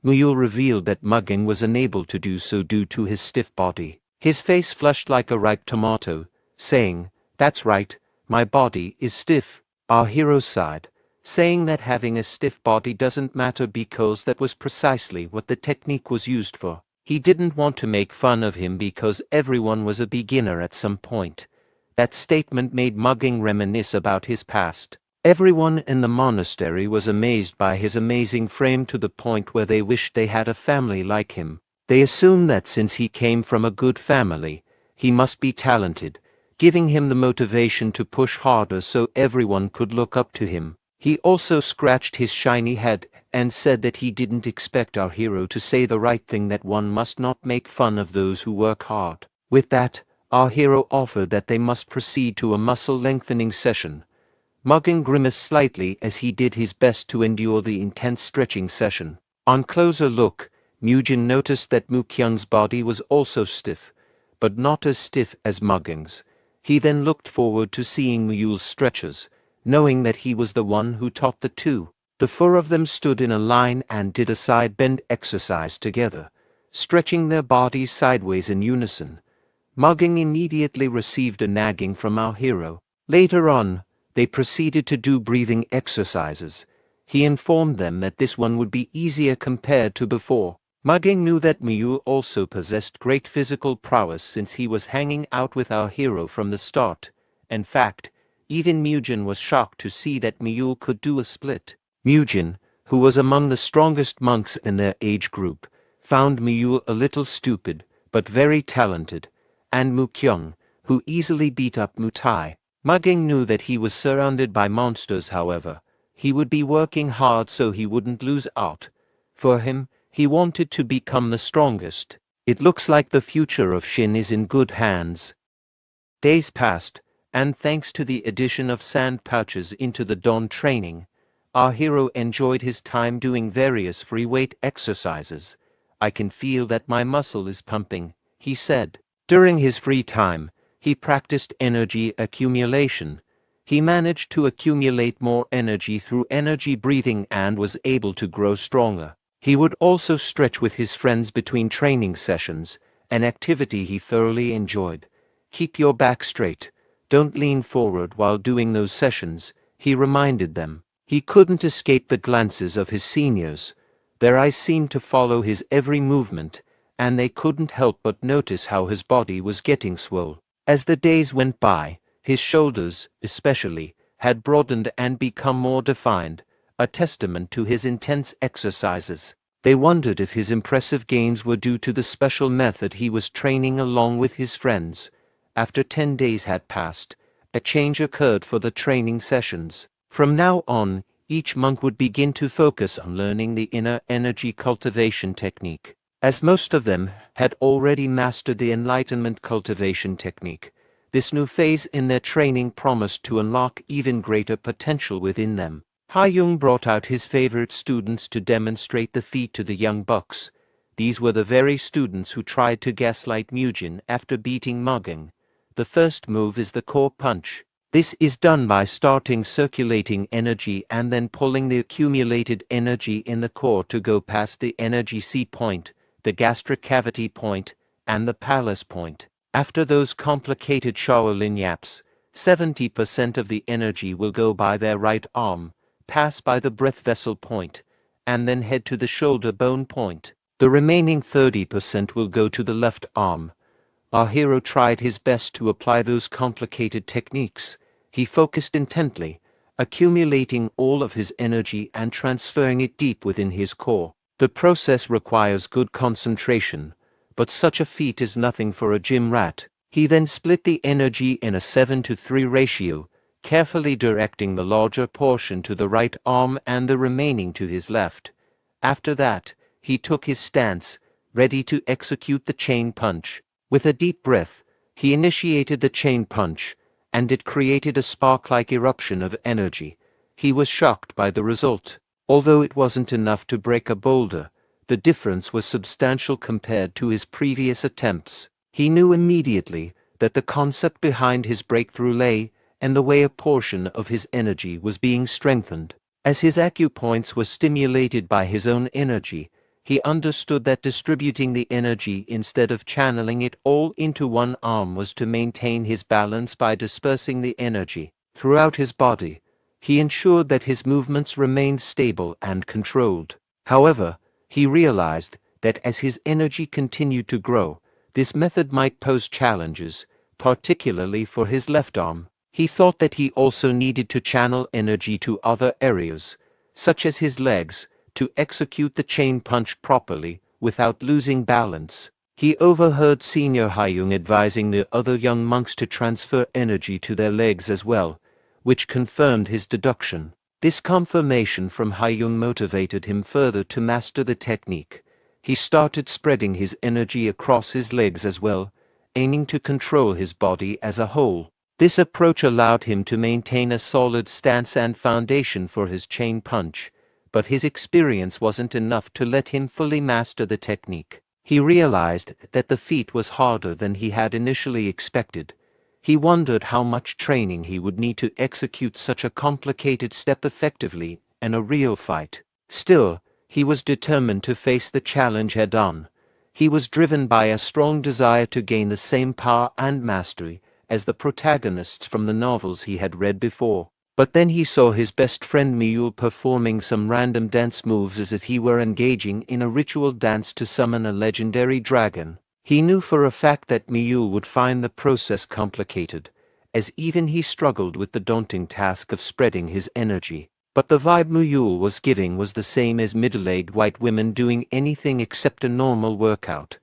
Muyul revealed that Mugyung was unable to do so due to his stiff body. His face flushed like a ripe tomato, saying, "That's right, my body is stiff." Our hero sighed, saying that having a stiff body doesn't matter because that was precisely what the technique was used for. He didn't want to make fun of him because everyone was a beginner at some point. That statement made Mugyung reminisce about his past. Everyone in the monastery was amazed by his amazing frame to the point where they wished they had a family like him. They assumed that since he came from a good family, he must be talented, giving him the motivation to push harder so everyone could look up to him. He also scratched his shiny head and said that he didn't expect our hero to say the right thing, that one must not make fun of those who work hard. With that, our hero offered that they must proceed to a muscle lengthening session. Mugyung grimaced slightly as he did his best to endure the intense stretching session. On closer look, Murim noticed that Mukyung's body was also stiff, but not as stiff as Mugyung's. He then looked forward to seeing Muyul's stretches, knowing that he was the one who taught the two. The four of them stood in a line and did a side bend exercise together, stretching their bodies sideways in unison. Mugyung immediately received a nagging from our hero. Later on, they proceeded to do breathing exercises. He informed them that this one would be easier compared to before. Mugyung knew that Muyul also possessed great physical prowess since he was hanging out with our hero from the start. In fact, even Murim was shocked to see that Muyul could do a split. Murim, who was among the strongest monks in their age group, found Muyul a little stupid, but very talented, and Mukyung, who easily beat up Mutai. Mugyung knew that he was surrounded by monsters. However, he would be working hard so he wouldn't lose out. For him, he wanted to become the strongest. It looks like the future of Shin is in good hands. Days passed, and thanks to the addition of sand pouches into the dawn training, our hero enjoyed his time doing various free weight exercises. "I can feel that my muscle is pumping," he said. During his free time, he practiced energy accumulation. He managed to accumulate more energy through energy breathing and was able to grow stronger. He would also stretch with his friends between training sessions, an activity he thoroughly enjoyed. "Keep your back straight. Don't lean forward while doing those sessions, he reminded them. He couldn't escape the glances of his seniors. Their eyes seemed to follow his every movement, and they couldn't help but notice how his body was getting swole. As the days went by, his shoulders, especially, had broadened and become more defined, a testament to his intense exercises. They wondered if his impressive gains were due to the special method he was training along with his friends. After 10 days had passed, a change occurred for the training sessions. From now on, each monk would begin to focus on learning the inner energy cultivation technique. As most of them had already mastered the enlightenment cultivation technique, this new phase in their training promised to unlock even greater potential within them. Ha-young brought out his favorite students to demonstrate the feat to the young bucks. These were the very students who tried to gaslight Mujin after beating Mugging. The first move is the core punch. This is done by starting circulating energy and then pulling the accumulated energy in the core to go past the energy C point, the gastric cavity point, and the palace point. After those complicated Shaolin yaps, 70% of the energy will go by their right arm, pass by the breath vessel point, and then head to the shoulder bone point. The remaining 30% will go to the left arm. Our hero tried his best to apply those complicated techniques. He focused intently, accumulating all of his energy and transferring it deep within his core. The process requires good concentration, but such a feat is nothing for a gym rat. He then split the energy in a 7-to-3 ratio, carefully directing the larger portion to the right arm and the remaining to his left. After that, he took his stance, ready to execute the chain punch. With a deep breath, he initiated the chain punch, and it created a spark-like eruption of energy. He was shocked by the result. Although it wasn't enough to break a boulder, the difference was substantial compared to his previous attempts. He knew immediately that the concept behind his breakthrough lay in the way a portion of his energy was being strengthened. As his acupoints were stimulated by his own energy, he understood that distributing the energy instead of channeling it all into one arm was to maintain his balance by dispersing the energy throughout his body. He ensured that his movements remained stable and controlled. However, he realized that as his energy continued to grow, this method might pose challenges, particularly for his left arm. He thought that he also needed to channel energy to other areas, such as his legs, to execute the chain punch properly without losing balance. He overheard Senior Ha-young advising the other young monks to transfer energy to their legs as well, which confirmed his deduction. This confirmation from Ha-young motivated him further to master the technique. He started spreading his energy across his legs as well, aiming to control his body as a whole. This approach allowed him to maintain a solid stance and foundation for his chain punch, but his experience wasn't enough to let him fully master the technique. He realized that the feat was harder than he had initially expected. He wondered how much training he would need to execute such a complicated step effectively in a real fight. Still, he was determined to face the challenge head-on. He was driven by a strong desire to gain the same power and mastery as the protagonists from the novels he had read before. But then he saw his best friend Mule performing some random dance moves as if he were engaging in a ritual dance to summon a legendary dragon. He knew for a fact that Mule would find the process complicated, as even he struggled with the daunting task of spreading his energy. But the vibe Mule was giving was the same as middle-aged white women doing anything except a normal workout.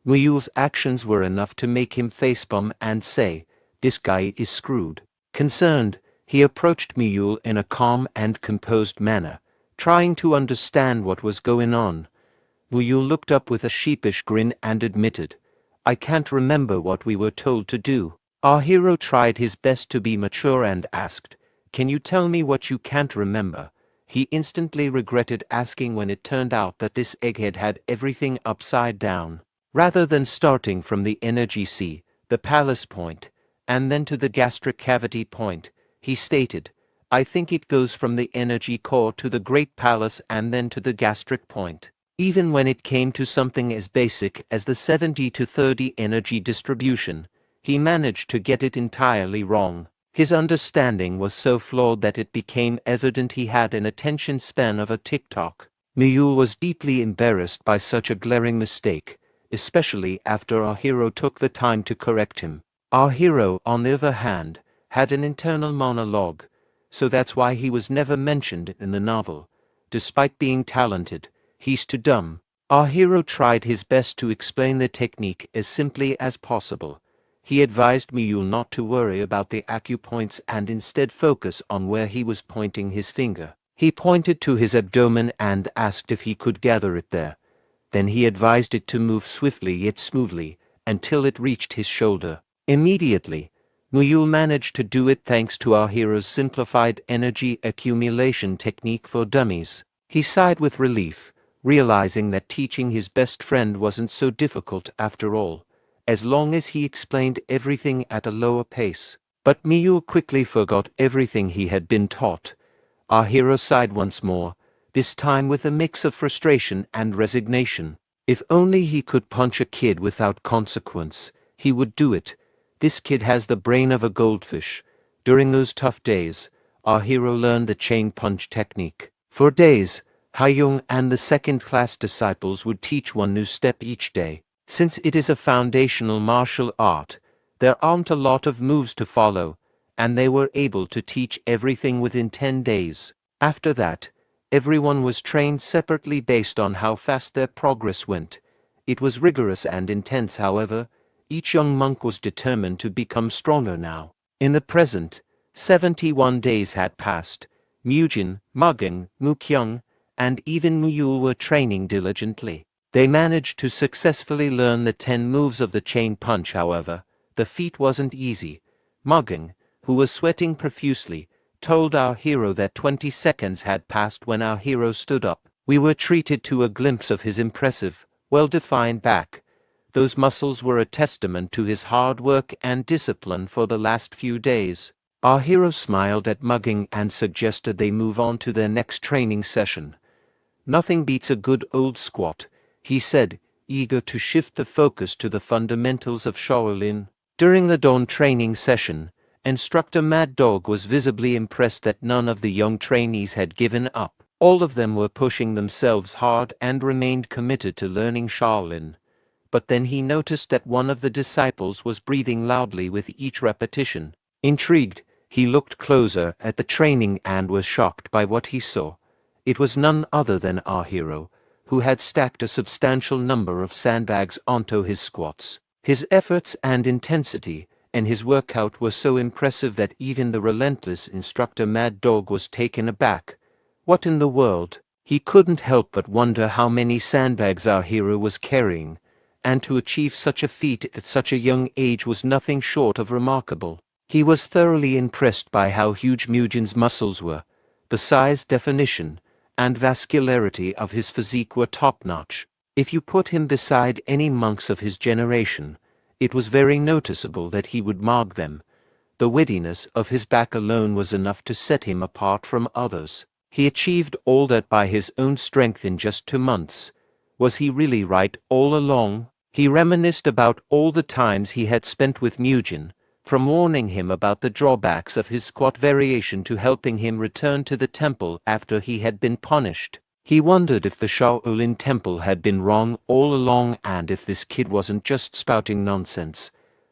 Mule's actions were enough to make him facepalm and say, "This guy is screwed." Concerned, he approached Mule in a calm and composed manner, trying to understand what was going on. Mule looked up with a sheepish grin and admitted, "I can't remember what we were told to do." Our hero tried his best to be mature and asked, "Can you tell me what you can't remember?" He instantly regretted asking when it turned out that this egghead had everything upside down. Rather than starting from the energy C, the palace point, and then to the gastric cavity point, he stated, "I think it goes from the energy core to the great palace and then to the gastric point." Even when it came to something as basic as the 70-to-30 energy distribution, he managed to get it entirely wrong. His understanding was so flawed that it became evident he had an attention span of a tick-tock. Muyul was deeply embarrassed by such a glaring mistake, especially after our hero took the time to correct him. Our hero, on the other hand, had an internal monologue, so that's why he was never mentioned in the novel. Despite being talented, he's too dumb. Our hero tried his best to explain the technique as simply as possible. He advised Muyul not to worry about the acupoints and instead focus on where he was pointing his finger. He pointed to his abdomen and asked if he could gather it there. Then he advised it to move swiftly yet smoothly until it reached his shoulder. Immediately, Muyul managed to do it thanks to our hero's simplified energy accumulation technique for dummies. He sighed with relief, realizing that teaching his best friend wasn't so difficult after all, as long as he explained everything at a lower pace. But Muyul quickly forgot everything he had been taught. Our hero sighed once more, this time with a mix of frustration and resignation. If only he could punch a kid without consequence, he would do it. This kid has the brain of a goldfish. During those tough days, our hero learned the chain punch technique. For days, Hayoung and the second-class disciples would teach one new step each day. Since it is a foundational martial art, there aren't a lot of moves to follow, and they were able to teach everything within 10 days. After that, everyone was trained separately based on how fast their progress went. It was rigorous and intense, however. Each young monk was determined to become stronger now. In the present, 71 days had passed. Mujin, Mugging, Mukyung, and even Muyul were training diligently. They managed to successfully learn the 10 moves of the chain punch, however. The feat wasn't easy. Mugging, who was sweating profusely, told our hero that 20 seconds had passed when our hero stood up. We were treated to a glimpse of his impressive, well-defined back. Those muscles were a testament to his hard work and discipline for the last few days. Our hero smiled at Mugging and suggested they move on to their next training session. Nothing beats a good old squat, he said, eager to shift the focus to the fundamentals of Shaolin. During the dawn training session, Instructor Mad Dog was visibly impressed that none of the young trainees had given up. All of them were pushing themselves hard and remained committed to learning Shaolin. But then he noticed that one of the disciples was breathing loudly with each repetition. Intrigued, he looked closer at the training and was shocked by what he saw. It was none other than our hero, who had stacked a substantial number of sandbags onto his squats. His efforts and intensity and his workout were so impressive that even the relentless Instructor Mad Dog was taken aback. What in the world? He couldn't help but wonder how many sandbags our hero was carrying, and to achieve such a feat at such a young age was nothing short of remarkable. He was thoroughly impressed by how huge Mujin's muscles were. The size, definition, and vascularity of his physique were top-notch. If you put him beside any monks of his generation, it was very noticeable that he would mog them. The wittiness of his back alone was enough to set him apart from others. He achieved all that by his own strength in just 2 months. Was he really right all along? He reminisced about all the times he had spent with Mujin, from warning him about the drawbacks of his squat variation to helping him return to the temple after he had been punished. He wondered if the Shaolin Temple had been wrong all along and if this kid wasn't just spouting nonsense.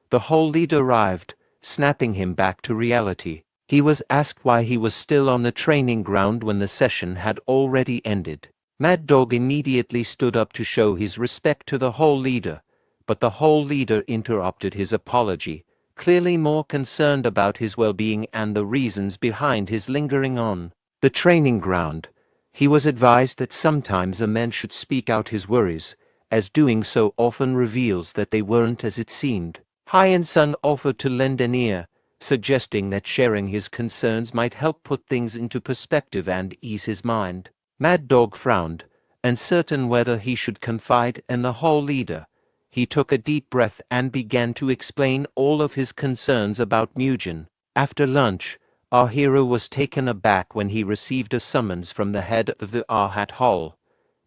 The whole leader arrived, snapping him back to reality. He was asked why he was still on the training ground when the session had already ended. Mad Dog immediately stood up to show his respect to the whole leader, but the whole leader interrupted his apology, clearly more concerned about his well-being and the reasons behind his lingering on the training ground. He was advised that sometimes a man should speak out his worries, as doing so often reveals that they weren't as it seemed. Hyan-sun offered to lend an ear, suggesting that sharing his concerns might help put things into perspective and ease his mind. Mad Dog frowned, uncertain whether he should confide in the whole leader. He took a deep breath and began to explain all of his concerns about Mujin. After lunch, our hero was taken aback when he received a summons from the head of the Arhat Hall.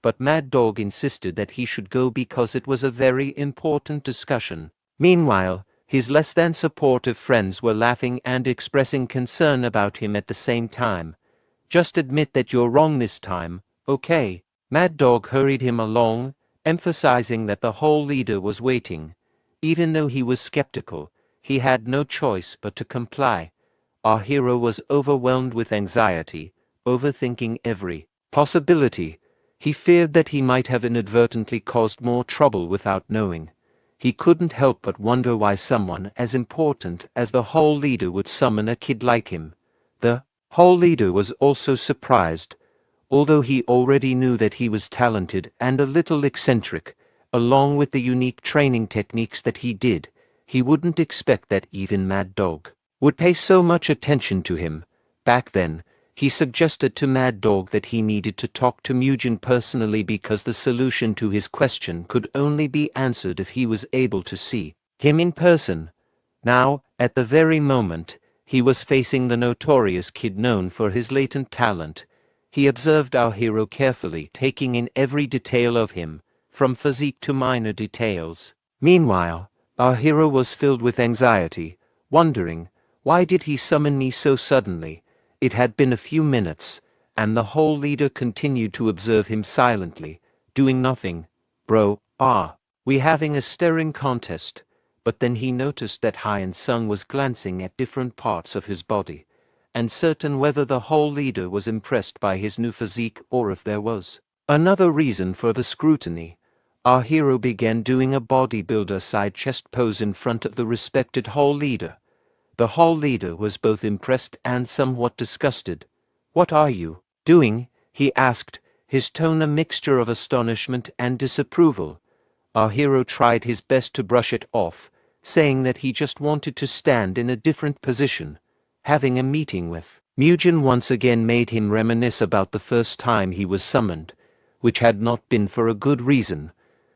But Mad Dog insisted that he should go because it was a very important discussion. Meanwhile, His less than supportive friends were laughing and expressing concern about him at the same time. Just admit that you're wrong this time, okay? Mad Dog hurried him along, emphasizing that the whole leader was waiting. Even though he was skeptical, he had no choice but to comply. Our hero was overwhelmed with anxiety, overthinking every possibility. He feared that he might have inadvertently caused more trouble without knowing. He couldn't help but wonder why someone as important as the whole leader would summon a kid like him. The whole leader was also surprised. Although he already knew that he was talented and a little eccentric, along with the unique training techniques that he did, he wouldn't expect that even Mad Dog would pay so much attention to him. Back then, he suggested to Mad Dog that he needed to talk to Murim personally because the solution to his question could only be answered if he was able to see him in person. Now, at the very moment, he was facing the notorious kid known for his latent talent. He observed our hero carefully, taking in every detail of him, from physique to minor details. Meanwhile, our hero was filled with anxiety, wondering, why did he summon me so suddenly? It had been a few minutes, and the whole leader continued to observe him silently, doing nothing. Bro, we having a staring contest? But then he noticed that Hyan Sung was glancing at different parts of his body, uncertain whether the whole leader was impressed by his new physique or if there was another reason for the scrutiny. Our hero began doing a bodybuilder side chest pose in front of the respected whole leader. The whole leader was both impressed and somewhat disgusted. "What are you doing?" he asked, his tone a mixture of astonishment and disapproval. Our hero tried his best to brush it off, saying that he just wanted to stand in a different position. Having a meeting with Murim once again made him reminisce about the first time he was summoned, which had not been for a good reason.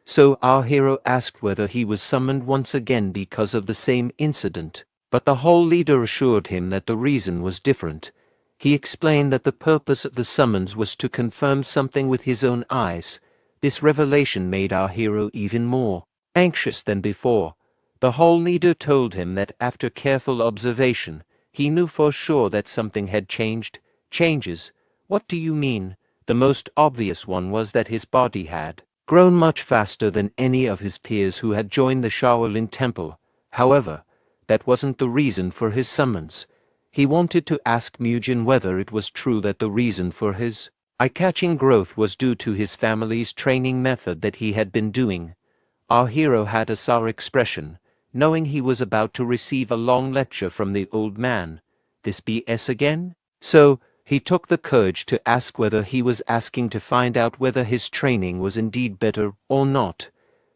So our hero asked whether he was summoned once again because of the same incident. But the whole leader assured him that the reason was different. He explained that the purpose of the summons was to confirm something with his own eyes. This revelation made our hero even more anxious than before. The whole leader told him that after careful observation, he knew for sure that something had changed. Changes? What do you mean? The most obvious one was that his body had grown much faster than any of his peers who had joined the Shaolin Temple. However, that wasn't the reason for his summons. He wanted to ask Murim whether it was true that the reason for his eye-catching growth was due to his family's training method that he had been doing. Our hero had a sour expression, knowing he was about to receive a long lecture from the old man. This BS again? So, he took the courage to ask whether he was asking to find out whether his training was indeed better or not.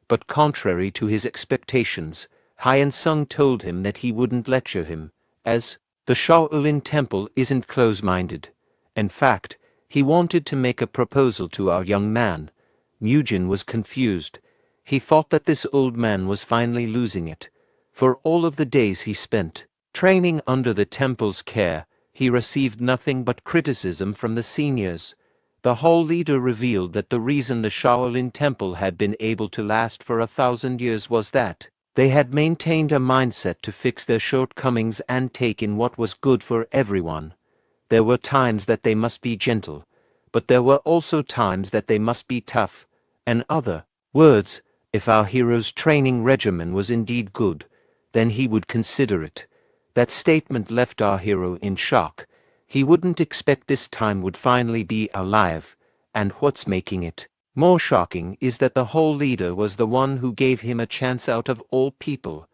But contrary to his expectations, Hyan Sung told him that he wouldn't lecture him, as the Shaolin Temple isn't close-minded. In fact, he wanted to make a proposal to our young man. Murim was confused. He thought that this old man was finally losing it. For all of the days he spent training under the temple's care, he received nothing but criticism from the seniors. The whole leader revealed that the reason the Shaolin Temple had been able to last for 1,000 years was that they had maintained a mindset to fix their shortcomings and take in what was good for everyone. There were times that they must be gentle, but there were also times that they must be tough. In other words, if our hero's training regimen was indeed good, then he would consider it. That statement left our hero in shock. He wouldn't expect this time would finally be alive, and what's making it more shocking is that the whole leader was the one who gave him a chance out of all people.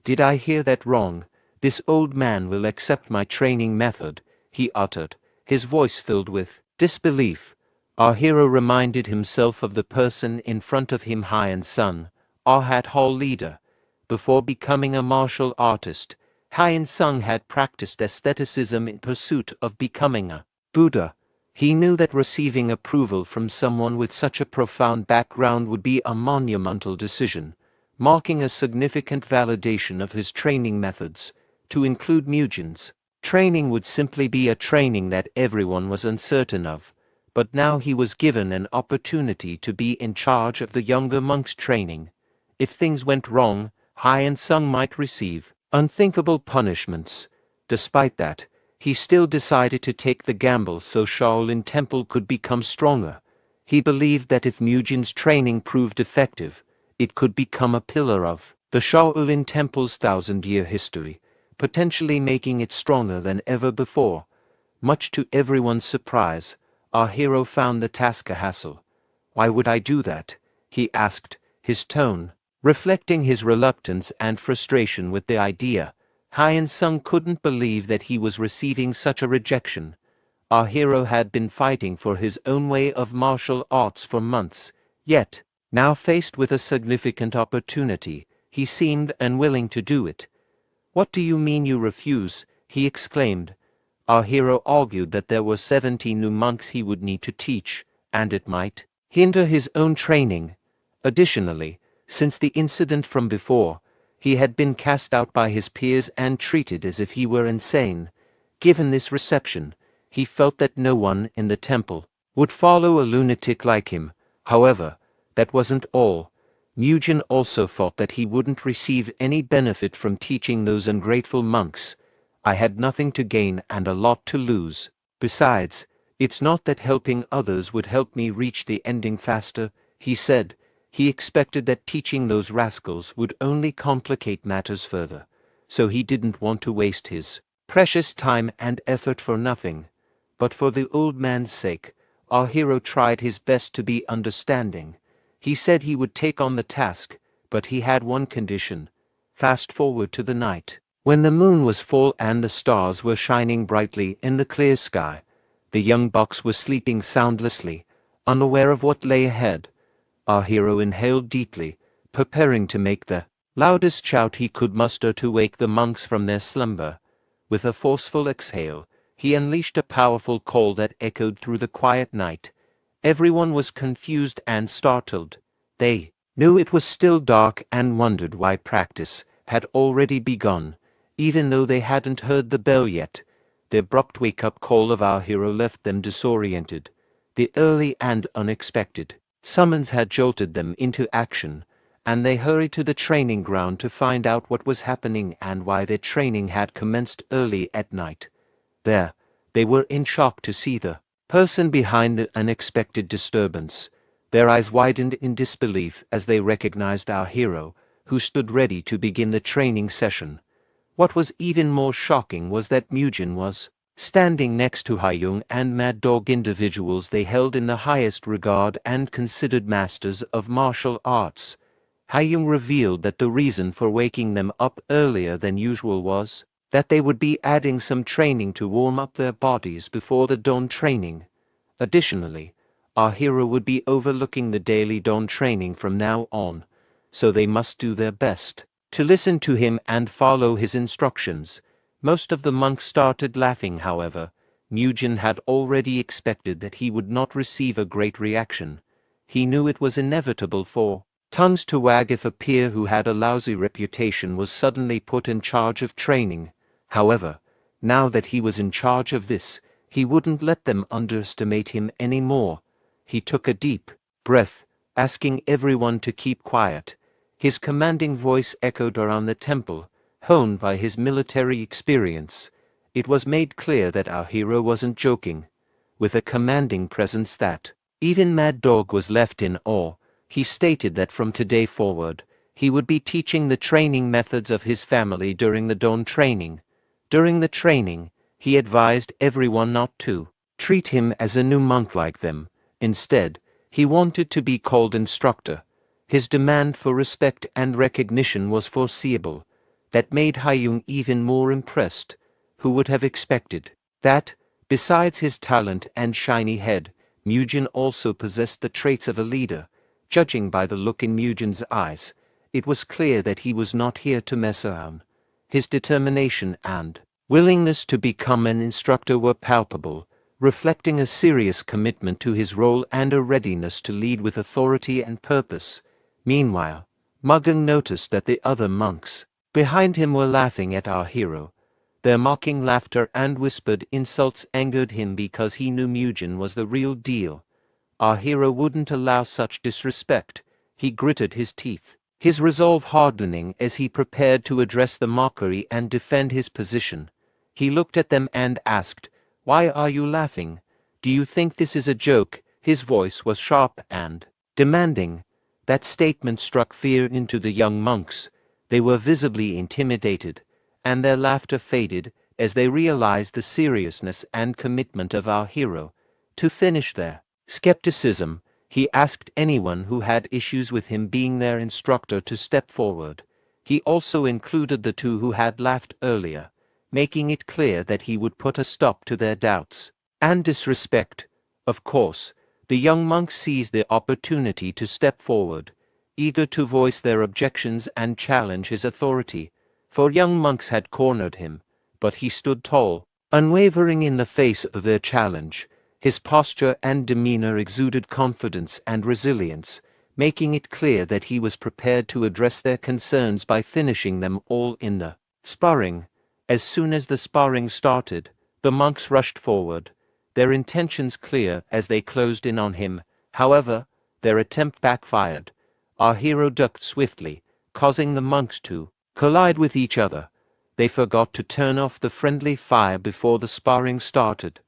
"Did I hear that wrong? This old man will accept my training method," he uttered, his voice filled with disbelief. Our hero reminded himself of the person in front of him, Hyan Sung, our whole leader. Before becoming a martial artist, Hyan Sung had practiced aestheticism in pursuit of becoming a Buddha. He knew that receiving approval from someone with such a profound background would be a monumental decision, marking a significant validation of his training methods. To include Murim's training would simply be a training that everyone was uncertain of, but now he was given an opportunity to be in charge of the younger monk's training. If things went wrong, Hyun Sung might receive unthinkable punishments. Despite that, he still decided to take the gamble so Shaolin Temple could become stronger. He believed that if Mujin's training proved effective, it could become a pillar of the Shaolin Temple's 1,000-year history, potentially making it stronger than ever before. Much to everyone's surprise, our hero found the task a hassle. "Why would I do that?" he asked, his tone reflecting his reluctance and frustration with the idea. Hyun Sung couldn't believe that he was receiving such a rejection. Our hero had been fighting for his own way of martial arts for months, yet, now faced with a significant opportunity, he seemed unwilling to do it. "What do you mean you refuse?" he exclaimed. Our hero argued that there were 70 new monks he would need to teach, and it might hinder his own training. Additionally, since the incident from before, he had been cast out by his peers and treated as if he were insane. Given this reception, he felt that no one in the temple would follow a lunatic like him. However, that wasn't all. Mujin also thought that he wouldn't receive any benefit from teaching those ungrateful monks. "I had nothing to gain and a lot to lose. Besides, it's not that helping others would help me reach the ending faster," he said. He expected that teaching those rascals would only complicate matters further, so he didn't want to waste his precious time and effort for nothing. But for the old man's sake, our hero tried his best to be understanding. He said he would take on the task, but he had one condition. Fast forward to the night, when the moon was full and the stars were shining brightly in the clear sky. The young bucks were sleeping soundlessly, unaware of what lay ahead. Our hero inhaled deeply, preparing to make the loudest shout he could muster to wake the monks from their slumber. With a forceful exhale, he unleashed a powerful call that echoed through the quiet night. Everyone was confused and startled. They knew it was still dark and wondered why practice had already begun, even though they hadn't heard the bell yet. The abrupt wake-up call of our hero left them disoriented. The early and unexpected summons had jolted them into action, and they hurried to the training ground to find out what was happening and why their training had commenced early at night. There, they were in shock to see the person behind the unexpected disturbance. Their eyes widened in disbelief as they recognized our hero, who stood ready to begin the training session. What was even more shocking was that Mujin was standing next to Hyung and Mad Dog, individuals they held in the highest regard and considered masters of martial arts. Hyung revealed that the reason for waking them up earlier than usual was that they would be adding some training to warm up their bodies before the dawn training. Additionally, our hero would be overlooking the daily dawn training from now on, so they must do their best to listen to him and follow his instructions. Most of the monks started laughing, however. Mujin had already expected that he would not receive a great reaction. He knew it was inevitable for tongues to wag if a peer who had a lousy reputation was suddenly put in charge of training. However, now that he was in charge of this, he wouldn't let them underestimate him any more. He took a deep breath, asking everyone to keep quiet. His commanding voice echoed around the temple, honed by his military experience. It was made clear that our hero wasn't joking. With a commanding presence that even Mad Dog was left in awe, he stated that from today forward, he would be teaching the training methods of his family during the dawn training. During the training, he advised everyone not to treat him as a new monk like them. Instead, he wanted to be called instructor. His demand for respect and recognition was foreseeable. That made Hyung even more impressed. Who would have expected that, besides his talent and shiny head, Mujin also possessed the traits of a leader? Judging by the look in Mujin's eyes, it was clear that he was not here to mess around. His determination and willingness to become an instructor were palpable, reflecting a serious commitment to his role and a readiness to lead with authority and purpose. Meanwhile, Mugung noticed that the other monks behind him were laughing at our hero. Their mocking laughter and whispered insults angered him because he knew Mujin was the real deal. Our hero wouldn't allow such disrespect. He gritted his teeth. his resolve hardening as he prepared to address the mockery and defend his position. He looked at them and asked, "Why are you laughing? Do you think this is a joke?" His voice was sharp and demanding. That statement struck fear into the young monks. They were visibly intimidated, and their laughter faded as they realized the seriousness and commitment of our hero. To finish their skepticism, he asked anyone who had issues with him being their instructor to step forward. He also included the two who had laughed earlier, making it clear that he would put a stop to their doubts and disrespect. Of course, the young monks seized the opportunity to step forward, eager to voice their objections and challenge his authority, for young monks had cornered him, but he stood tall, unwavering in the face of their challenge. His posture and demeanor exuded confidence and resilience, making it clear that he was prepared to address their concerns by finishing them all in the sparring. As soon as the sparring started, the monks rushed forward, their intentions clear as they closed in on him. However, their attempt backfired. Our hero ducked swiftly, causing the monks to collide with each other. They forgot to turn off the friendly fire before the sparring started.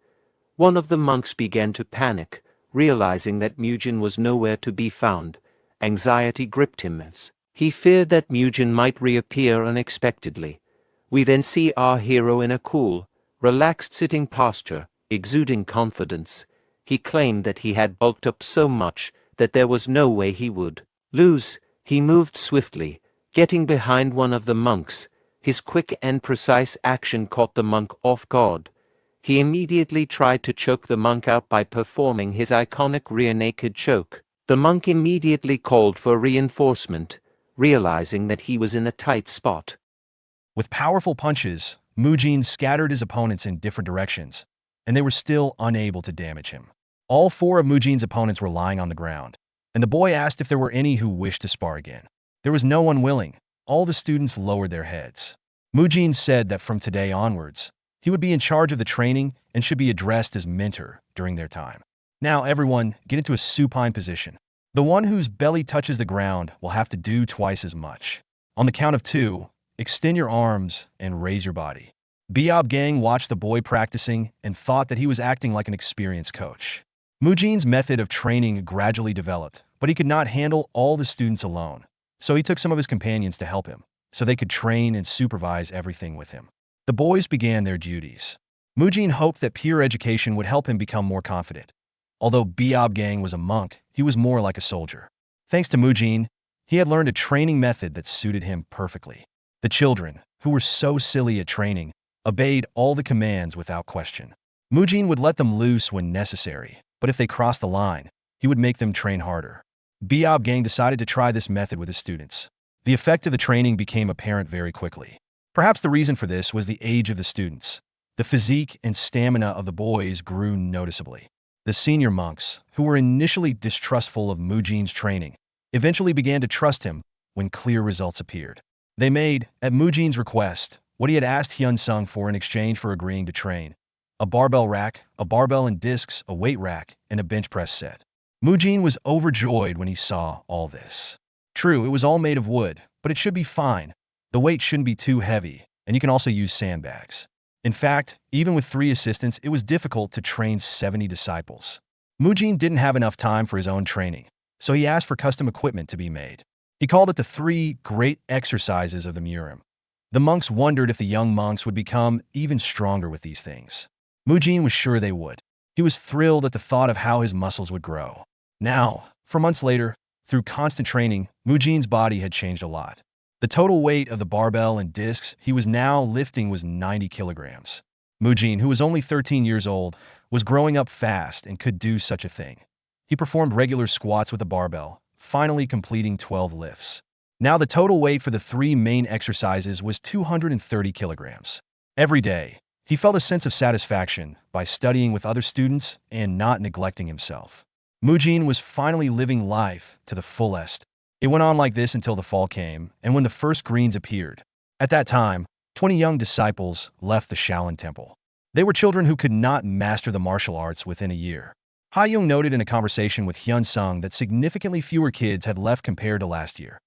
One of the monks began to panic, realizing that Murim was nowhere to be found. Anxiety gripped him as he feared that Murim might reappear unexpectedly. We then see our hero in a cool, relaxed sitting posture, exuding confidence. He claimed that he had bulked up so much that there was no way he would lose. He moved swiftly, getting behind one of the monks. His quick and precise action caught the monk off guard. He immediately tried to choke the monk out by performing his iconic rear naked choke. The monk immediately called for reinforcement, realizing that he was in a tight spot. With powerful punches, Murim scattered his opponents in different directions, and they were still unable to damage him. All four of Murim's opponents were lying on the ground, and the boy asked if there were any who wished to spar again. There was no one willing. All the students lowered their heads. Murim said that from today onwards, he would be in charge of the training and should be addressed as mentor during their time. Now everyone, get into a supine position. The one whose belly touches the ground will have to do twice as much. On the count of 2, extend your arms and raise your body. Biob Gang watched the boy practicing and thought that he was acting like an experienced coach. Murim's method of training gradually developed, but he could not handle all the students alone. So he took some of his companions to help him, so they could train and supervise everything with him. The boys began their duties. Murim hoped that peer education would help him become more confident. Although Biob Gang was a monk, he was more like a soldier. Thanks to Murim, he had learned a training method that suited him perfectly. The children, who were so silly at training, obeyed all the commands without question. Murim would let them loose when necessary, but if they crossed the line, he would make them train harder. Biob Gang decided to try this method with his students. The effect of the training became apparent very quickly. Perhaps the reason for this was the age of the students. The physique and stamina of the boys grew noticeably. The senior monks, who were initially distrustful of Murim's training, eventually began to trust him when clear results appeared. They made, at Murim's request, what he had asked Hyun-sung for in exchange for agreeing to train: a barbell rack, a barbell and discs, a weight rack, and a bench press set. Murim was overjoyed when he saw all this. True, it was all made of wood, but it should be fine. The weight shouldn't be too heavy, and you can also use sandbags. In fact, even with 3 assistants, it was difficult to train 70 disciples. Murim didn't have enough time for his own training, so he asked for custom equipment to be made. He called it the 3 great exercises of the Murim. The monks wondered if the young monks would become even stronger with these things. Murim was sure they would. He was thrilled at the thought of how his muscles would grow. Now, for months later, through constant training, Murim's body had changed a lot. The total weight of the barbell and discs he was now lifting was 90 kilograms. Murim, who was only 13 years old, was growing up fast and could do such a thing. He performed regular squats with a barbell, finally completing 12 lifts. Now the total weight for the 3 main exercises was 230 kilograms. Every day, he felt a sense of satisfaction by studying with other students and not neglecting himself. Murim was finally living life to the fullest. It went on like this until the fall came, and when the first greens appeared. At that time, 20 young disciples left the Shaolin Temple. They were children who could not master the martial arts within a year. Ha-young noted in a conversation with Hyun-sung that significantly fewer kids had left compared to last year.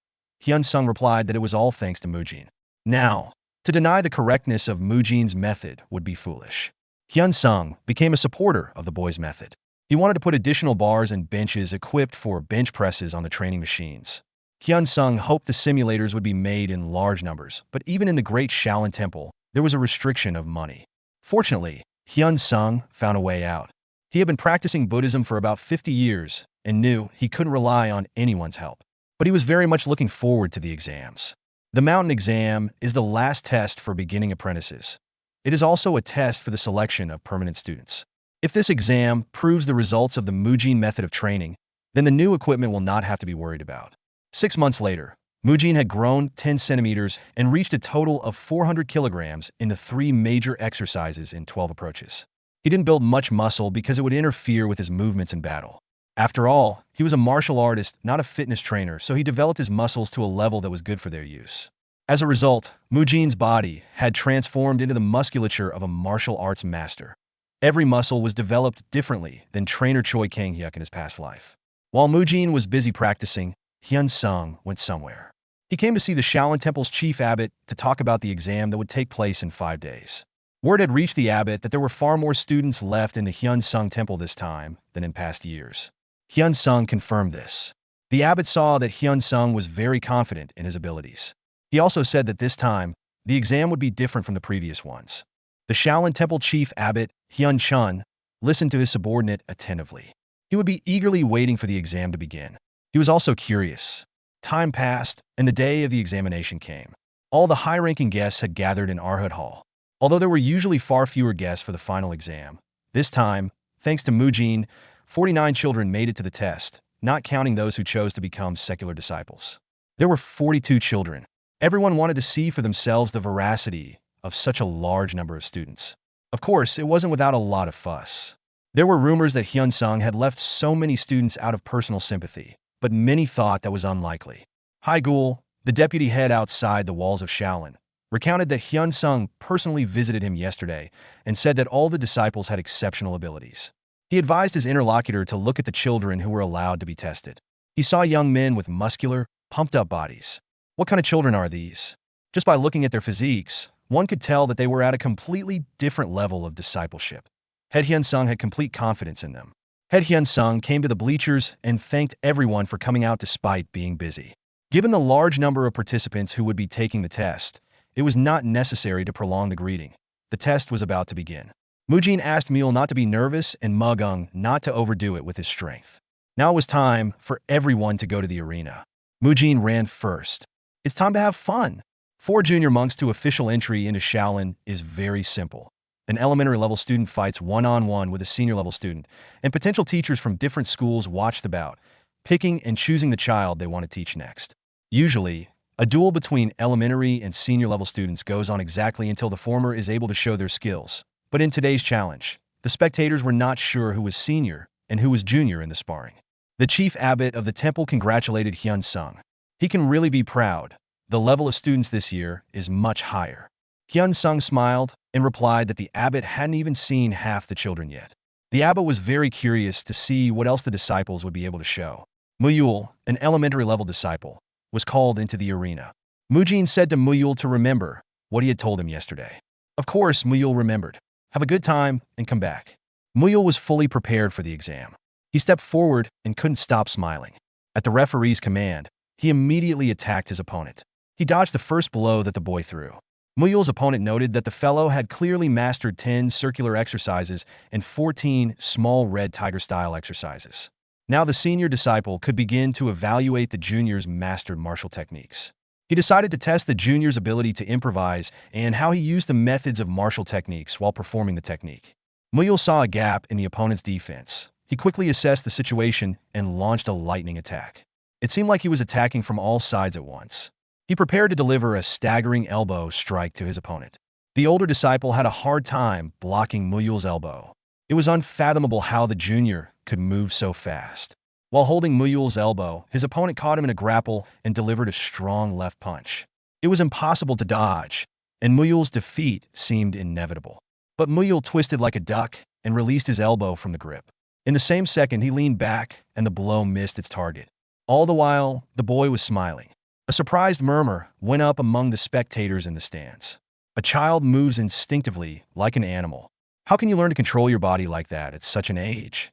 Hyun-sung replied that it was all thanks to Mujin. Now, to deny the correctness of Mujin's method would be foolish. Hyun-sung became a supporter of the boy's method. He wanted to put additional bars and benches equipped for bench presses on the training machines. Hyun-sung hoped the simulators would be made in large numbers, but even in the great Shaolin Temple, there was a restriction of money. Fortunately, Hyun-sung found a way out. He had been practicing Buddhism for about 50 years and knew he couldn't rely on anyone's help. But he was very much looking forward to the exams. The mountain exam is the last test for beginning apprentices. It is also a test for the selection of permanent students. If this exam proves the results of the Mujin method of training, then the new equipment will not have to be worried about. 6 months later, Mujin had grown 10 centimeters and reached a total of 400 kilograms in the 3 major exercises in 12 approaches. He didn't build much muscle because it would interfere with his movements in battle. After all, he was a martial artist, not a fitness trainer, so he developed his muscles to a level that was good for their use. As a result, Mujin's body had transformed into the musculature of a martial arts master. Every muscle was developed differently than trainer Choi Kang-hyuk in his past life. While Mujin was busy practicing, Hyun-sung went somewhere. He came to see the Shaolin Temple's chief abbot to talk about the exam that would take place in 5 days. Word had reached the abbot that there were far more students left in the Hyun-sung Temple this time than in past years. Hyun-sung confirmed this. The abbot saw that Hyun-sung was very confident in his abilities. He also said that this time, the exam would be different from the previous ones. The Shaolin Temple chief abbot, Hyun-chun, listened to his subordinate attentively. He would be eagerly waiting for the exam to begin. He was also curious. Time passed, and the day of the examination came. All the high-ranking guests had gathered in Arhut Hall. Although there were usually far fewer guests for the final exam, this time, thanks to Mujin, 49 children made it to the test, not counting those who chose to become secular disciples. There were 42 children. Everyone wanted to see for themselves the veracity of such a large number of students. Of course, it wasn't without a lot of fuss. There were rumors that Hyun-sung had left so many students out of personal sympathy, but many thought that was unlikely. Haigul, the deputy head outside the walls of Shaolin, recounted that Hyun-sung personally visited him yesterday and said that all the disciples had exceptional abilities. He advised his interlocutor to look at the children who were allowed to be tested. He saw young men with muscular, pumped-up bodies. What kind of children are these? Just by looking at their physiques, one could tell that they were at a completely different level of discipleship. Head Hyun-sung had complete confidence in them. Head Hyun-sung came to the bleachers and thanked everyone for coming out despite being busy. Given the large number of participants who would be taking the test, it was not necessary to prolong the greeting. The test was about to begin. Mujin asked Mule not to be nervous and Mugung not to overdo it with his strength. Now it was time for everyone to go to the arena. Mujin ran first. It's time to have fun. 4 junior monks to official entry into Shaolin is very simple. An elementary level student fights one-on-one with a senior level student, and potential teachers from different schools watch the bout, picking and choosing the child they want to teach next. Usually, a duel between elementary and senior level students goes on exactly until the former is able to show their skills. But in today's challenge, the spectators were not sure who was senior and who was junior in the sparring. The chief abbot of the temple congratulated Hyun-sung. He can really be proud. The level of students this year is much higher. Hyun-sung smiled and replied that the abbot hadn't even seen half the children yet. The abbot was very curious to see what else the disciples would be able to show. Muyul, an elementary level disciple, was called into the arena. Mujin said to Muyul to remember what he had told him yesterday. Of course, Muyul remembered. Have a good time and come back. Muyul was fully prepared for the exam. He stepped forward and couldn't stop smiling. At the referee's command, he immediately attacked his opponent. He dodged the first blow that the boy threw. Muyul's opponent noted that the fellow had clearly mastered 10 circular exercises and 14 small red tiger-style exercises. Now the senior disciple could begin to evaluate the junior's mastered martial techniques. He decided to test the junior's ability to improvise and how he used the methods of martial techniques while performing the technique. Muyul saw a gap in the opponent's defense. He quickly assessed the situation and launched a lightning attack. It seemed like he was attacking from all sides at once. He prepared to deliver a staggering elbow strike to his opponent. The older disciple had a hard time blocking Muyul's elbow. It was unfathomable how the junior could move so fast. While holding Muyul's elbow, his opponent caught him in a grapple and delivered a strong left punch. It was impossible to dodge, and Muyul's defeat seemed inevitable. But Muyul twisted like a duck and released his elbow from the grip. In the same second, he leaned back and the blow missed its target. All the while, the boy was smiling. A surprised murmur went up among the spectators in the stands. A child moves instinctively like an animal. How can you learn to control your body like that at such an age?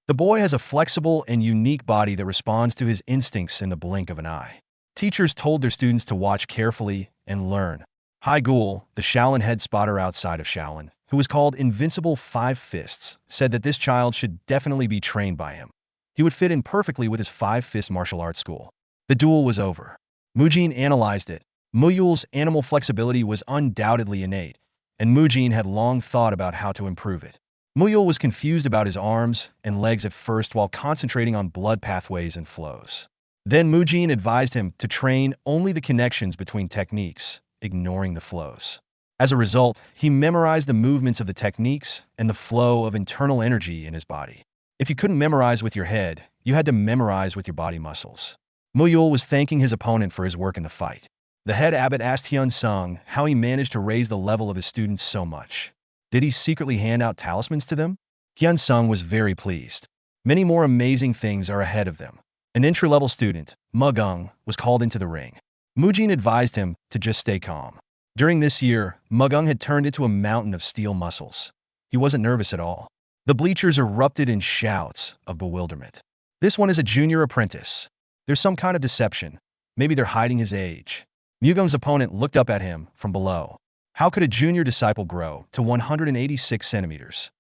The boy has a flexible and unique body that responds to his instincts in the blink of an eye. Teachers told their students to watch carefully and learn. Hai Gul, the Shaolin head spotter outside of Shaolin, who was called Invincible Five Fists, said that this child should definitely be trained by him. He would fit in perfectly with his five-fist martial arts school. The duel was over. Mujin analyzed it. Muyul's animal flexibility was undoubtedly innate, and Mujin had long thought about how to improve it. Muyul was confused about his arms and legs at first while concentrating on blood pathways and flows. Then Mujin advised him to train only the connections between techniques, ignoring the flows. As a result, he memorized the movements of the techniques and the flow of internal energy in his body. If you couldn't memorize with your head, you had to memorize with your body muscles. Muyul was thanking his opponent for his work in the fight. The head abbot asked Hyun Sung how he managed to raise the level of his students so much. Did he secretly hand out talismans to them? Hyun Sung was very pleased. Many more amazing things are ahead of them. An entry-level student, Mugung, was called into the ring. Mujin advised him to just stay calm. During this year, Mugung had turned into a mountain of steel muscles. He wasn't nervous at all. The bleachers erupted in shouts of bewilderment. This one is a junior apprentice. There's some kind of deception. Maybe they're hiding his age. Mugung's opponent looked up at him from below. How could a junior disciple grow to 186 centimeters?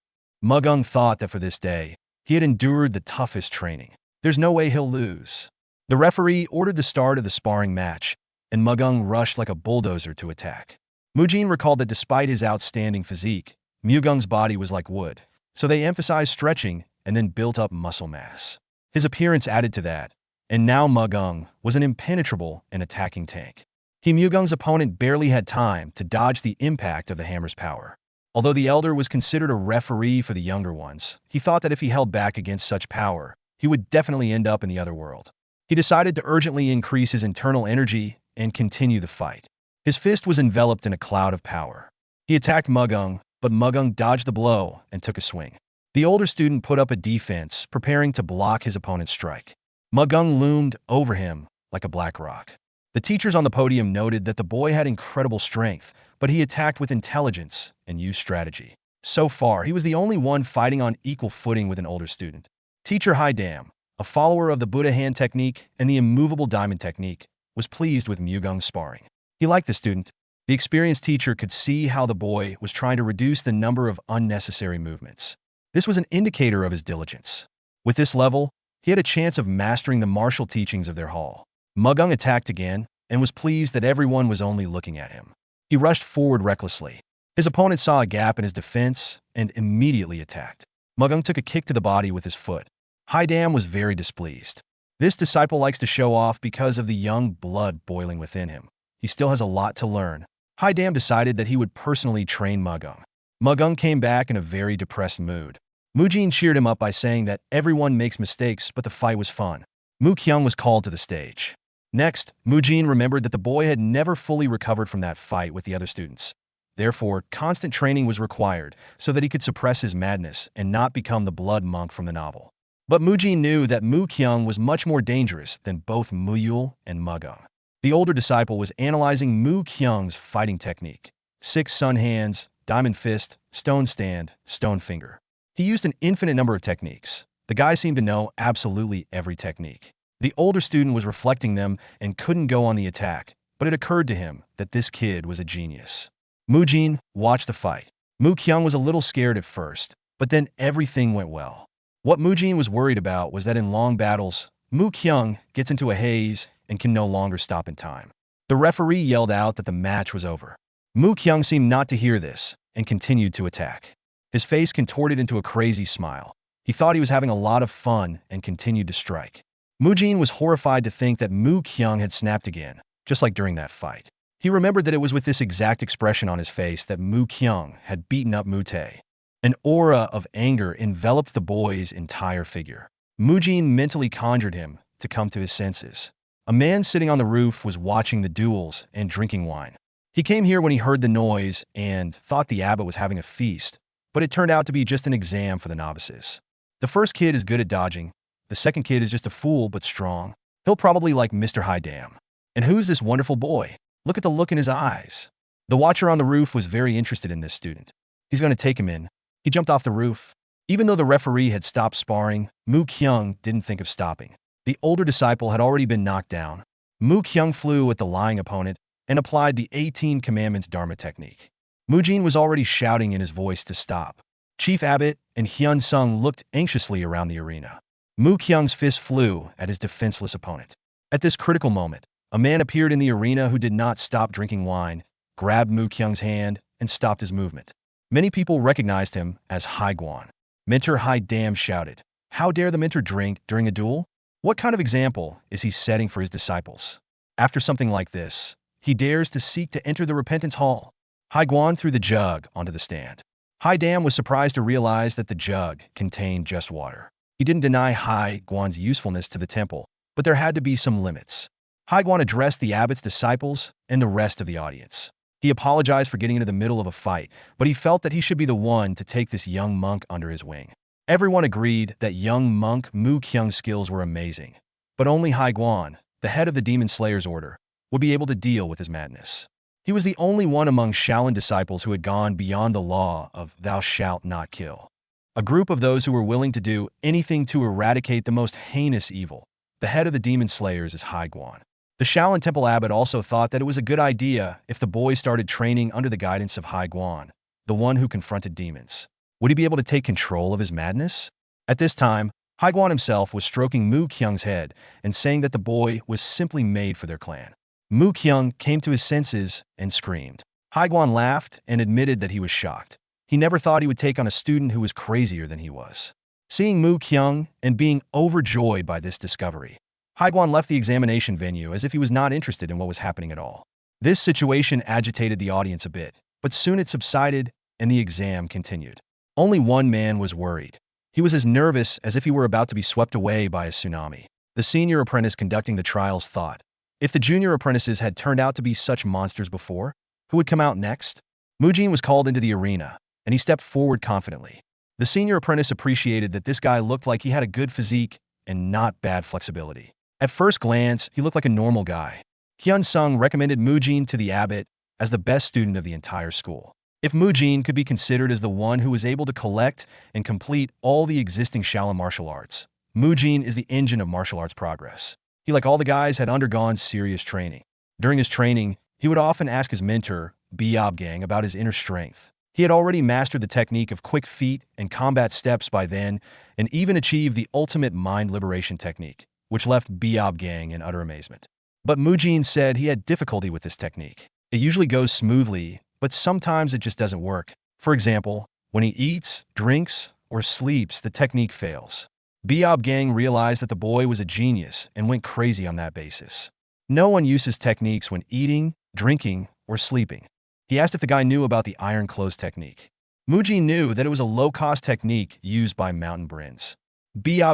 Mugung thought that for this day, he had endured the toughest training. There's no way he'll lose. The referee ordered the start of the sparring match, and Mugung rushed like a bulldozer to attack. Mujin recalled that despite his outstanding physique, Mugung's body was like wood, so they emphasized stretching and then built up muscle mass. His appearance added to that, and now Mugung was an impenetrable and attacking tank. Mugung's opponent barely had time to dodge the impact of the hammer's power. Although the elder was considered a referee for the younger ones, he thought that if he held back against such power, he would definitely end up in the other world. He decided to urgently increase his internal energy and continue the fight. His fist was enveloped in a cloud of power. He attacked Mugung, but Mugung dodged the blow and took a swing. The older student put up a defense, preparing to block his opponent's strike. Mugung loomed over him like a black rock. The teachers on the podium noted that the boy had incredible strength, but he attacked with intelligence and used strategy. So far, he was the only one fighting on equal footing with an older student. Teacher Haidam, a follower of the Buddha hand technique and the immovable diamond technique, was pleased with Mugung's sparring. He liked the student. The experienced teacher could see how the boy was trying to reduce the number of unnecessary movements. This was an indicator of his diligence. With this level, he had a chance of mastering the martial teachings of their hall. Mugung attacked again and was pleased that everyone was only looking at him. He rushed forward recklessly. His opponent saw a gap in his defense and immediately attacked. Mugung took a kick to the body with his foot. Haidam was very displeased. This disciple likes to show off because of the young blood boiling within him. He still has a lot to learn. Haidam decided that he would personally train Mugung. Mugung came back in a very depressed mood. Mujin cheered him up by saying that everyone makes mistakes, but the fight was fun. Mu Kyung was called to the stage. Next, Mujin remembered that the boy had never fully recovered from that fight with the other students. Therefore, constant training was required so that he could suppress his madness and not become the blood monk from the novel. But Mujin knew that Mu Kyung was much more dangerous than both Muyul and Mugung. The older disciple was analyzing Mu Kyung's fighting technique. 6 sun hands, diamond fist, stone stand, stone finger. He used an infinite number of techniques. The guy seemed to know absolutely every technique. The older student was reflecting them and couldn't go on the attack, but it occurred to him that this kid was a genius. Mujin watched the fight. Mu Kyung was a little scared at first, but then everything went well. What Mujin was worried about was that in long battles, Mu Kyung gets into a haze and can no longer stop in time. The referee yelled out that the match was over. Mu Kyung seemed not to hear this and continued to attack. His face contorted into a crazy smile. He thought he was having a lot of fun and continued to strike. Mujin was horrified to think that Mu Kyung had snapped again, just like during that fight. He remembered that it was with this exact expression on his face that Mu Kyung had beaten up Mu Tae. An aura of anger enveloped the boy's entire figure. Mujin mentally conjured him to come to his senses. A man sitting on the roof was watching the duels and drinking wine. He came here when he heard the noise and thought the abbot was having a feast, but it turned out to be just an exam for the novices. The first kid is good at dodging. The second kid is just a fool but strong. He'll probably like Mr. Haidam. And who's this wonderful boy? Look at the look in his eyes. The watcher on the roof was very interested in this student. He's going to take him in. He jumped off the roof. Even though the referee had stopped sparring, Mu Kyung didn't think of stopping. The older disciple had already been knocked down. Mu Kyung flew at the lying opponent and applied the 18 Commandments Dharma technique. Mujin was already shouting in his voice to stop. Chief Abbot and Hyun Sung looked anxiously around the arena. Mu Kyung's fist flew at his defenseless opponent. At this critical moment, a man appeared in the arena who did not stop drinking wine, grabbed Mu Kyung's hand, and stopped his movement. Many people recognized him as Hai Guan. Mentor Hai Dam shouted, "How dare the mentor drink during a duel? What kind of example is he setting for his disciples? After something like this, he dares to seek to enter the repentance hall." Hai Guan threw the jug onto the stand. Hai Dam was surprised to realize that the jug contained just water. He didn't deny Hai Guan's usefulness to the temple, but there had to be some limits. Hai Guan addressed the abbot's disciples and the rest of the audience. He apologized for getting into the middle of a fight, but he felt that he should be the one to take this young monk under his wing. Everyone agreed that young monk Mu Kyung's skills were amazing, but only Hai Guan, the head of the Demon Slayer's order, would be able to deal with his madness. He was the only one among Shaolin disciples who had gone beyond the law of "thou shalt not kill." A group of those who were willing to do anything to eradicate the most heinous evil. The head of the Demon Slayers is Hai Guan. The Shaolin Temple abbot also thought that it was a good idea if the boy started training under the guidance of Hai Guan, the one who confronted demons. Would he be able to take control of his madness? At this time, Hai Guan himself was stroking Mu Kyung's head and saying that the boy was simply made for their clan. Mu Kyung came to his senses and screamed. Hai Guan laughed and admitted that he was shocked. He never thought he would take on a student who was crazier than he was. Seeing Mu Kyung and being overjoyed by this discovery, Hai Guan left the examination venue as if he was not interested in what was happening at all. This situation agitated the audience a bit, but soon it subsided and the exam continued. Only one man was worried. He was as nervous as if he were about to be swept away by a tsunami. The senior apprentice conducting the trials thought, if the junior apprentices had turned out to be such monsters before, who would come out next? Mujin was called into the arena, and he stepped forward confidently. The senior apprentice appreciated that this guy looked like he had a good physique and not bad flexibility. At first glance, he looked like a normal guy. Hyun Sung recommended Mujin to the abbot as the best student of the entire school. If Mujin could be considered as the one who was able to collect and complete all the existing Shaolin martial arts, Mujin is the engine of martial arts progress. He, like all the guys, had undergone serious training. During his training, he would often ask his mentor, Gang, about his inner strength. He had already mastered the technique of quick feet and combat steps by then, and even achieved the ultimate mind liberation technique, which left Gang in utter amazement. But Mujin said he had difficulty with this technique. It usually goes smoothly, but sometimes it just doesn't work. For example, when he eats, drinks, or sleeps, the technique fails. Gang realized that the boy was a genius and went crazy on that basis. No one uses techniques when eating, drinking, or sleeping. He asked if the guy knew about the iron clothes technique. Mujin knew that it was a low-cost technique used by mountain Brins.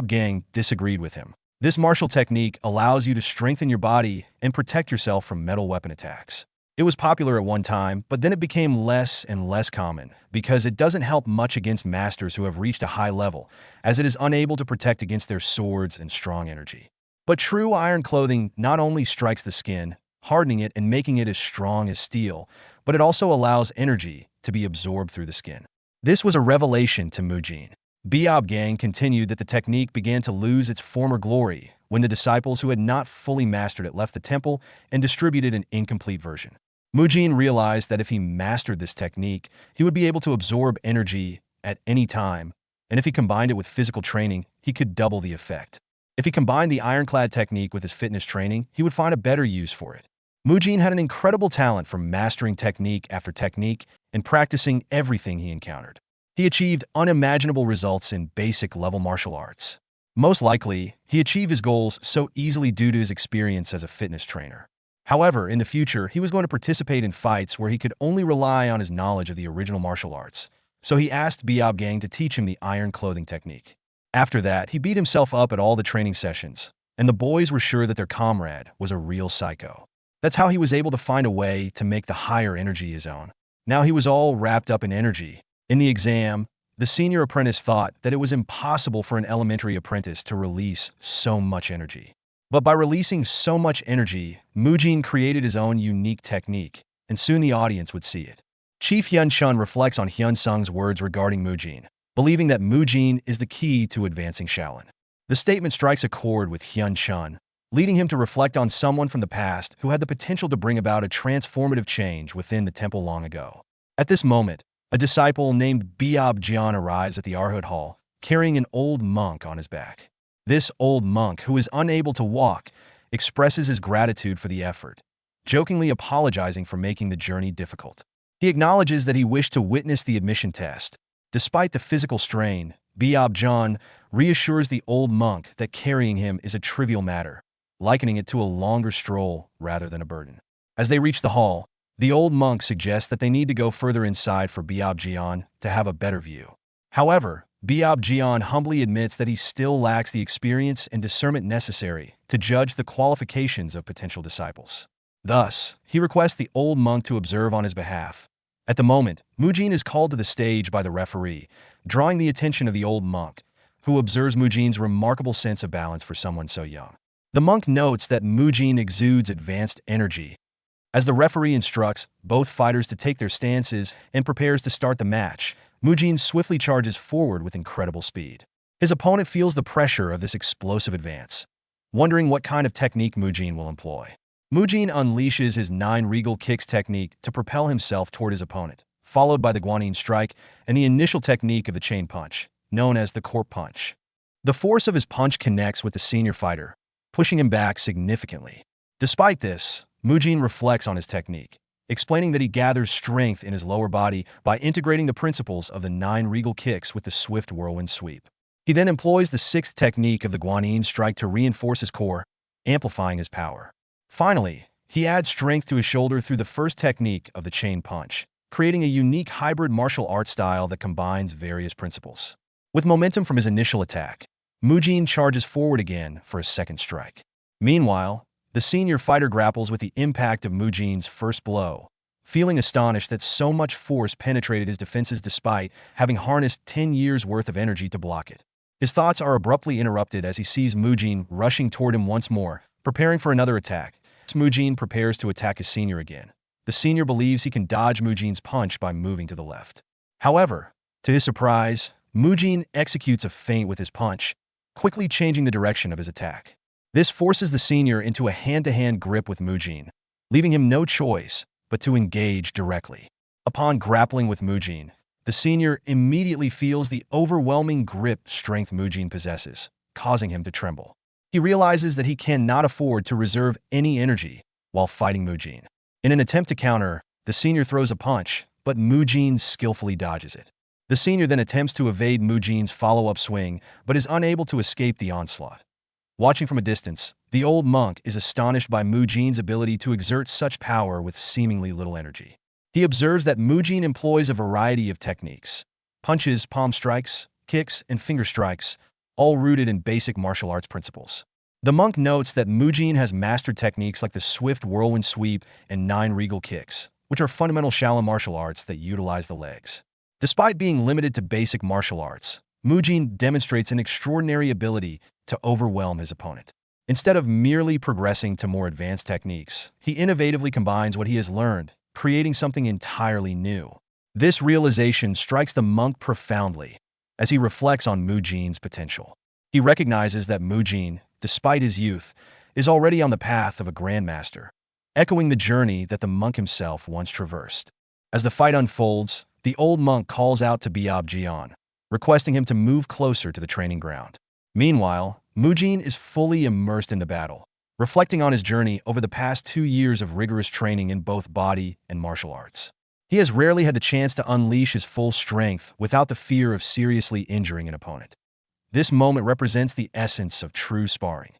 Gang disagreed with him. This martial technique allows you to strengthen your body and protect yourself from metal weapon attacks. It was popular at one time, but then it became less and less common because it doesn't help much against masters who have reached a high level, as it is unable to protect against their swords and strong energy. But true iron clothing not only strikes the skin, hardening it and making it as strong as steel, but it also allows energy to be absorbed through the skin. This was a revelation to Mujin. Gang continued that the technique began to lose its former glory when the disciples who had not fully mastered it left the temple and distributed an incomplete version. Mujin realized that if he mastered this technique, he would be able to absorb energy at any time, and if he combined it with physical training, he could double the effect. If he combined the ironclad technique with his fitness training, he would find a better use for it. Mujin had an incredible talent for mastering technique after technique and practicing everything he encountered. He achieved unimaginable results in basic level martial arts. Most likely, he achieved his goals so easily due to his experience as a fitness trainer. However, in the future, he was going to participate in fights where he could only rely on his knowledge of the original martial arts, so he asked Gang to teach him the iron clothing technique. After that, he beat himself up at all the training sessions, and the boys were sure that their comrade was a real psycho. That's how he was able to find a way to make the higher energy his own. Now he was all wrapped up in energy. In the exam, the senior apprentice thought that it was impossible for an elementary apprentice to release so much energy. But by releasing so much energy, Mujin created his own unique technique, and soon the audience would see it. Chief Hyun Chun reflects on Hyun Sung's words regarding Mujin, believing that Mujin is the key to advancing Shaolin. The statement strikes a chord with Hyun Chun, leading him to reflect on someone from the past who had the potential to bring about a transformative change within the temple long ago. At this moment, a disciple named Biob Jian arrives at the Arhut Hall, carrying an old monk on his back. This old monk, who is unable to walk, expresses his gratitude for the effort, jokingly apologizing for making the journey difficult. He acknowledges that he wished to witness the admission test. Despite the physical strain, Biob Jian reassures the old monk that carrying him is a trivial matter, likening it to a longer stroll rather than a burden. As they reach the hall, the old monk suggests that they need to go further inside for Biob Jian to have a better view. However, Biob Jian humbly admits that he still lacks the experience and discernment necessary to judge the qualifications of potential disciples. Thus, he requests the old monk to observe on his behalf. At the moment, Mujin is called to the stage by the referee, drawing the attention of the old monk, who observes Mujin's remarkable sense of balance for someone so young. The monk notes that Mujin exudes advanced energy. As the referee instructs both fighters to take their stances and prepares to start the match, Mujin swiftly charges forward with incredible speed. His opponent feels the pressure of this explosive advance, wondering what kind of technique Mujin will employ. Mujin unleashes his 9 regal kicks technique to propel himself toward his opponent, followed by the Guanyin strike and the initial technique of the chain punch, known as the corp punch. The force of his punch connects with the senior fighter, pushing him back significantly. Despite this, Mujin reflects on his technique, explaining that he gathers strength in his lower body by integrating the principles of the 9 regal kicks with the swift whirlwind sweep. He then employs the 6th technique of the Guanyin strike to reinforce his core, amplifying his power. Finally, he adds strength to his shoulder through the 1st technique of the chain punch, creating a unique hybrid martial art style that combines various principles. With momentum from his initial attack, Mujin charges forward again for a 2nd strike. Meanwhile, the senior fighter grapples with the impact of Mujin's first blow, feeling astonished that so much force penetrated his defenses despite having harnessed 10 years' worth of energy to block it. His thoughts are abruptly interrupted as he sees Mujin rushing toward him once more, preparing for another attack. As Mujin prepares to attack his senior again, the senior believes he can dodge Mujin's punch by moving to the left. However, to his surprise, Mujin executes a feint with his punch, quickly changing the direction of his attack. This forces the senior into a hand-to-hand grip with Mujin, leaving him no choice but to engage directly. Upon grappling with Mujin, the senior immediately feels the overwhelming grip strength Mujin possesses, causing him to tremble. He realizes that he cannot afford to reserve any energy while fighting Mujin. In an attempt to counter, the senior throws a punch, but Mujin skillfully dodges it. The senior then attempts to evade Mujin's follow-up swing, but is unable to escape the onslaught. Watching from a distance, the old monk is astonished by Mujin's ability to exert such power with seemingly little energy. He observes that Mujin employs a variety of techniques: punches, palm strikes, kicks, and finger strikes, all rooted in basic martial arts principles. The monk notes that Mujin has mastered techniques like the swift whirlwind sweep and 9 regal kicks, which are fundamental Shaolin martial arts that utilize the legs. Despite being limited to basic martial arts, Mujin demonstrates an extraordinary ability to overwhelm his opponent. Instead of merely progressing to more advanced techniques, he innovatively combines what he has learned, creating something entirely new. This realization strikes the monk profoundly as he reflects on Mujin's potential. He recognizes that Mujin, despite his youth, is already on the path of a grandmaster, echoing the journey that the monk himself once traversed. As the fight unfolds, the old monk calls out to Biob Jian, requesting him to move closer to the training ground. Meanwhile, Mujin is fully immersed in the battle, reflecting on his journey over the past 2 years of rigorous training in both body and martial arts. He has rarely had the chance to unleash his full strength without the fear of seriously injuring an opponent. This moment represents the essence of true sparring,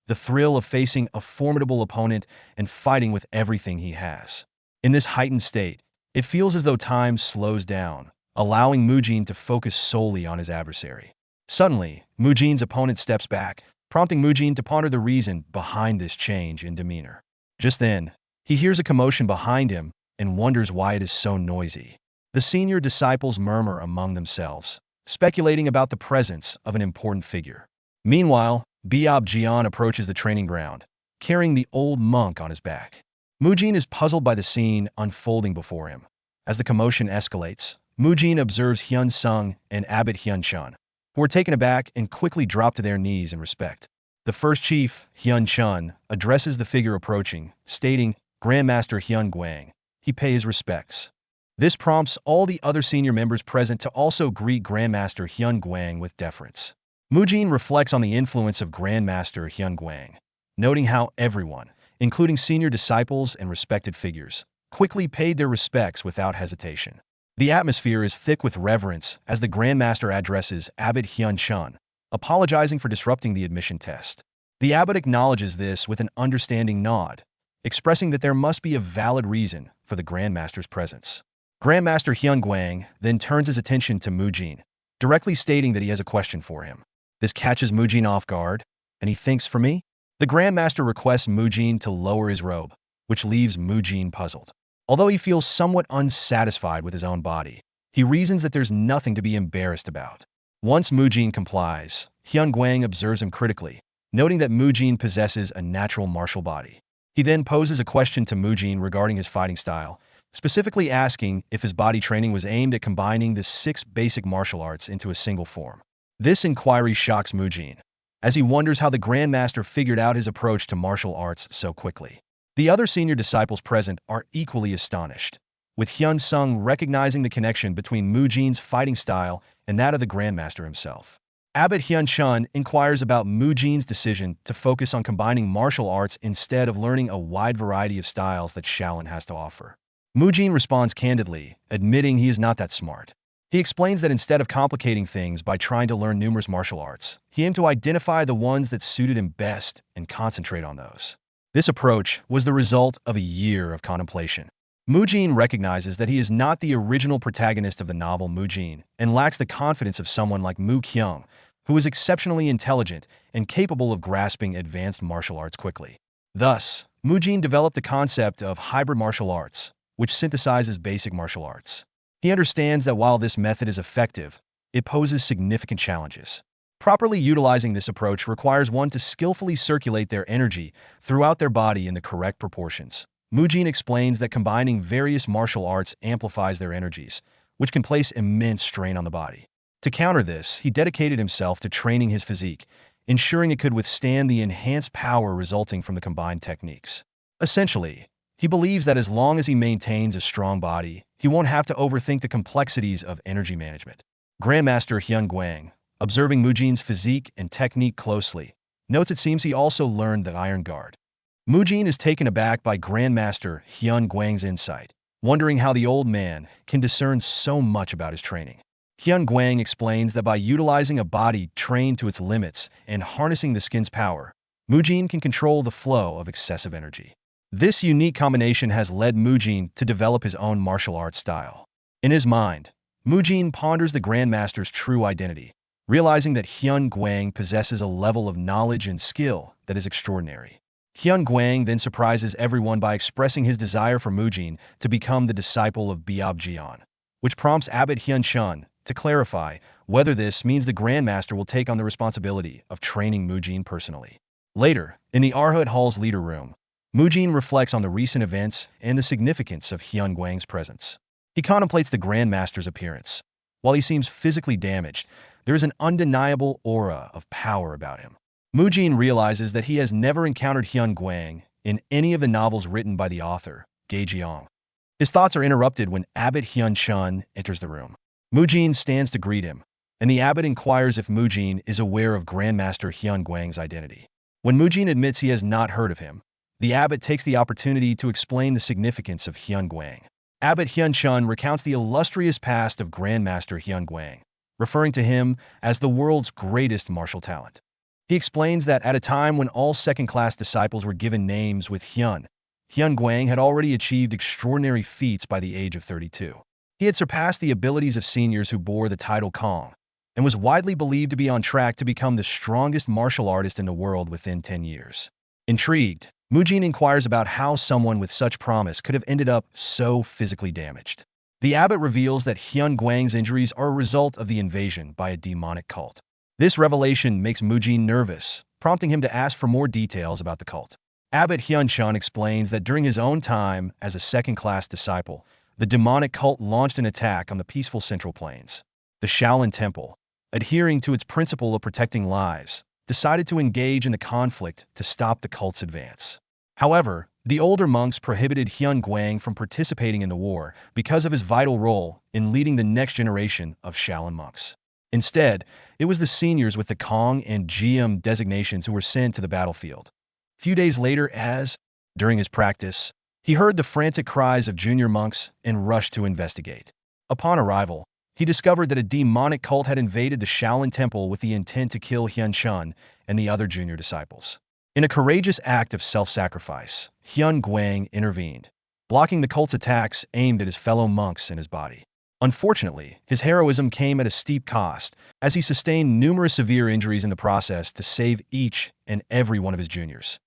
the thrill of facing a formidable opponent and fighting with everything he has. In this heightened state, it feels as though time slows down, allowing Mujin to focus solely on his adversary. Suddenly, Mujin's opponent steps back, prompting Mujin to ponder the reason behind this change in demeanor. Just then, he hears a commotion behind him and wonders why it is so noisy. The senior disciples murmur among themselves, speculating about the presence of an important figure. Meanwhile, Biob Jian approaches the training ground, carrying the old monk on his back. Mujin is puzzled by the scene unfolding before him. As the commotion escalates, Mujin observes Hyun Sung and Abbot Hyun Chun, who are taken aback and quickly drop to their knees in respect. The first chief, Hyun Chun, addresses the figure approaching, stating, "Grandmaster Hyun Guang." He pays his respects. This prompts all the other senior members present to also greet Grandmaster Hyun Guang with deference. Mujin reflects on the influence of Grandmaster Hyun Guang, noting how everyone, including senior disciples and respected figures, quickly paid their respects without hesitation. The atmosphere is thick with reverence as the Grandmaster addresses Abbot Hyun Chun, apologizing for disrupting the admission test. The abbot acknowledges this with an understanding nod, expressing that there must be a valid reason for the Grandmaster's presence. Grandmaster Hyun Guang then turns his attention to Mujin, directly stating that he has a question for him. This catches Mujin off guard, and he thinks, "For me?" The Grandmaster requests Mujin to lower his robe, which leaves Mujin puzzled. Although he feels somewhat unsatisfied with his own body, he reasons that there's nothing to be embarrassed about. Once Mujin complies, Hyun Guang observes him critically, noting that Mujin possesses a natural martial body. He then poses a question to Mujin regarding his fighting style, specifically asking if his body training was aimed at combining the 6 basic martial arts into a single form. This inquiry shocks Mujin, as he wonders how the Grandmaster figured out his approach to martial arts so quickly. The other senior disciples present are equally astonished, with Hyun Sung recognizing the connection between Mujin's fighting style and that of the Grandmaster himself. Abbot Hyun Chun inquires about Mujin's decision to focus on combining martial arts instead of learning a wide variety of styles that Shaolin has to offer. Mujin responds candidly, admitting he is not that smart. He explains that instead of complicating things by trying to learn numerous martial arts, he aimed to identify the ones that suited him best and concentrate on those. This approach was the result of a year of contemplation. Mujin recognizes that he is not the original protagonist of the novel Mujin and lacks the confidence of someone like Mu Kyung, who is exceptionally intelligent and capable of grasping advanced martial arts quickly. Thus, Mujin developed the concept of hybrid martial arts, which synthesizes basic martial arts. He understands that while this method is effective, it poses significant challenges. Properly utilizing this approach requires one to skillfully circulate their energy throughout their body in the correct proportions. Mujin explains that combining various martial arts amplifies their energies, which can place immense strain on the body. To counter this, he dedicated himself to training his physique, ensuring it could withstand the enhanced power resulting from the combined techniques. Essentially, he believes that as long as he maintains a strong body, he won't have to overthink the complexities of energy management. Grandmaster Hyun Guang, observing Mujin's physique and technique closely, notes it seems he also learned the Iron Guard. Mujin is taken aback by Grandmaster Hyun Guang's insight, wondering how the old man can discern so much about his training. Hyun Guang explains that by utilizing a body trained to its limits and harnessing the skin's power, Mujin can control the flow of excessive energy. This unique combination has led Mujin to develop his own martial arts style. In his mind, Mujin ponders the Grandmaster's true identity, realizing that Hyun Guang possesses a level of knowledge and skill that is extraordinary. Hyun Guang then surprises everyone by expressing his desire for Mujin to become the disciple of Biob Jian, which prompts Abbot Hyun Chun to clarify whether this means the Grandmaster will take on the responsibility of training Mujin personally. Later, in the Arhut Hall's leader room, Mujin reflects on the recent events and the significance of Hyun Guang's presence. He contemplates the Grandmaster's appearance. While he seems physically damaged, there is an undeniable aura of power about him. Mujin realizes that he has never encountered Hyun Guang in any of the novels written by the author, Ge Jiang. His thoughts are interrupted when Abbot Hyun Chun enters the room. Mujin stands to greet him, and the abbot inquires if Mujin is aware of Grandmaster Hyun Guang's identity. When Mujin admits he has not heard of him, the abbot takes the opportunity to explain the significance of Hyun Guang. Abbot Hyun Chun recounts the illustrious past of Grandmaster Hyun Guang, referring to him as the world's greatest martial talent. He explains that at a time when all second-class disciples were given names with Hyun Guang had already achieved extraordinary feats by the age of 32. He had surpassed the abilities of seniors who bore the title Kong, and was widely believed to be on track to become the strongest martial artist in the world within 10 years. Intrigued, Mujin inquires about how someone with such promise could have ended up so physically damaged. The abbot reveals that Hyun Guang's injuries are a result of the invasion by a demonic cult. This revelation makes Mujin nervous, prompting him to ask for more details about the cult. Abbot Hyun-chun explains that during his own time as a second-class disciple, the demonic cult launched an attack on the peaceful Central Plains. The Shaolin Temple, adhering to its principle of protecting lives, decided to engage in the conflict to stop the cult's advance. However, the older monks prohibited Hyun Guang from participating in the war because of his vital role in leading the next generation of Shaolin monks. Instead, it was the seniors with the Kong and GM designations who were sent to the battlefield. A few days later, during his practice, he heard the frantic cries of junior monks and rushed to investigate. Upon arrival, he discovered that a demonic cult had invaded the Shaolin Temple with the intent to kill Hyun-chun and the other junior disciples. In a courageous act of self-sacrifice, Hyun Guang intervened, blocking the cult's attacks aimed at his fellow monks and his body. Unfortunately, his heroism came at a steep cost, as he sustained numerous severe injuries in the process to save each and every one of his juniors.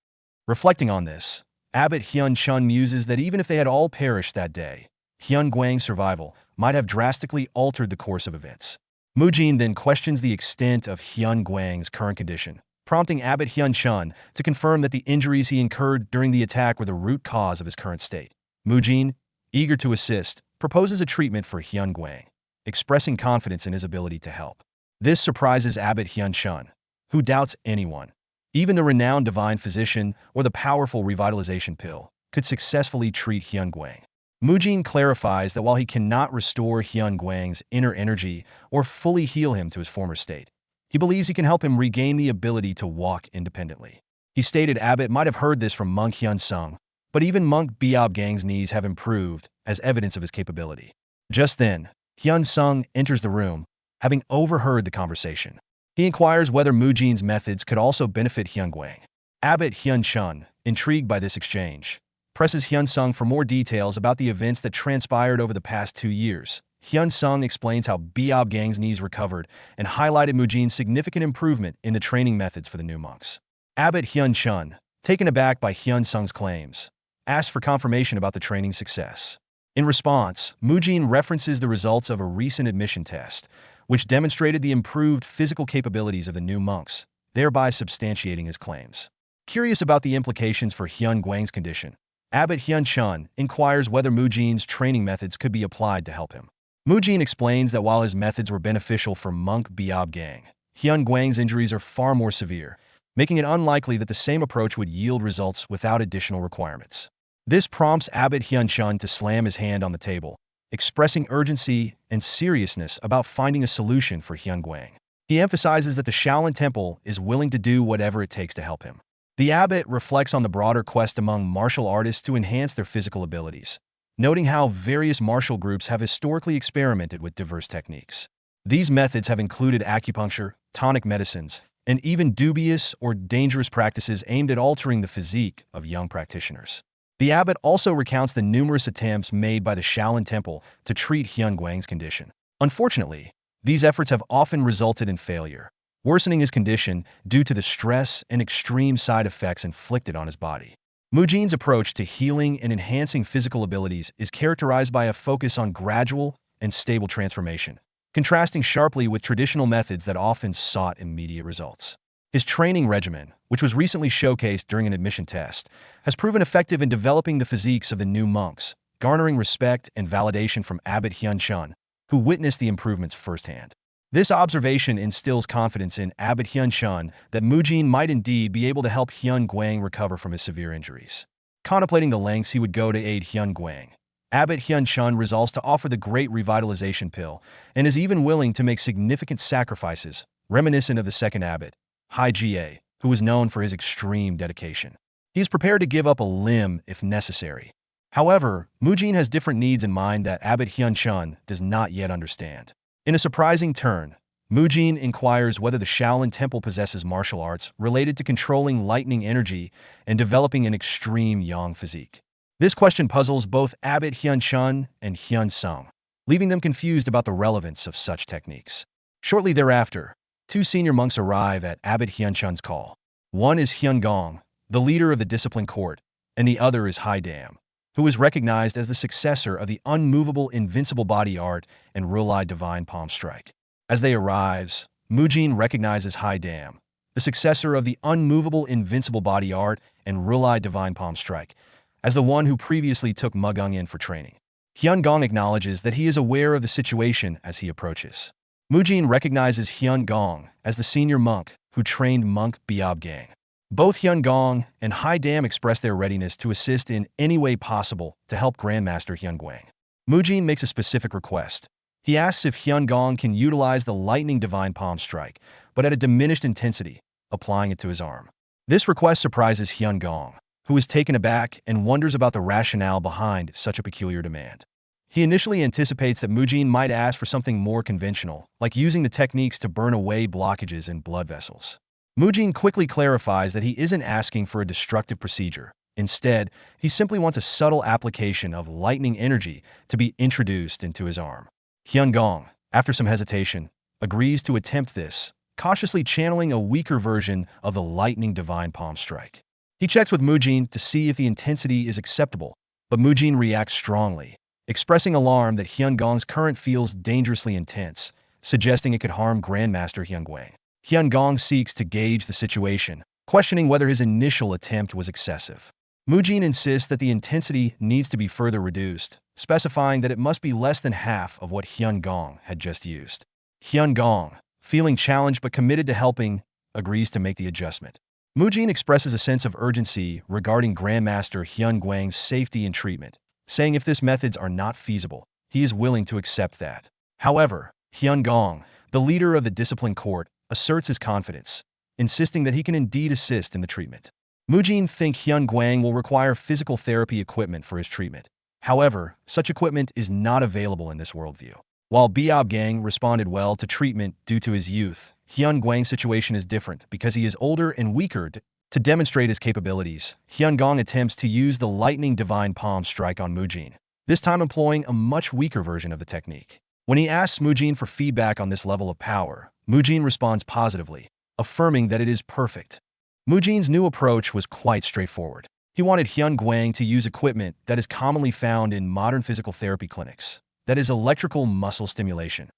Reflecting on this, Abbot Hyun-chun muses that even if they had all perished that day, Hyun Guang's survival might have drastically altered the course of events. Mujin then questions the extent of Hyun Guang's current condition, prompting Abbot Hyun-chun to confirm that the injuries he incurred during the attack were the root cause of his current state. Mujin, eager to assist, proposes a treatment for Hyun Guang, expressing confidence in his ability to help. This surprises Abbot Hyun-chun, who doubts anyone, even the renowned divine physician or the powerful revitalization pill, could successfully treat Hyun Guang. Mujin clarifies that while he cannot restore Hyun Guang's inner energy or fully heal him to his former state, he believes he can help him regain the ability to walk independently. He stated Abbot might have heard this from monk Hyun Sung, but even monk Biob Gang's knees have improved as evidence of his capability. Just then, Hyun Sung enters the room, having overheard the conversation. He inquires whether Mujin's methods could also benefit Hyun Guang. Abbot Hyun-chun, intrigued by this exchange, presses Hyun Sung for more details about the events that transpired over the past 2 years. Hyun Sung explains how Biob Gang's knees recovered and highlighted Mujin's significant improvement in the training methods for the new monks. Abbot Hyun-chun, taken aback by Hyun Sung's claims, asks for confirmation about the training success. In response, Mujin references the results of a recent admission test, which demonstrated the improved physical capabilities of the new monks, thereby substantiating his claims. Curious about the implications for Hyun Guang's condition, Abbot Hyun-chun inquires whether Mujin's training methods could be applied to help him. Mujin explains that while his methods were beneficial for monk Biob Gang, Hyun Guang's injuries are far more severe, making it unlikely that the same approach would yield results without additional requirements. This prompts Abbot Hyun-chun to slam his hand on the table, expressing urgency and seriousness about finding a solution for Hyun Guang. He emphasizes that the Shaolin Temple is willing to do whatever it takes to help him. The abbot reflects on the broader quest among martial artists to enhance their physical abilities, noting how various martial groups have historically experimented with diverse techniques. These methods have included acupuncture, tonic medicines, and even dubious or dangerous practices aimed at altering the physique of young practitioners. The abbot also recounts the numerous attempts made by the Shaolin Temple to treat Hyun Guang's condition. Unfortunately, these efforts have often resulted in failure, worsening his condition due to the stress and extreme side effects inflicted on his body. Mujin's approach to healing and enhancing physical abilities is characterized by a focus on gradual and stable transformation, contrasting sharply with traditional methods that often sought immediate results. His training regimen, which was recently showcased during an admission test, has proven effective in developing the physiques of the new monks, garnering respect and validation from Abbot Hyun-chun, who witnessed the improvements firsthand. This observation instills confidence in Abbot Hyun-chun that Mujin might indeed be able to help Hyun Guang recover from his severe injuries. Contemplating the lengths he would go to aid Hyun Guang, Abbot Hyun-chun resolves to offer the great revitalization pill and is even willing to make significant sacrifices, reminiscent of the second abbot, Hai Jie, who was known for his extreme dedication. He is prepared to give up a limb if necessary. However, Mujin has different needs in mind that Abbot Hyun-chun does not yet understand. In a surprising turn, Mujin inquires whether the Shaolin Temple possesses martial arts related to controlling lightning energy and developing an extreme yang physique. This question puzzles both Abbot Hyun-chun and Hyun Sung, leaving them confused about the relevance of such techniques. Shortly thereafter, 2 senior monks arrive at Abbot Hyun-chun's call. One is Hyun Gong, the leader of the discipline court, and the other is Hai Dam, who is recognized as the successor of the unmovable invincible body art and Rulai divine palm strike. As they arrive, Mujin recognizes Hai Dam, the the successor of the unmovable invincible body art and Rulai divine palm strike, as the one who previously took Mugung in for training. Hyun Gong acknowledges that he is aware of the situation as he approaches. Mujin recognizes Hyun Gong as the senior monk who trained monk Biob Gang. Both Hyun Gong and Hai Dam express their readiness to assist in any way possible to help Grandmaster Hyun Guang. Mujin makes a specific request. He asks if Hyun Gong can utilize the lightning divine palm strike, but at a diminished intensity, applying it to his arm. This request surprises Hyun Gong, who is taken aback and wonders about the rationale behind such a peculiar demand. He initially anticipates that Mujin might ask for something more conventional, like using the techniques to burn away blockages in blood vessels. Mujin quickly clarifies that he isn't asking for a destructive procedure. Instead, he simply wants a subtle application of lightning energy to be introduced into his arm. Hyun Gong, after some hesitation, agrees to attempt this, cautiously channeling a weaker version of the lightning divine palm strike. He checks with Mujin to see if the intensity is acceptable, but Mujin reacts strongly, expressing alarm that Hyun Gong's current feels dangerously intense, suggesting it could harm Grandmaster Hyun Guang. Hyun Gong seeks to gauge the situation, questioning whether his initial attempt was excessive. Mujin insists that the intensity needs to be further reduced, specifying that it must be less than half of what Hyun Gong had just used. Hyun Gong, feeling challenged but committed to helping, agrees to make the adjustment. Mujin expresses a sense of urgency regarding Grandmaster Hyun Guang's safety and treatment, saying if these methods are not feasible, he is willing to accept that. However, Hyun Gong, the leader of the discipline court, asserts his confidence, insisting that he can indeed assist in the treatment. Mujin thinks Hyun Guang will require physical therapy equipment for his treatment. However, such equipment is not available in this worldview. While Biob Gang responded well to treatment due to his youth, Hyun Guang's situation is different because he is older and weaker. To demonstrate his capabilities, Hyun Gong attempts to use the lightning divine palm strike on Mujin, this time employing a much weaker version of the technique. When he asks Mujin for feedback on this level of power, Mujin responds positively, affirming that it is perfect. Mujin's new approach was quite straightforward. He wanted Hyun Guang to use equipment that is commonly found in modern physical therapy clinics, that is electrical muscle stimulation.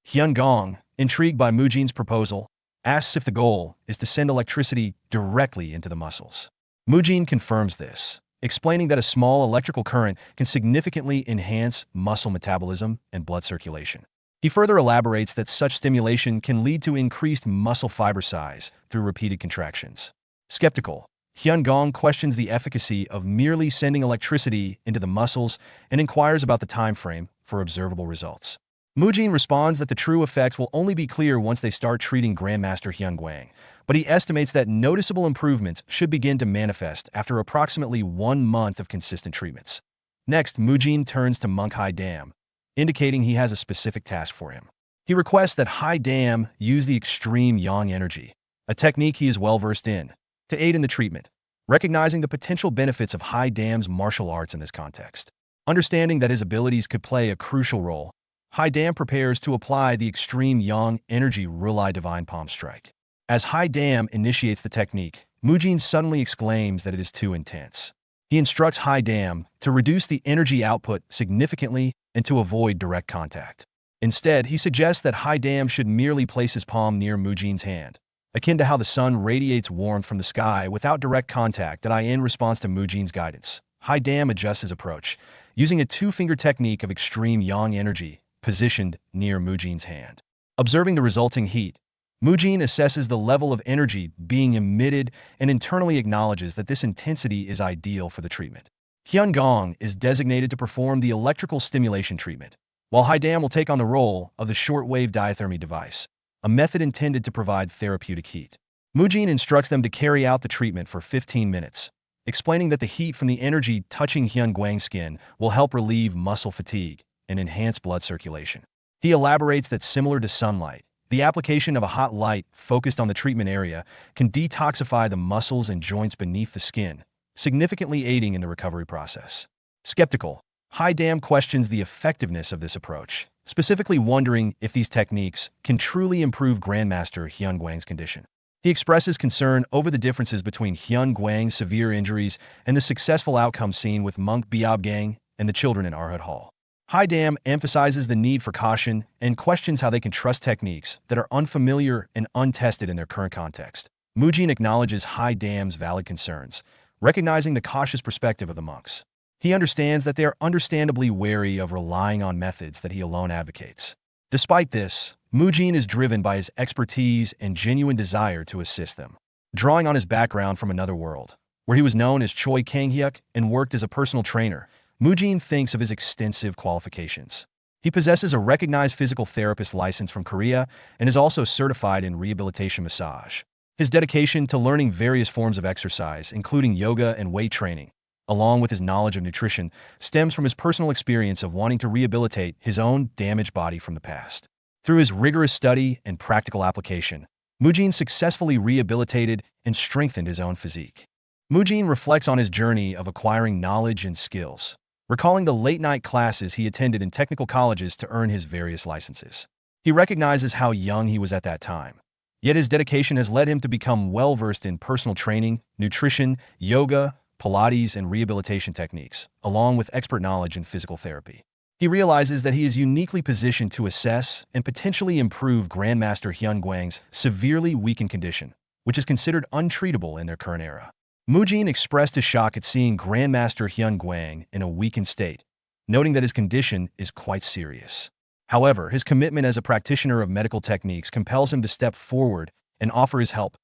Hyun Gong, intrigued by Mujin's proposal, asks if the goal is to send electricity directly into the muscles. Mujin confirms this, explaining that a small electrical current can significantly enhance muscle metabolism and blood circulation. He further elaborates that such stimulation can lead to increased muscle fiber size through repeated contractions. Skeptical, Hyun Gong questions the efficacy of merely sending electricity into the muscles and inquires about the time frame for observable results. Mujin responds that the true effects will only be clear once they start treating Grandmaster Hyun Guang, but he estimates that noticeable improvements should begin to manifest after approximately 1 month of consistent treatments. Next, Mujin turns to Monk Hai Dam, indicating he has a specific task for him. He requests that Hai Dam use the extreme yang energy, a technique he is well versed in, to aid in the treatment, recognizing the potential benefits of Hai Dam's martial arts in this context. Understanding that his abilities could play a crucial role, Hai Dam prepares to apply the extreme yang energy Rulai divine palm strike. As Hai Dam initiates the technique, Mujin suddenly exclaims that it is too intense. He instructs Hai Dam to reduce the energy output significantly and to avoid direct contact. Instead, he suggests that Hai Dam should merely place his palm near Mujin's hand, akin to how the sun radiates warmth from the sky without direct contact. In response to Mujin's guidance, Hai Dam adjusts his approach, using a 2-finger technique of extreme yang energy positioned near Mujin's hand. Observing the resulting heat, Mujin assesses the level of energy being emitted and internally acknowledges that this intensity is ideal for the treatment. Hyun Gong is designated to perform the electrical stimulation treatment, while Hai Dam will take on the role of the shortwave diathermy device, a method intended to provide therapeutic heat. Mujin instructs them to carry out the treatment for 15 minutes, explaining that the heat from the energy touching Hyun Guang's skin will help relieve muscle fatigue and enhance blood circulation. He elaborates that similar to sunlight, the application of a hot light focused on the treatment area can detoxify the muscles and joints beneath the skin, significantly aiding in the recovery process. Skeptical, Hai Dam questions the effectiveness of this approach, specifically wondering if these techniques can truly improve Grandmaster Hyun Guang's condition. He expresses concern over the differences between Hyun Guang's severe injuries and the successful outcome seen with Monk Biob Gang and the children in Arhut Hall. Haidam emphasizes the need for caution and questions how they can trust techniques that are unfamiliar and untested in their current context. Mujin acknowledges Haidam's valid concerns, recognizing the cautious perspective of the monks. He understands that they are understandably wary of relying on methods that he alone advocates. Despite this, Mujin is driven by his expertise and genuine desire to assist them. Drawing on his background from another world, where he was known as Choi Kang-hyuk and worked as a personal trainer, Mujin thinks of his extensive qualifications. He possesses a recognized physical therapist license from Korea and is also certified in rehabilitation massage. His dedication to learning various forms of exercise, including yoga and weight training, along with his knowledge of nutrition, stems from his personal experience of wanting to rehabilitate his own damaged body from the past. Through his rigorous study and practical application, Mujin successfully rehabilitated and strengthened his own physique. Mujin reflects on his journey of acquiring knowledge and skills, recalling the late-night classes he attended in technical colleges to earn his various licenses. He recognizes how young he was at that time, yet his dedication has led him to become well-versed in personal training, nutrition, yoga, Pilates, and rehabilitation techniques, along with expert knowledge in physical therapy. He realizes that he is uniquely positioned to assess and potentially improve Grandmaster Hyun Gwang's severely weakened condition, which is considered untreatable in their current era. Mujin expressed his shock at seeing Grandmaster Hyun Gwang in a weakened state, noting that his condition is quite serious. However, his commitment as a practitioner of medical techniques compels him to step forward and offer his help,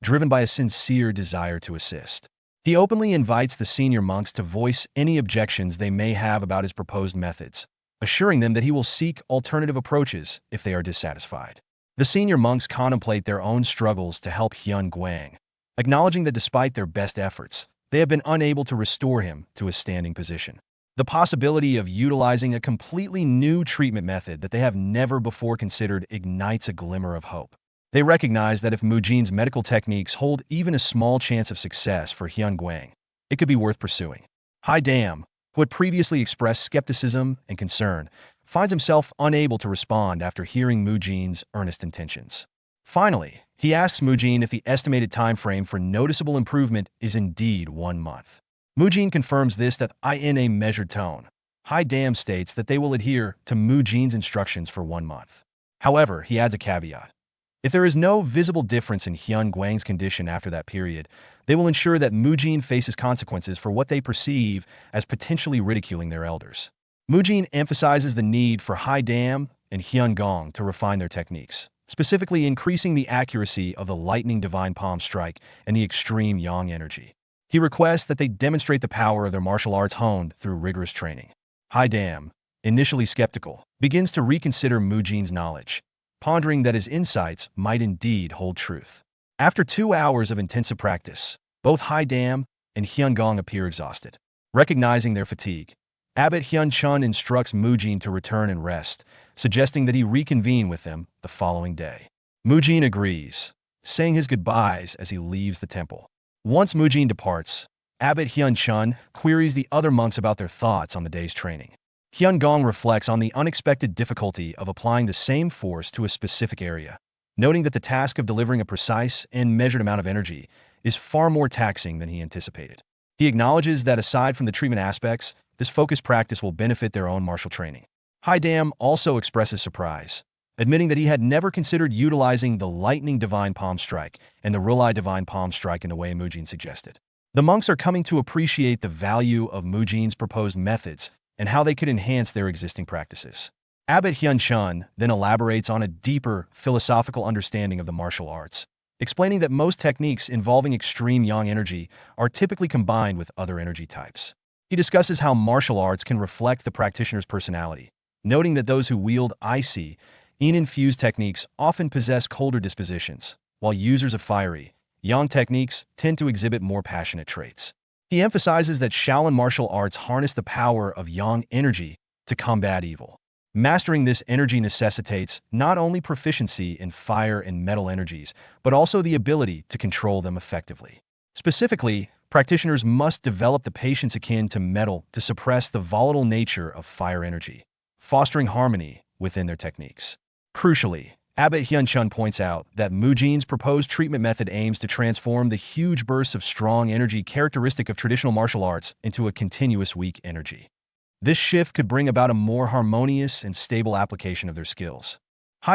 driven by a sincere desire to assist. He openly invites the senior monks to voice any objections they may have about his proposed methods, assuring them that he will seek alternative approaches if they are dissatisfied. The senior monks contemplate their own struggles to help Hyun Gwang, acknowledging that despite their best efforts, they have been unable to restore him to a standing position. The possibility of utilizing a completely new treatment method that they have never before considered ignites a glimmer of hope. They recognize that if Mujin's medical techniques hold even a small chance of success for Hyun Gwang, it could be worth pursuing. Haidam, who had previously expressed skepticism and concern, finds himself unable to respond after hearing Mujin's earnest intentions. Finally, he asks Mujin if the estimated time frame for noticeable improvement is indeed 1 month. Mujin confirms this in a measured tone. Haidam states that they will adhere to Mujin's instructions for 1 month. However, he adds a caveat. If there is no visible difference in Hyun Gwang's condition after that period, they will ensure that Mujin faces consequences for what they perceive as potentially ridiculing their elders. Mujin emphasizes the need for Haidam and Hyun Gong to refine their techniques, specifically increasing the accuracy of the lightning divine palm strike and the extreme yang energy. He requests that they demonstrate the power of their martial arts honed through rigorous training. Haidam, initially skeptical, begins to reconsider Mujin's knowledge, pondering that his insights might indeed hold truth. After 2 hours of intensive practice, both Haidam and Hyun Gong appear exhausted. Recognizing their fatigue, Abbot Hyun Chun instructs Mujin to return and rest, suggesting that he reconvene with them the following day. Mujin agrees, saying his goodbyes as he leaves the temple. Once Mujin departs, Abbot Hyun Chun queries the other monks about their thoughts on the day's training. Hyun Gong reflects on the unexpected difficulty of applying the same force to a specific area, noting that the task of delivering a precise and measured amount of energy is far more taxing than he anticipated. He acknowledges that aside from the treatment aspects, this focused practice will benefit their own martial training. Haidam also expresses surprise, admitting that he had never considered utilizing the lightning divine palm strike and the Rulai divine palm strike in the way Mujin suggested. The monks are coming to appreciate the value of Mujin's proposed methods and how they could enhance their existing practices. Abbot Hyun Chun then elaborates on a deeper philosophical understanding of the martial arts, explaining that most techniques involving extreme yang energy are typically combined with other energy types. He discusses how martial arts can reflect the practitioner's personality, noting that those who wield icy, yin-infused techniques often possess colder dispositions, while users of fiery, yang techniques tend to exhibit more passionate traits. He emphasizes that Shaolin martial arts harness the power of yang energy to combat evil. Mastering this energy necessitates not only proficiency in fire and metal energies, but also the ability to control them effectively. Specifically, practitioners must develop the patience akin to metal to suppress the volatile nature of fire energy, fostering harmony within their techniques. Crucially, Abbot Hyun Chun points out that Mujin's proposed treatment method aims to transform the huge bursts of strong energy characteristic of traditional martial arts into a continuous weak energy. This shift could bring about a more harmonious and stable application of their skills.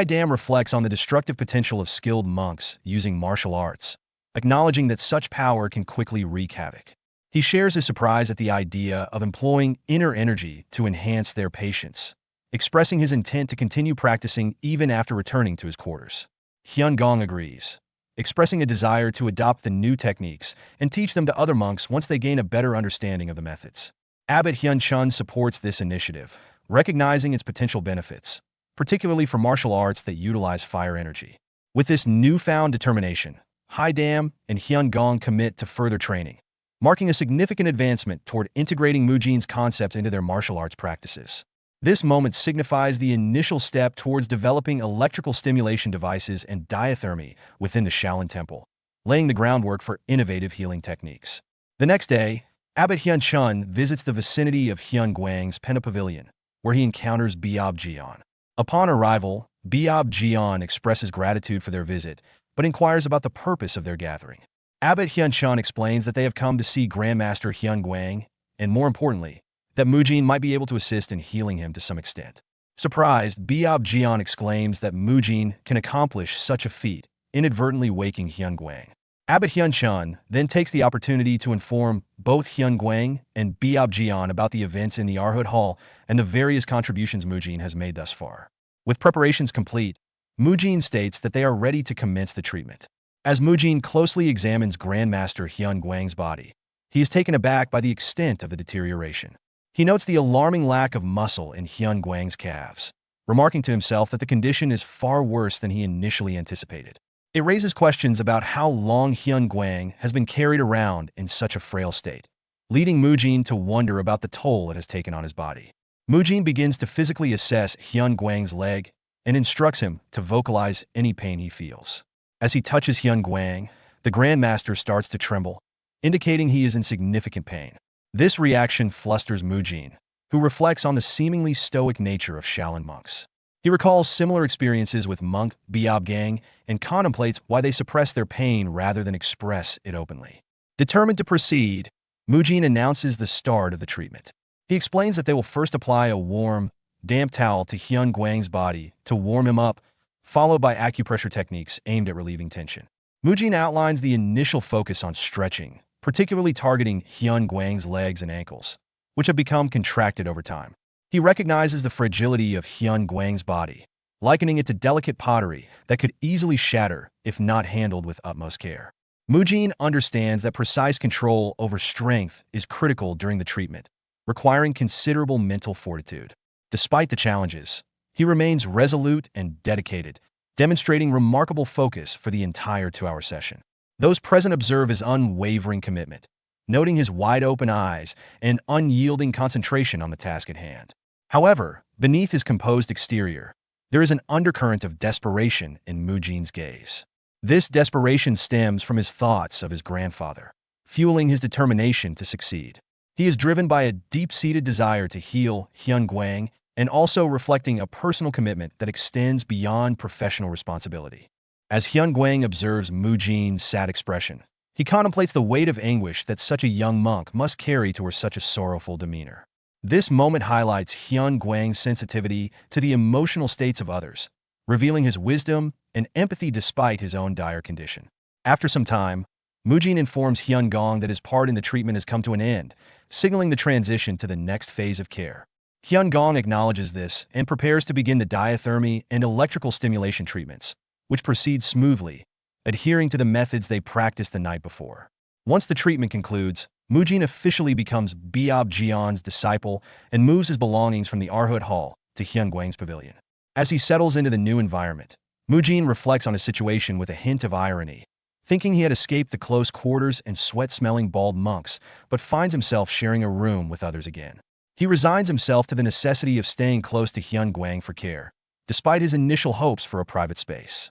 Dam reflects on the destructive potential of skilled monks using martial arts, acknowledging that such power can quickly wreak havoc. He shares his surprise at the idea of employing inner energy to enhance their patience, expressing his intent to continue practicing even after returning to his quarters. Hyun-gong agrees, expressing a desire to adopt the new techniques and teach them to other monks once they gain a better understanding of the methods. Abbot Hyun-chun supports this initiative, recognizing its potential benefits, particularly for martial arts that utilize fire energy. With this newfound determination, Dam and Hyun-gong commit to further training, marking a significant advancement toward integrating Mujin's concepts into their martial arts practices. This moment signifies the initial step towards developing electrical stimulation devices and diathermy within the Shaolin Temple, laying the groundwork for innovative healing techniques. The next day, Abbot Hyun-chun visits the vicinity of Hyun-gwang's Pena Pavilion, where he encounters Biob Jian. Upon arrival, Biob Jian expresses gratitude for their visit, but inquires about the purpose of their gathering. Abbot Hyun-chun explains that they have come to see Grandmaster Hyun-gwang, and more importantly, that Mujin might be able to assist in healing him to some extent. Surprised, Biob Jian exclaims that Mujin can accomplish such a feat, inadvertently waking Hyun-gwang. Abbot Hyun-chun then takes the opportunity to inform both Hyun-gwang and Biob Jian about the events in the Arhut Hall and the various contributions Mujin has made thus far. With preparations complete, Mujin states that they are ready to commence the treatment. As Mujin closely examines Grandmaster Hyun-gwang's body, he is taken aback by the extent of the deterioration. He notes the alarming lack of muscle in Hyun-gwang's calves, remarking to himself that the condition is far worse than he initially anticipated. It raises questions about how long Hyun-gwang has been carried around in such a frail state, leading Mujin to wonder about the toll it has taken on his body. Mujin begins to physically assess Hyun-gwang's leg and instructs him to vocalize any pain he feels. As he touches Hyun-gwang, the Grandmaster starts to tremble, indicating he is in significant pain. This reaction flusters Mujin, who reflects on the seemingly stoic nature of Shaolin monks. He recalls similar experiences with monk Biob Gang and contemplates why they suppress their pain rather than express it openly. Determined to proceed, Mujin announces the start of the treatment. He explains that they will first apply a warm, damp towel to Hyun-gwang's body to warm him up, followed by acupressure techniques aimed at relieving tension. Mujin outlines the initial focus on stretching, particularly targeting Hyun-gwang's legs and ankles, which have become contracted over time. He recognizes the fragility of Hyun-gwang's body, likening it to delicate pottery that could easily shatter if not handled with utmost care. Mujin understands that precise control over strength is critical during the treatment, requiring considerable mental fortitude. Despite the challenges, he remains resolute and dedicated, demonstrating remarkable focus for the entire 2-hour session. Those present observe his unwavering commitment, noting his wide-open eyes and unyielding concentration on the task at hand. However, beneath his composed exterior, there is an undercurrent of desperation in Mujin's gaze. This desperation stems from his thoughts of his grandfather, fueling his determination to succeed. He is driven by a deep-seated desire to heal Hyun-gwang and also reflecting a personal commitment that extends beyond professional responsibility. As Hyun-gwang observes Mujin's sad expression, he contemplates the weight of anguish that such a young monk must carry toward such a sorrowful demeanor. This moment highlights Hyun-gwang's sensitivity to the emotional states of others, revealing his wisdom and empathy despite his own dire condition. After some time, Mujin informs Hyun-gong that his part in the treatment has come to an end, signaling the transition to the next phase of care. Hyun-gong acknowledges this and prepares to begin the diathermy and electrical stimulation treatments, which proceed smoothly, adhering to the methods they practiced the night before. Once the treatment concludes, Mujin officially becomes Biob Jian's disciple and moves his belongings from the Arhut Hall to Hyun-gwang's pavilion. As he settles into the new environment, Mujin reflects on his situation with a hint of irony, thinking he had escaped the close quarters and sweat-smelling bald monks, but finds himself sharing a room with others again. He resigns himself to the necessity of staying close to Hyun-gwang for care, despite his initial hopes for a private space.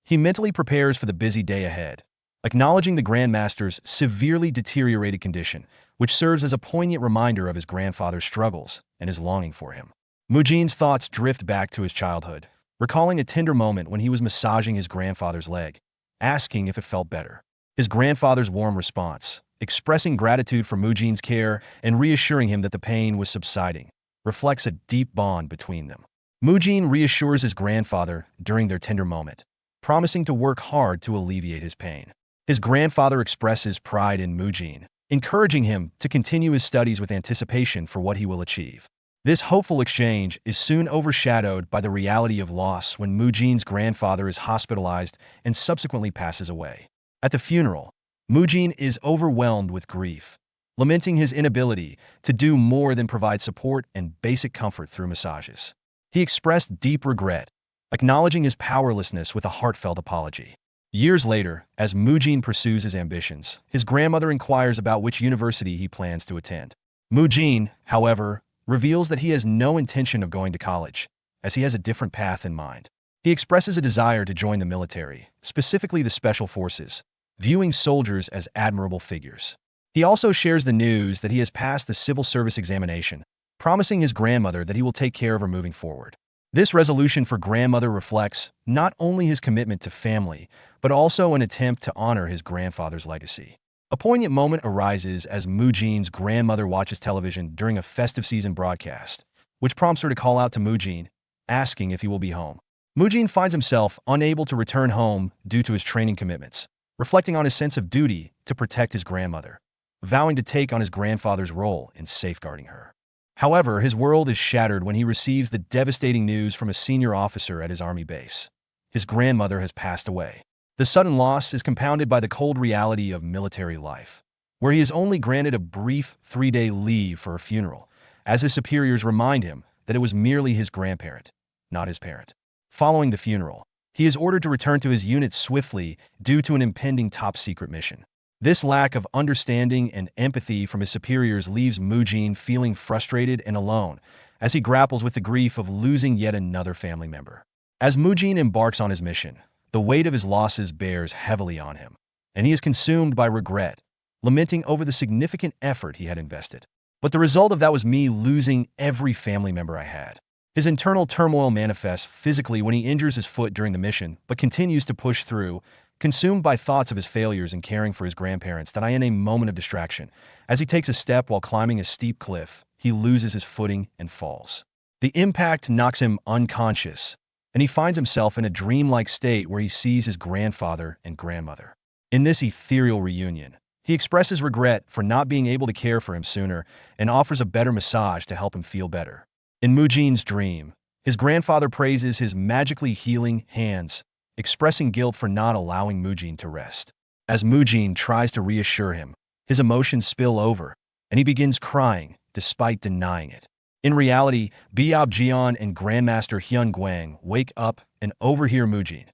He mentally prepares for the busy day ahead, acknowledging the Grandmaster's severely deteriorated condition, which serves as a poignant reminder of his grandfather's struggles and his longing for him. Mujin's thoughts drift back to his childhood, recalling a tender moment when he was massaging his grandfather's leg, asking if it felt better. His grandfather's warm response, expressing gratitude for Mujin's care and reassuring him that the pain was subsiding, reflects a deep bond between them. Mujin reassures his grandfather during their tender moment, promising to work hard to alleviate his pain. His grandfather expresses pride in Mujin, encouraging him to continue his studies with anticipation for what he will achieve. This hopeful exchange is soon overshadowed by the reality of loss when Mujin's grandfather is hospitalized and subsequently passes away. At the funeral, Mujin is overwhelmed with grief, lamenting his inability to do more than provide support and basic comfort through massages. He expressed deep regret, acknowledging his powerlessness with a heartfelt apology. Years later, as Mujin pursues his ambitions, his grandmother inquires about which university he plans to attend. Mujin, however, reveals that he has no intention of going to college, as he has a different path in mind. He expresses a desire to join the military, specifically the special forces, viewing soldiers as admirable figures. He also shares the news that he has passed the civil service examination, promising his grandmother that he will take care of her moving forward. This resolution for grandmother reflects not only his commitment to family, but also an attempt to honor his grandfather's legacy. A poignant moment arises as Mujin's grandmother watches television during a festive season broadcast, which prompts her to call out to Mujin, asking if he will be home. Mujin finds himself unable to return home due to his training commitments, reflecting on his sense of duty to protect his grandmother, vowing to take on his grandfather's role in safeguarding her. However, his world is shattered when he receives the devastating news from a senior officer at his army base. His grandmother has passed away. The sudden loss is compounded by the cold reality of military life, where he is only granted a brief 3-day leave for a funeral, as his superiors remind him that it was merely his grandparent, not his parent. Following the funeral, he is ordered to return to his unit swiftly due to an impending top-secret mission. This lack of understanding and empathy from his superiors leaves Mujin feeling frustrated and alone as he grapples with the grief of losing yet another family member. As Mujin embarks on his mission, the weight of his losses bears heavily on him, and he is consumed by regret, lamenting over the significant effort he had invested. But the result of that was me losing every family member I had. His internal turmoil manifests physically when he injures his foot during the mission, but continues to push through, consumed by thoughts of his failures in caring for his grandparents that I in a moment of distraction. As he takes a step while climbing a steep cliff, he loses his footing and falls. The impact knocks him unconscious, and he finds himself in a dreamlike state where he sees his grandfather and grandmother. In this ethereal reunion, he expresses regret for not being able to care for him sooner and offers a better massage to help him feel better. In Mujin's dream, his grandfather praises his magically healing hands, expressing guilt for not allowing Mujin to rest. As Mujin tries to reassure him, his emotions spill over, and he begins crying despite denying it. In reality, Biab Jian and Grandmaster Hyun Guang wake up and overhear Mujin,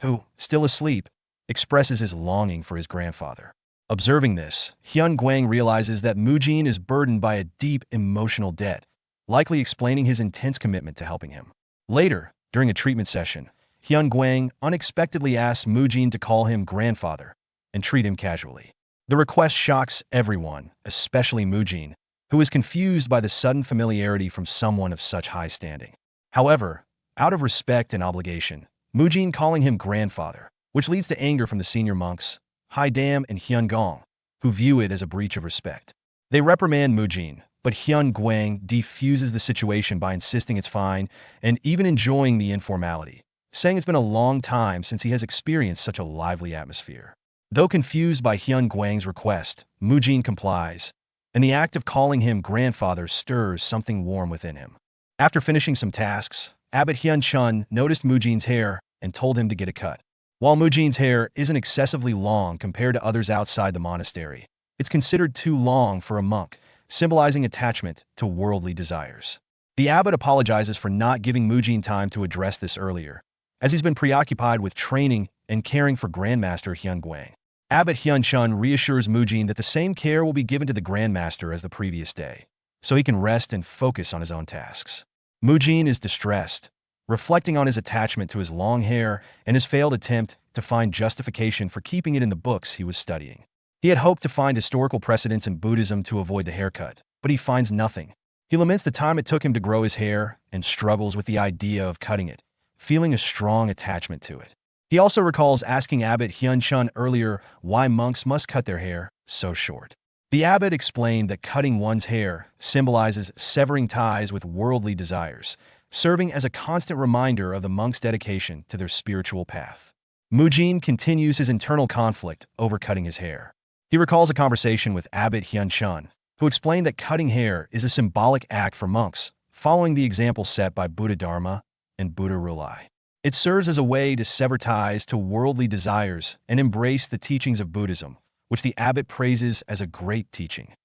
who, still asleep, expresses his longing for his grandfather. Observing this, Hyun Guang realizes that Mujin is burdened by a deep emotional debt, likely explaining his intense commitment to helping him. Later, during a treatment session, Hyun Guang unexpectedly asks Mujin to call him grandfather and treat him casually. The request shocks everyone, especially Mujin, who is confused by the sudden familiarity from someone of such high standing. However, out of respect and obligation, Mujin calling him grandfather, which leads to anger from the senior monks, Haidam and Hyun Gong, who view it as a breach of respect. They reprimand Mujin, but Hyun Guang defuses the situation by insisting it's fine and even enjoying the informality, saying it's been a long time since he has experienced such a lively atmosphere. Though confused by Hyun Guang's request, Mujin complies, and the act of calling him grandfather stirs something warm within him. After finishing some tasks, Abbot Hyun Chun noticed Mujin's hair and told him to get a cut. While Mujin's hair isn't excessively long compared to others outside the monastery, it's considered too long for a monk, symbolizing attachment to worldly desires. The abbot apologizes for not giving Mujin time to address this earlier, as he's been preoccupied with training and caring for Grandmaster Hyun Guang. Abbot Hyun Chun reassures Mujin that the same care will be given to the Grandmaster as the previous day, so he can rest and focus on his own tasks. Mujin is distressed, reflecting on his attachment to his long hair and his failed attempt to find justification for keeping it in the books he was studying. He had hoped to find historical precedents in Buddhism to avoid the haircut, but he finds nothing. He laments the time it took him to grow his hair and struggles with the idea of cutting it, feeling a strong attachment to it. He also recalls asking Abbot Hyun Chun earlier why monks must cut their hair so short. The abbot explained that cutting one's hair symbolizes severing ties with worldly desires, serving as a constant reminder of the monk's dedication to their spiritual path. Mujin continues his internal conflict over cutting his hair. He recalls a conversation with Abbot Hyun-chun, who explained that cutting hair is a symbolic act for monks, following the example set by Buddha Dharma and Buddha Rulai. It serves as a way to sever ties to worldly desires and embrace the teachings of Buddhism, which the abbot praises as a great teaching.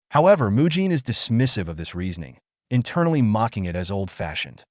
However, Mujin is dismissive of this reasoning, internally mocking it as old-fashioned.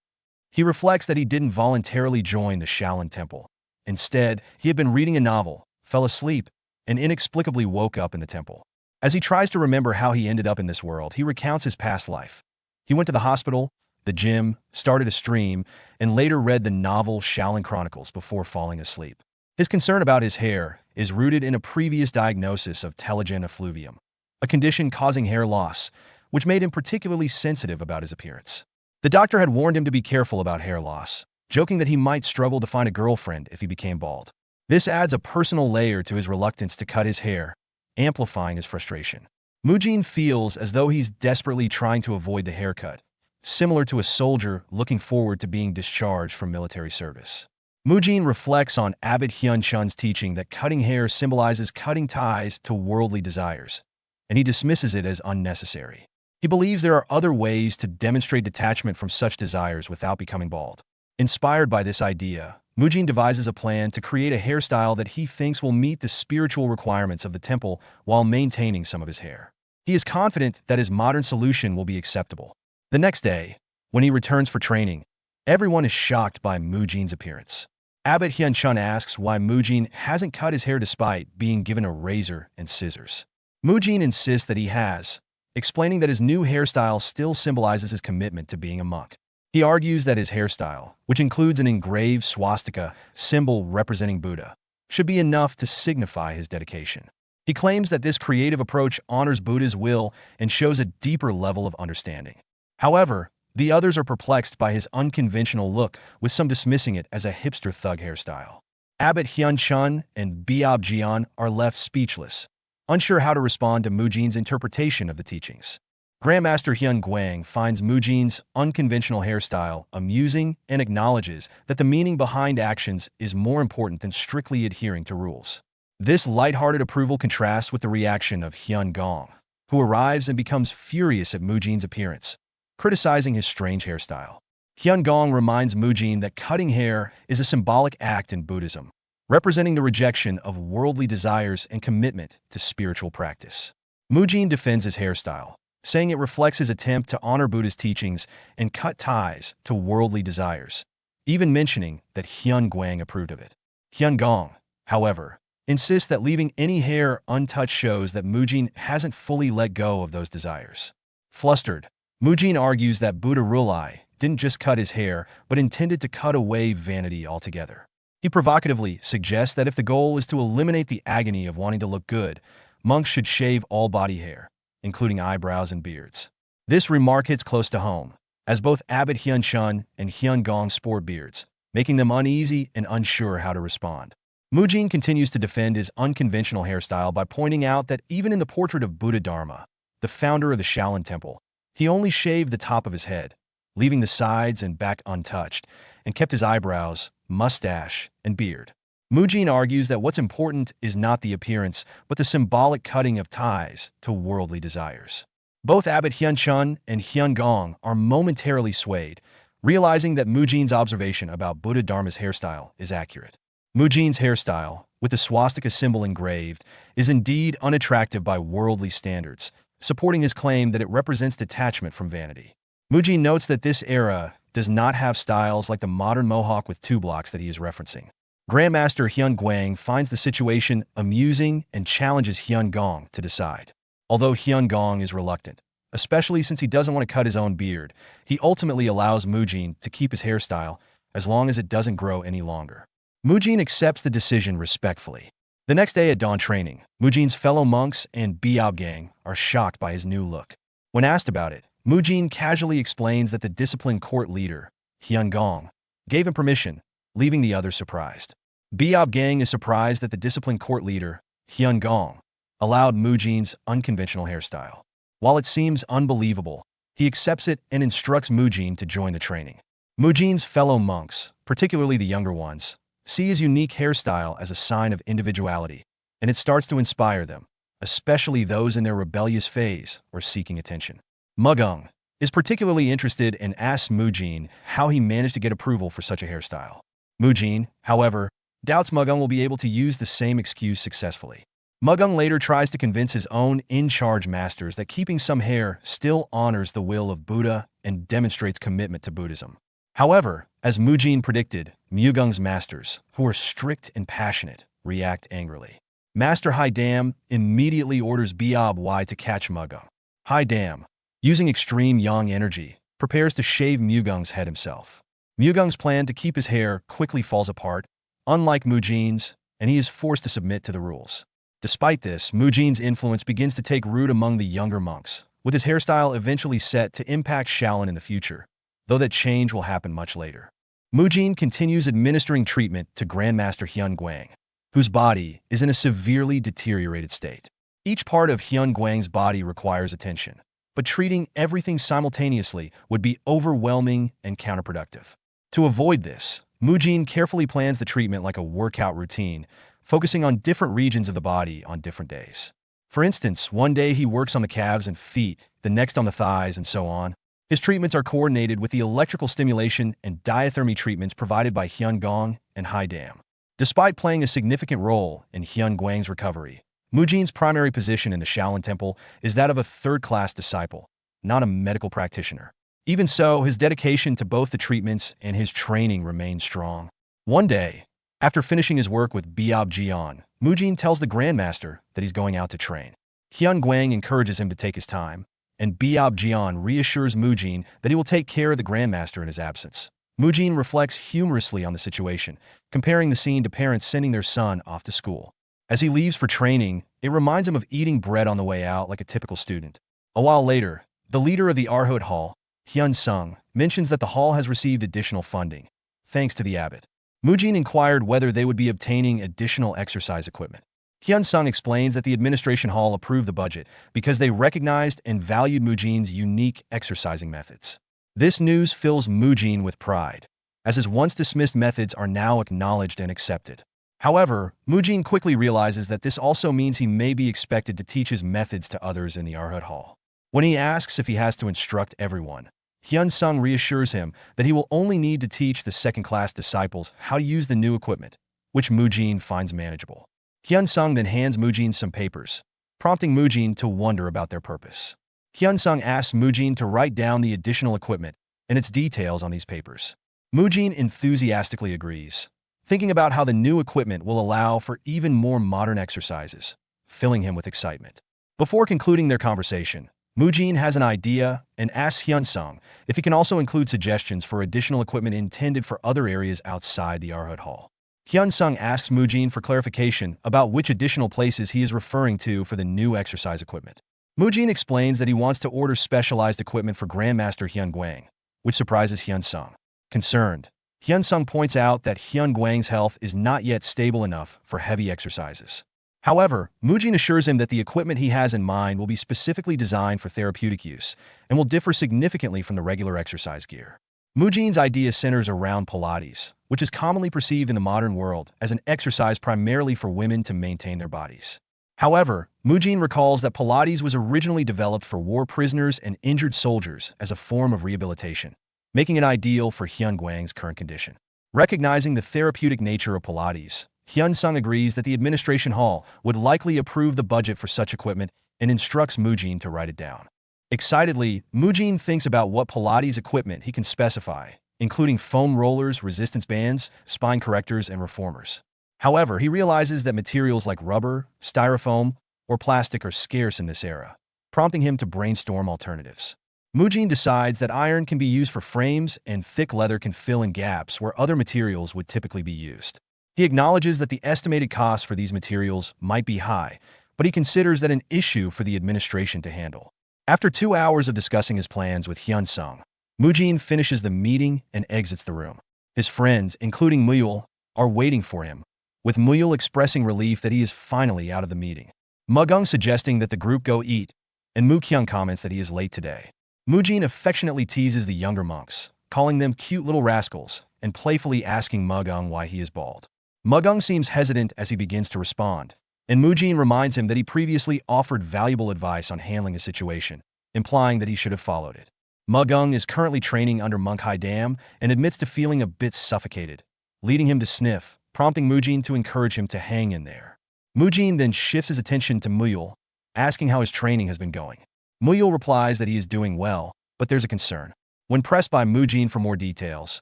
He reflects that he didn't voluntarily join the Shaolin Temple. Instead, he had been reading a novel, fell asleep, and inexplicably woke up in the temple. As he tries to remember how he ended up in this world, he recounts his past life. He went to the hospital, the gym, started a stream, and later read the novel Shaolin Chronicles before falling asleep. His concern about his hair is rooted in a previous diagnosis of telogen effluvium, a condition causing hair loss, which made him particularly sensitive about his appearance. The doctor had warned him to be careful about hair loss, joking that he might struggle to find a girlfriend if he became bald. This adds a personal layer to his reluctance to cut his hair, amplifying his frustration. Mujin feels as though he's desperately trying to avoid the haircut, similar to a soldier looking forward to being discharged from military service. Mujin reflects on Abbot Hyun-chun's teaching that cutting hair symbolizes cutting ties to worldly desires, and he dismisses it as unnecessary. He believes there are other ways to demonstrate detachment from such desires without becoming bald. Inspired by this idea, Mujin devises a plan to create a hairstyle that he thinks will meet the spiritual requirements of the temple while maintaining some of his hair. He is confident that his modern solution will be acceptable. The next day, when he returns for training, everyone is shocked by Mujin's appearance. Abbot Hyun-chun asks why Mujin hasn't cut his hair despite being given a razor and scissors. Mujin insists that he has, explaining that his new hairstyle still symbolizes his commitment to being a monk. He argues that his hairstyle, which includes an engraved swastika symbol representing Buddha, should be enough to signify his dedication. He claims that this creative approach honors Buddha's will and shows a deeper level of understanding. However, the others are perplexed by his unconventional look, with some dismissing it as a hipster thug hairstyle. Abbot Hyun-chun and Biab Jian are left speechless, unsure how to respond to Mujin's interpretation of the teachings. Grandmaster Hyun Guang finds Mujin's unconventional hairstyle amusing and acknowledges that the meaning behind actions is more important than strictly adhering to rules. This lighthearted approval contrasts with the reaction of Hyun Gong, who arrives and becomes furious at Mujin's appearance, criticizing his strange hairstyle. Hyun Gong reminds Mujin that cutting hair is a symbolic act in Buddhism, representing the rejection of worldly desires and commitment to spiritual practice. Mujin defends his hairstyle, saying it reflects his attempt to honor Buddha's teachings and cut ties to worldly desires, even mentioning that Hyun Guang approved of it. Hyun Gong, however, insists that leaving any hair untouched shows that Mujin hasn't fully let go of those desires. Flustered, Mujin argues that Buddha Rulai didn't just cut his hair, but intended to cut away vanity altogether. He provocatively suggests that if the goal is to eliminate the agony of wanting to look good, monks should shave all body hair, including eyebrows and beards. This remark hits close to home, as both Abbot Hyun-chun and Hyun Gong sport beards, making them uneasy and unsure how to respond. Mujin continues to defend his unconventional hairstyle by pointing out that even in the portrait of Buddha Dharma, the founder of the Shaolin Temple, he only shaved the top of his head, leaving the sides and back untouched, and kept his eyebrows, mustache, and beard. Mujin argues that what's important is not the appearance, but the symbolic cutting of ties to worldly desires. Both Abbot Hyun-chun and Hyun Gong are momentarily swayed, realizing that Mujin's observation about Buddha Dharma's hairstyle is accurate. Mujin's hairstyle, with the swastika symbol engraved, is indeed unattractive by worldly standards, supporting his claim that it represents detachment from vanity. Mujin notes that this era does not have styles like the modern mohawk with two blocks that he is referencing. Grandmaster Hyun Guang finds the situation amusing and challenges Hyun Gong to decide. Although Hyun Gong is reluctant, especially since he doesn't want to cut his own beard, he ultimately allows Mujin to keep his hairstyle as long as it doesn't grow any longer. Mujin accepts the decision respectfully. The next day at dawn training, Mujin's fellow monks and Biab gang are shocked by his new look. When asked about it, Mujin casually explains that the discipline court leader, Hyun Gong, gave him permission, leaving the others surprised. Biab gang is surprised that the discipline court leader, Hyun Gong, allowed Mujin's unconventional hairstyle. While it seems unbelievable, he accepts it and instructs Mujin to join the training. Mujin's fellow monks, particularly the younger ones, see his unique hairstyle as a sign of individuality, and it starts to inspire them, especially those in their rebellious phase or seeking attention. Mugung is particularly interested and asks Mujin how he managed to get approval for such a hairstyle. Mujin, however, doubts Mugung will be able to use the same excuse successfully. Mugung later tries to convince his own in-charge masters that keeping some hair still honors the will of Buddha and demonstrates commitment to Buddhism. However, as Mujin predicted, Mugung's masters, who are strict and passionate, react angrily. Master Haidam immediately orders Biob Y to catch Mugung. Haidam, using extreme yang energy, prepares to shave Mugung's head himself. Mugung's plan to keep his hair quickly falls apart, unlike Mujin's, and he is forced to submit to the rules. Despite this, Mujin's influence begins to take root among the younger monks, with his hairstyle eventually set to impact Shaolin in the future, though that change will happen much later. Mujin continues administering treatment to Grandmaster Hyun Guang, whose body is in a severely deteriorated state. Each part of Hyun Guang's body requires attention, but treating everything simultaneously would be overwhelming and counterproductive. To avoid this, Mujin carefully plans the treatment like a workout routine, focusing on different regions of the body on different days. For instance, one day he works on the calves and feet, the next on the thighs, and so on. His treatments are coordinated with the electrical stimulation and diathermy treatments provided by Hyun Gong and Haidam. Despite playing a significant role in Hyun Guang's recovery, Mujin's primary position in the Shaolin Temple is that of a third-class disciple, not a medical practitioner. Even so, his dedication to both the treatments and his training remains strong. One day, after finishing his work with Biob Jian, Mujin tells the Grandmaster that he's going out to train. Hyun Guang encourages him to take his time, and Biob Jian reassures Mujin that he will take care of the Grandmaster in his absence. Mujin reflects humorously on the situation, comparing the scene to parents sending their son off to school. As he leaves for training, it reminds him of eating bread on the way out like a typical student. A while later, the leader of the Arhut Hall, Hyun Sung, mentions that the hall has received additional funding, thanks to the abbot. Mujin inquired whether they would be obtaining additional exercise equipment. Hyun Sung explains that the administration hall approved the budget because they recognized and valued Mujin's unique exercising methods. This news fills Mujin with pride, as his once-dismissed methods are now acknowledged and accepted. However, Mujin quickly realizes that this also means he may be expected to teach his methods to others in the Arhut Hall. When he asks if he has to instruct everyone, Hyun Sung reassures him that he will only need to teach the second-class disciples how to use the new equipment, which Mujin finds manageable. Hyun Sung then hands Mujin some papers, prompting Mujin to wonder about their purpose. Hyun Sung asks Mujin to write down the additional equipment and its details on these papers. Mujin enthusiastically agrees, thinking about how the new equipment will allow for even more modern exercises, filling him with excitement. Before concluding their conversation, Mujin has an idea and asks Hyun Sung if he can also include suggestions for additional equipment intended for other areas outside the Arhut Hall. Hyun Sung asks Mujin for clarification about which additional places he is referring to for the new exercise equipment. Mujin explains that he wants to order specialized equipment for Grandmaster Hyun Guang, which surprises Hyun Sung. Concerned, Hyun Sung points out that Hyun Guang's health is not yet stable enough for heavy exercises. However, Mujin assures him that the equipment he has in mind will be specifically designed for therapeutic use and will differ significantly from the regular exercise gear. Mujin's idea centers around Pilates, which is commonly perceived in the modern world as an exercise primarily for women to maintain their bodies. However, Mujin recalls that Pilates was originally developed for war prisoners and injured soldiers as a form of rehabilitation, making it ideal for Hyun Guang's current condition. Recognizing the therapeutic nature of Pilates, Hyun Sung agrees that the administration hall would likely approve the budget for such equipment and instructs Mujin to write it down. Excitedly, Mujin thinks about what Pilates equipment he can specify, including foam rollers, resistance bands, spine correctors, and reformers. However, he realizes that materials like rubber, styrofoam, or plastic are scarce in this era, prompting him to brainstorm alternatives. Mujin decides that iron can be used for frames and thick leather can fill in gaps where other materials would typically be used. He acknowledges that the estimated cost for these materials might be high, but he considers that an issue for the administration to handle. After 2 hours of discussing his plans with Hyun Sung, Mujin finishes the meeting and exits the room. His friends, including Muyul, are waiting for him, with Muyul expressing relief that he is finally out of the meeting. Mugung suggesting that the group go eat, and Mu Kyung comments that he is late today. Mujin affectionately teases the younger monks, calling them cute little rascals, and playfully asking Mugung why he is bald. Mugung seems hesitant as he begins to respond, and Mujin reminds him that he previously offered valuable advice on handling a situation, implying that he should have followed it. Mugung is currently training under Manhwa Dam and admits to feeling a bit suffocated, leading him to sniff, prompting Mujin to encourage him to hang in there. Mujin then shifts his attention to Muyul, asking how his training has been going. Muyul replies that he is doing well, but there's a concern. When pressed by Mujin for more details,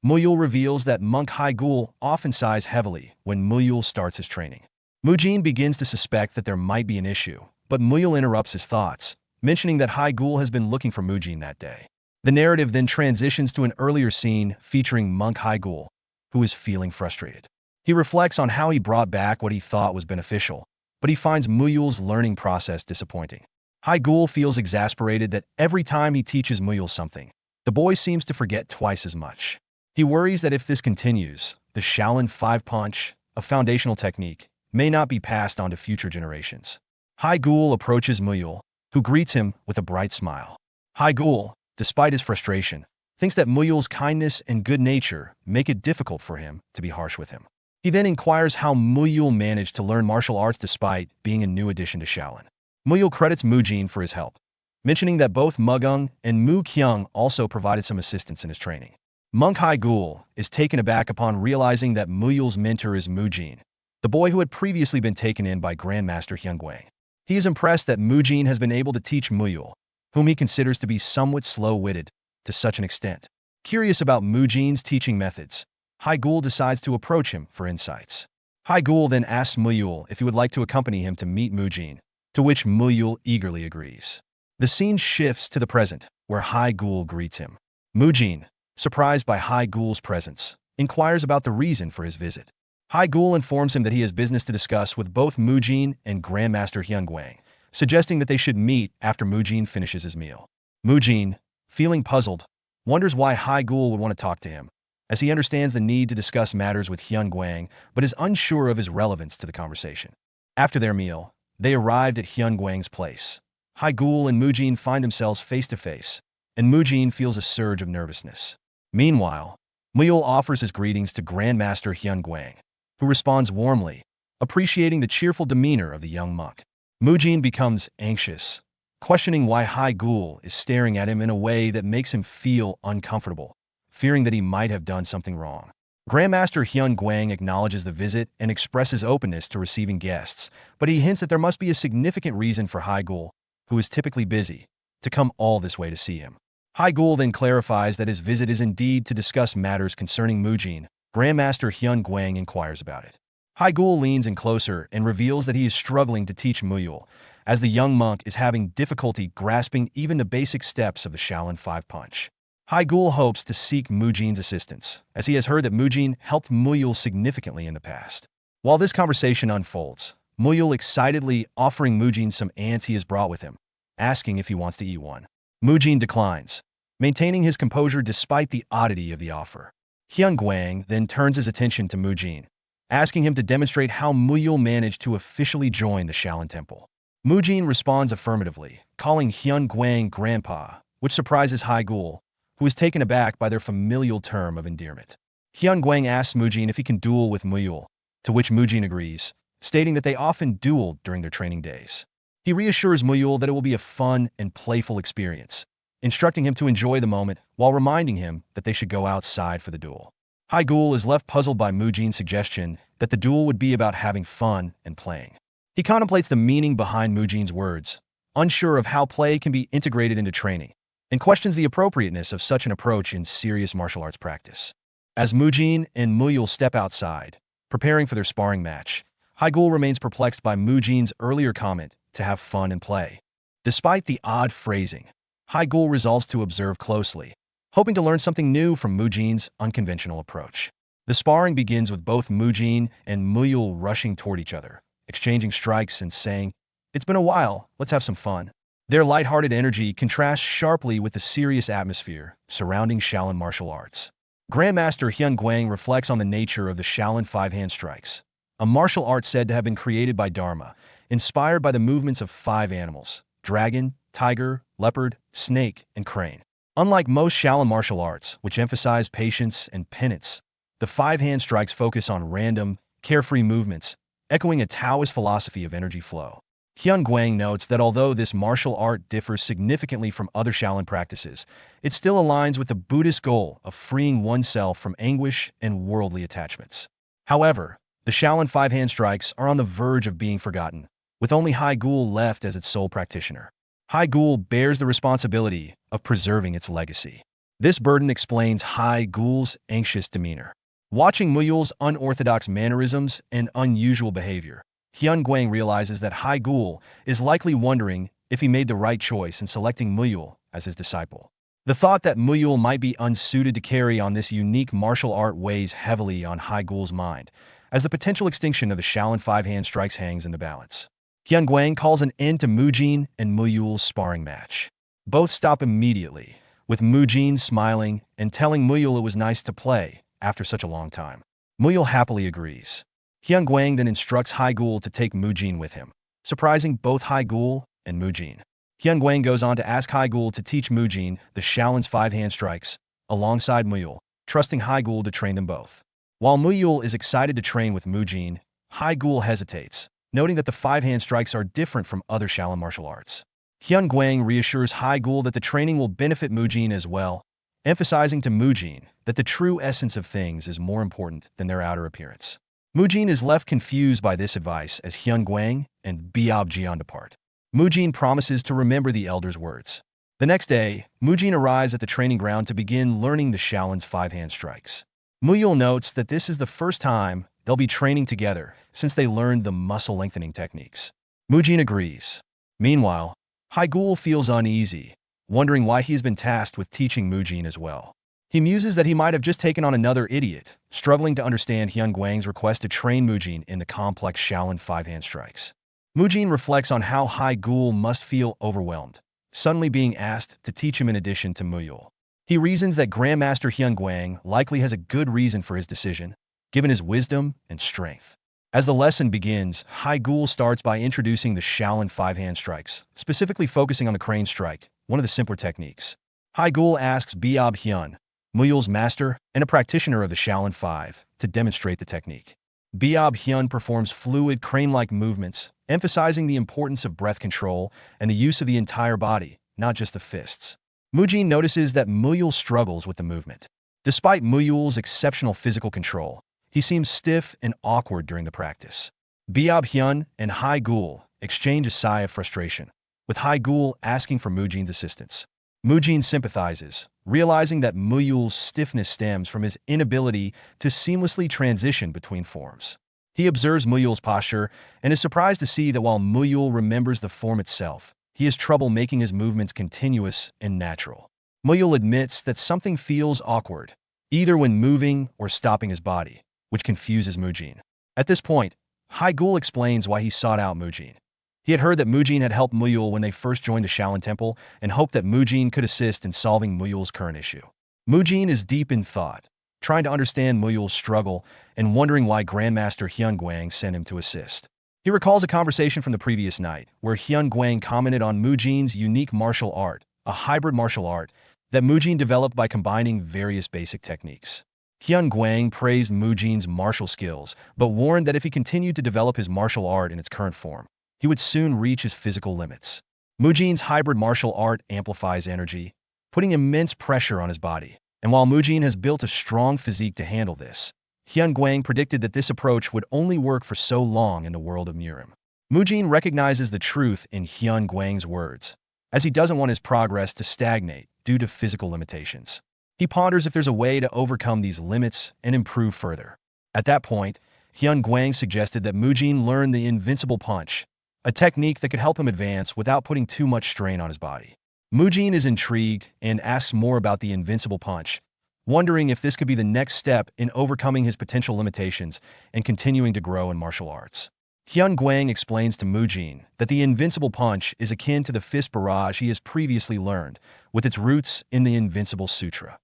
Muyul reveals that monk Haigul often sighs heavily when Muyul starts his training. Mujin begins to suspect that there might be an issue, but Muyul interrupts his thoughts, mentioning that Haigul has been looking for Mujin that day. The narrative then transitions to an earlier scene featuring monk Haigul, who is feeling frustrated. He reflects on how he brought back what he thought was beneficial, but he finds Muyul's learning process disappointing. Haigul feels exasperated that every time he teaches Muyul something, the boy seems to forget twice as much. He worries that if this continues, the Shaolin 5 Punch, a foundational technique, may not be passed on to future generations. Haigul approaches Muyul, who greets him with a bright smile. Haigul, despite his frustration, thinks that Muyul's kindness and good nature make it difficult for him to be harsh with him. He then inquires how Muyul managed to learn martial arts despite being a new addition to Shaolin. Muyul credits Mujin for his help, mentioning that both Mugung and Mu Kyung also provided some assistance in his training. Monk Haigul is taken aback upon realizing that Muyul's mentor is Mujin, the boy who had previously been taken in by Grandmaster Hyunguang. He is impressed that Mujin has been able to teach Muyul, whom he considers to be somewhat slow-witted, to such an extent. Curious about Mujin's teaching methods, Haigul decides to approach him for insights. Haigul then asks Muyul if he would like to accompany him to meet Mujin, to which Muyul eagerly agrees. The scene shifts to the present, where Haigul greets him. Mujin, surprised by Haigul's presence, inquires about the reason for his visit. Haigul informs him that he has business to discuss with both Mujin and Grandmaster Hyunguang, suggesting that they should meet after Mujin finishes his meal. Mujin, feeling puzzled, wonders why Haigul would want to talk to him, as he understands the need to discuss matters with Hyunguang but is unsure of his relevance to the conversation. After their meal, they arrived at Hyunguang's place. Haigul and Mujin find themselves face to face, and Mujin feels a surge of nervousness. Meanwhile, Muyul offers his greetings to Grandmaster Hyunguang, who responds warmly, appreciating the cheerful demeanor of the young monk. Mujin becomes anxious, questioning why Haigul is staring at him in a way that makes him feel uncomfortable, fearing that he might have done something wrong. Grandmaster Hyunguang acknowledges the visit and expresses openness to receiving guests, but he hints that there must be a significant reason for Haigul, who is typically busy, to come all this way to see him. Haigul then clarifies that his visit is indeed to discuss matters concerning Mujin. Grandmaster Hyunguang inquires about it. Haigul leans in closer and reveals that he is struggling to teach Muyul, as the young monk is having difficulty grasping even the basic steps of the Shaolin 5 Punch. Haigul hopes to seek Mujin's assistance, as he has heard that Mujin helped Muyul significantly in the past. While this conversation unfolds, Muyul excitedly offering Mujin some ants he has brought with him, asking if he wants to eat one. Mujin declines, maintaining his composure despite the oddity of the offer. Hyunguang then turns his attention to Mujin, asking him to demonstrate how Muyul managed to officially join the Shaolin Temple. Mujin responds affirmatively, calling Hyunguang Grandpa, which surprises Haigul, who is taken aback by their familial term of endearment. Hyunguang asks Mujin if he can duel with Muyul, to which Mujin agrees, stating that they often dueled during their training days. He reassures Muyul that it will be a fun and playful experience, instructing him to enjoy the moment while reminding him that they should go outside for the duel. Haigul is left puzzled by Mujin's suggestion that the duel would be about having fun and playing. He contemplates the meaning behind Mujin's words, unsure of how play can be integrated into training, and questions the appropriateness of such an approach in serious martial arts practice. As Mujin and Muyul step outside, preparing for their sparring match, Haigul remains perplexed by Mujin's earlier comment to have fun and play. Despite the odd phrasing, Haigul resolves to observe closely, hoping to learn something new from Mujin's unconventional approach. The sparring begins with both Mujin and Muyul rushing toward each other, exchanging strikes and saying, "It's been a while, let's have some fun." Their lighthearted energy contrasts sharply with the serious atmosphere surrounding Shaolin martial arts. Grandmaster Hyunguang reflects on the nature of the Shaolin 5-hand strikes, a martial art said to have been created by Dharma, inspired by the movements of 5 animals: dragon, tiger, leopard, snake, and crane. Unlike most Shaolin martial arts, which emphasize patience and penance, the 5-hand strikes focus on random, carefree movements, echoing a Taoist philosophy of energy flow. Hyun Guang notes that although this martial art differs significantly from other Shaolin practices, it still aligns with the Buddhist goal of freeing oneself from anguish and worldly attachments. However, the Shaolin 5-hand strikes are on the verge of being forgotten, with only Hai Gul left as its sole practitioner. Hai Gul bears the responsibility of preserving its legacy. This burden explains Hai Gul's anxious demeanor. Watching Muyul's unorthodox mannerisms and unusual behavior, Hyun Guang realizes that Hai Gul is likely wondering if he made the right choice in selecting Muyul as his disciple. The thought that Muyul might be unsuited to carry on this unique martial art weighs heavily on Hai Gul's mind, as the potential extinction of the Shaolin 5-hand strikes hangs in the balance. Hyun Guang calls an end to Mujin and Muyul's sparring match. Both stop immediately, with Mujin smiling and telling Muyul it was nice to play after such a long time. Muyul happily agrees. Hyun Guang then instructs Hai Gul to take Mujin with him, surprising both Hai Gul and Mujin. Hyun Guang goes on to ask Hai Gul to teach Mujin the Shaolin's 5-hand strikes, alongside Muyul, trusting Hai Gul to train them both. While Muyul is excited to train with Mujin, Hai Gul hesitates, noting that the 5-hand strikes are different from other Shaolin martial arts. Hyun Guang reassures Hai Gul that the training will benefit Mujin as well, emphasizing to Mujin that the true essence of things is more important than their outer appearance. Mujin is left confused by this advice as Hyun Guang and Biob Jian depart. Mujin promises to remember the elder's words. The next day, Mujin arrives at the training ground to begin learning the Shaolin's 5-hand strikes. Muyul notes that this is the first time they'll be training together since they learned the muscle-lengthening techniques. Mujin agrees. Meanwhile, Hai Gul feels uneasy, wondering why he's been tasked with teaching Mujin as well. He muses that he might have just taken on another idiot, struggling to understand Hyun Guang's request to train Mujin in the complex Shaolin 5-hand strikes. Mujin reflects on how Hai Gul must feel overwhelmed, suddenly being asked to teach him in addition to Muyul. He reasons that Grandmaster Hyun Guang likely has a good reason for his decision, given his wisdom and strength. As the lesson begins, Hai Gul starts by introducing the Shaolin 5-hand strikes, specifically focusing on the crane strike, one of the simpler techniques. Hai Gul asks Biob Hyun, Muyul's master and a practitioner of the Shaolin 5, to demonstrate the technique. Biob Hyun performs fluid, crane-like movements, emphasizing the importance of breath control and the use of the entire body, not just the fists. Mujin notices that Muyul struggles with the movement. Despite Muyul's exceptional physical control, he seems stiff and awkward during the practice. Biob Hyun and Hai Gul exchange a sigh of frustration, with Hai Gul asking for Mujin's assistance. Mujin sympathizes, realizing that Muyul's stiffness stems from his inability to seamlessly transition between forms. He observes Muyul's posture and is surprised to see that while Muyul remembers the form itself, he has trouble making his movements continuous and natural. Muyul admits that something feels awkward, either when moving or stopping his body, which confuses Mujin. At this point, Hai Gul explains why he sought out Mujin. He had heard that Mujin had helped Muyul when they first joined the Shaolin Temple and hoped that Mujin could assist in solving Muyul's current issue. Mujin is deep in thought, trying to understand Muyul's struggle and wondering why Grandmaster Hyun Guang sent him to assist. He recalls a conversation from the previous night where Hyun Guang commented on Mujin's unique martial art, a hybrid martial art that Mujin developed by combining various basic techniques. Hyun Guang praised Mujin's martial skills, but warned that if he continued to develop his martial art in its current form, he would soon reach his physical limits. Mujin's hybrid martial art amplifies energy, putting immense pressure on his body. And while Mujin has built a strong physique to handle this, Hyun Guang predicted that this approach would only work for so long in the world of Murim. Mujin recognizes the truth in Hyun Guang's words, as he doesn't want his progress to stagnate due to physical limitations. He ponders if there's a way to overcome these limits and improve further. At that point, Hyun Guang suggested that Mujin learn the invincible punch, a technique that could help him advance without putting too much strain on his body. Mujin is intrigued and asks more about the invincible punch, wondering if this could be the next step in overcoming his potential limitations and continuing to grow in martial arts. Hyun Guang explains to Mujin that the invincible punch is akin to the fist barrage he has previously learned, with its roots in the Invincible Sutra.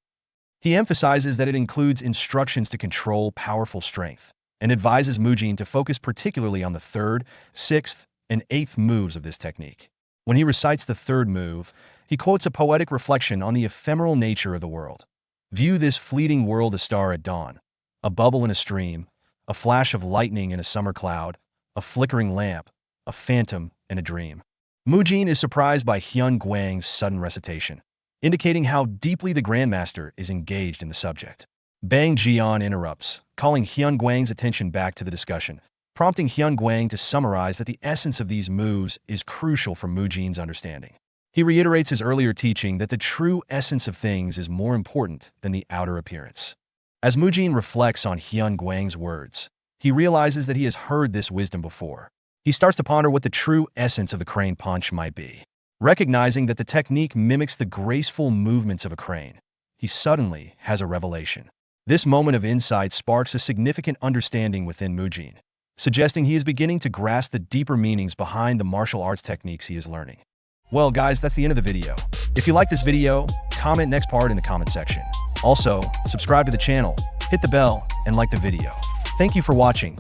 He emphasizes that it includes instructions to control powerful strength, and advises Mujin to focus particularly on the 3rd, 6th, and 8th moves of this technique. When he recites the 3rd move, he quotes a poetic reflection on the ephemeral nature of the world. View this fleeting world a star at dawn, a bubble in a stream, a flash of lightning in a summer cloud, a flickering lamp, a phantom in a dream. Mujin is surprised by Hyun Gwang's sudden recitation, indicating how deeply the Grandmaster is engaged in the subject. Bang Jian interrupts, calling Hyun Gwang's attention back to the discussion, prompting Hyun Gwang to summarize that the essence of these moves is crucial for Mujin's understanding. He reiterates his earlier teaching that the true essence of things is more important than the outer appearance. As Mujin reflects on Hyun Gwang's words, he realizes that he has heard this wisdom before. He starts to ponder what the true essence of the crane punch might be. Recognizing that the technique mimics the graceful movements of a crane, he suddenly has a revelation. This moment of insight sparks a significant understanding within Mujin, suggesting he is beginning to grasp the deeper meanings behind the martial arts techniques he is learning. Well guys, that's the end of the video. If you like this video, comment next part in the comment section. Also, subscribe to the channel, hit the bell, and like the video. Thank you for watching.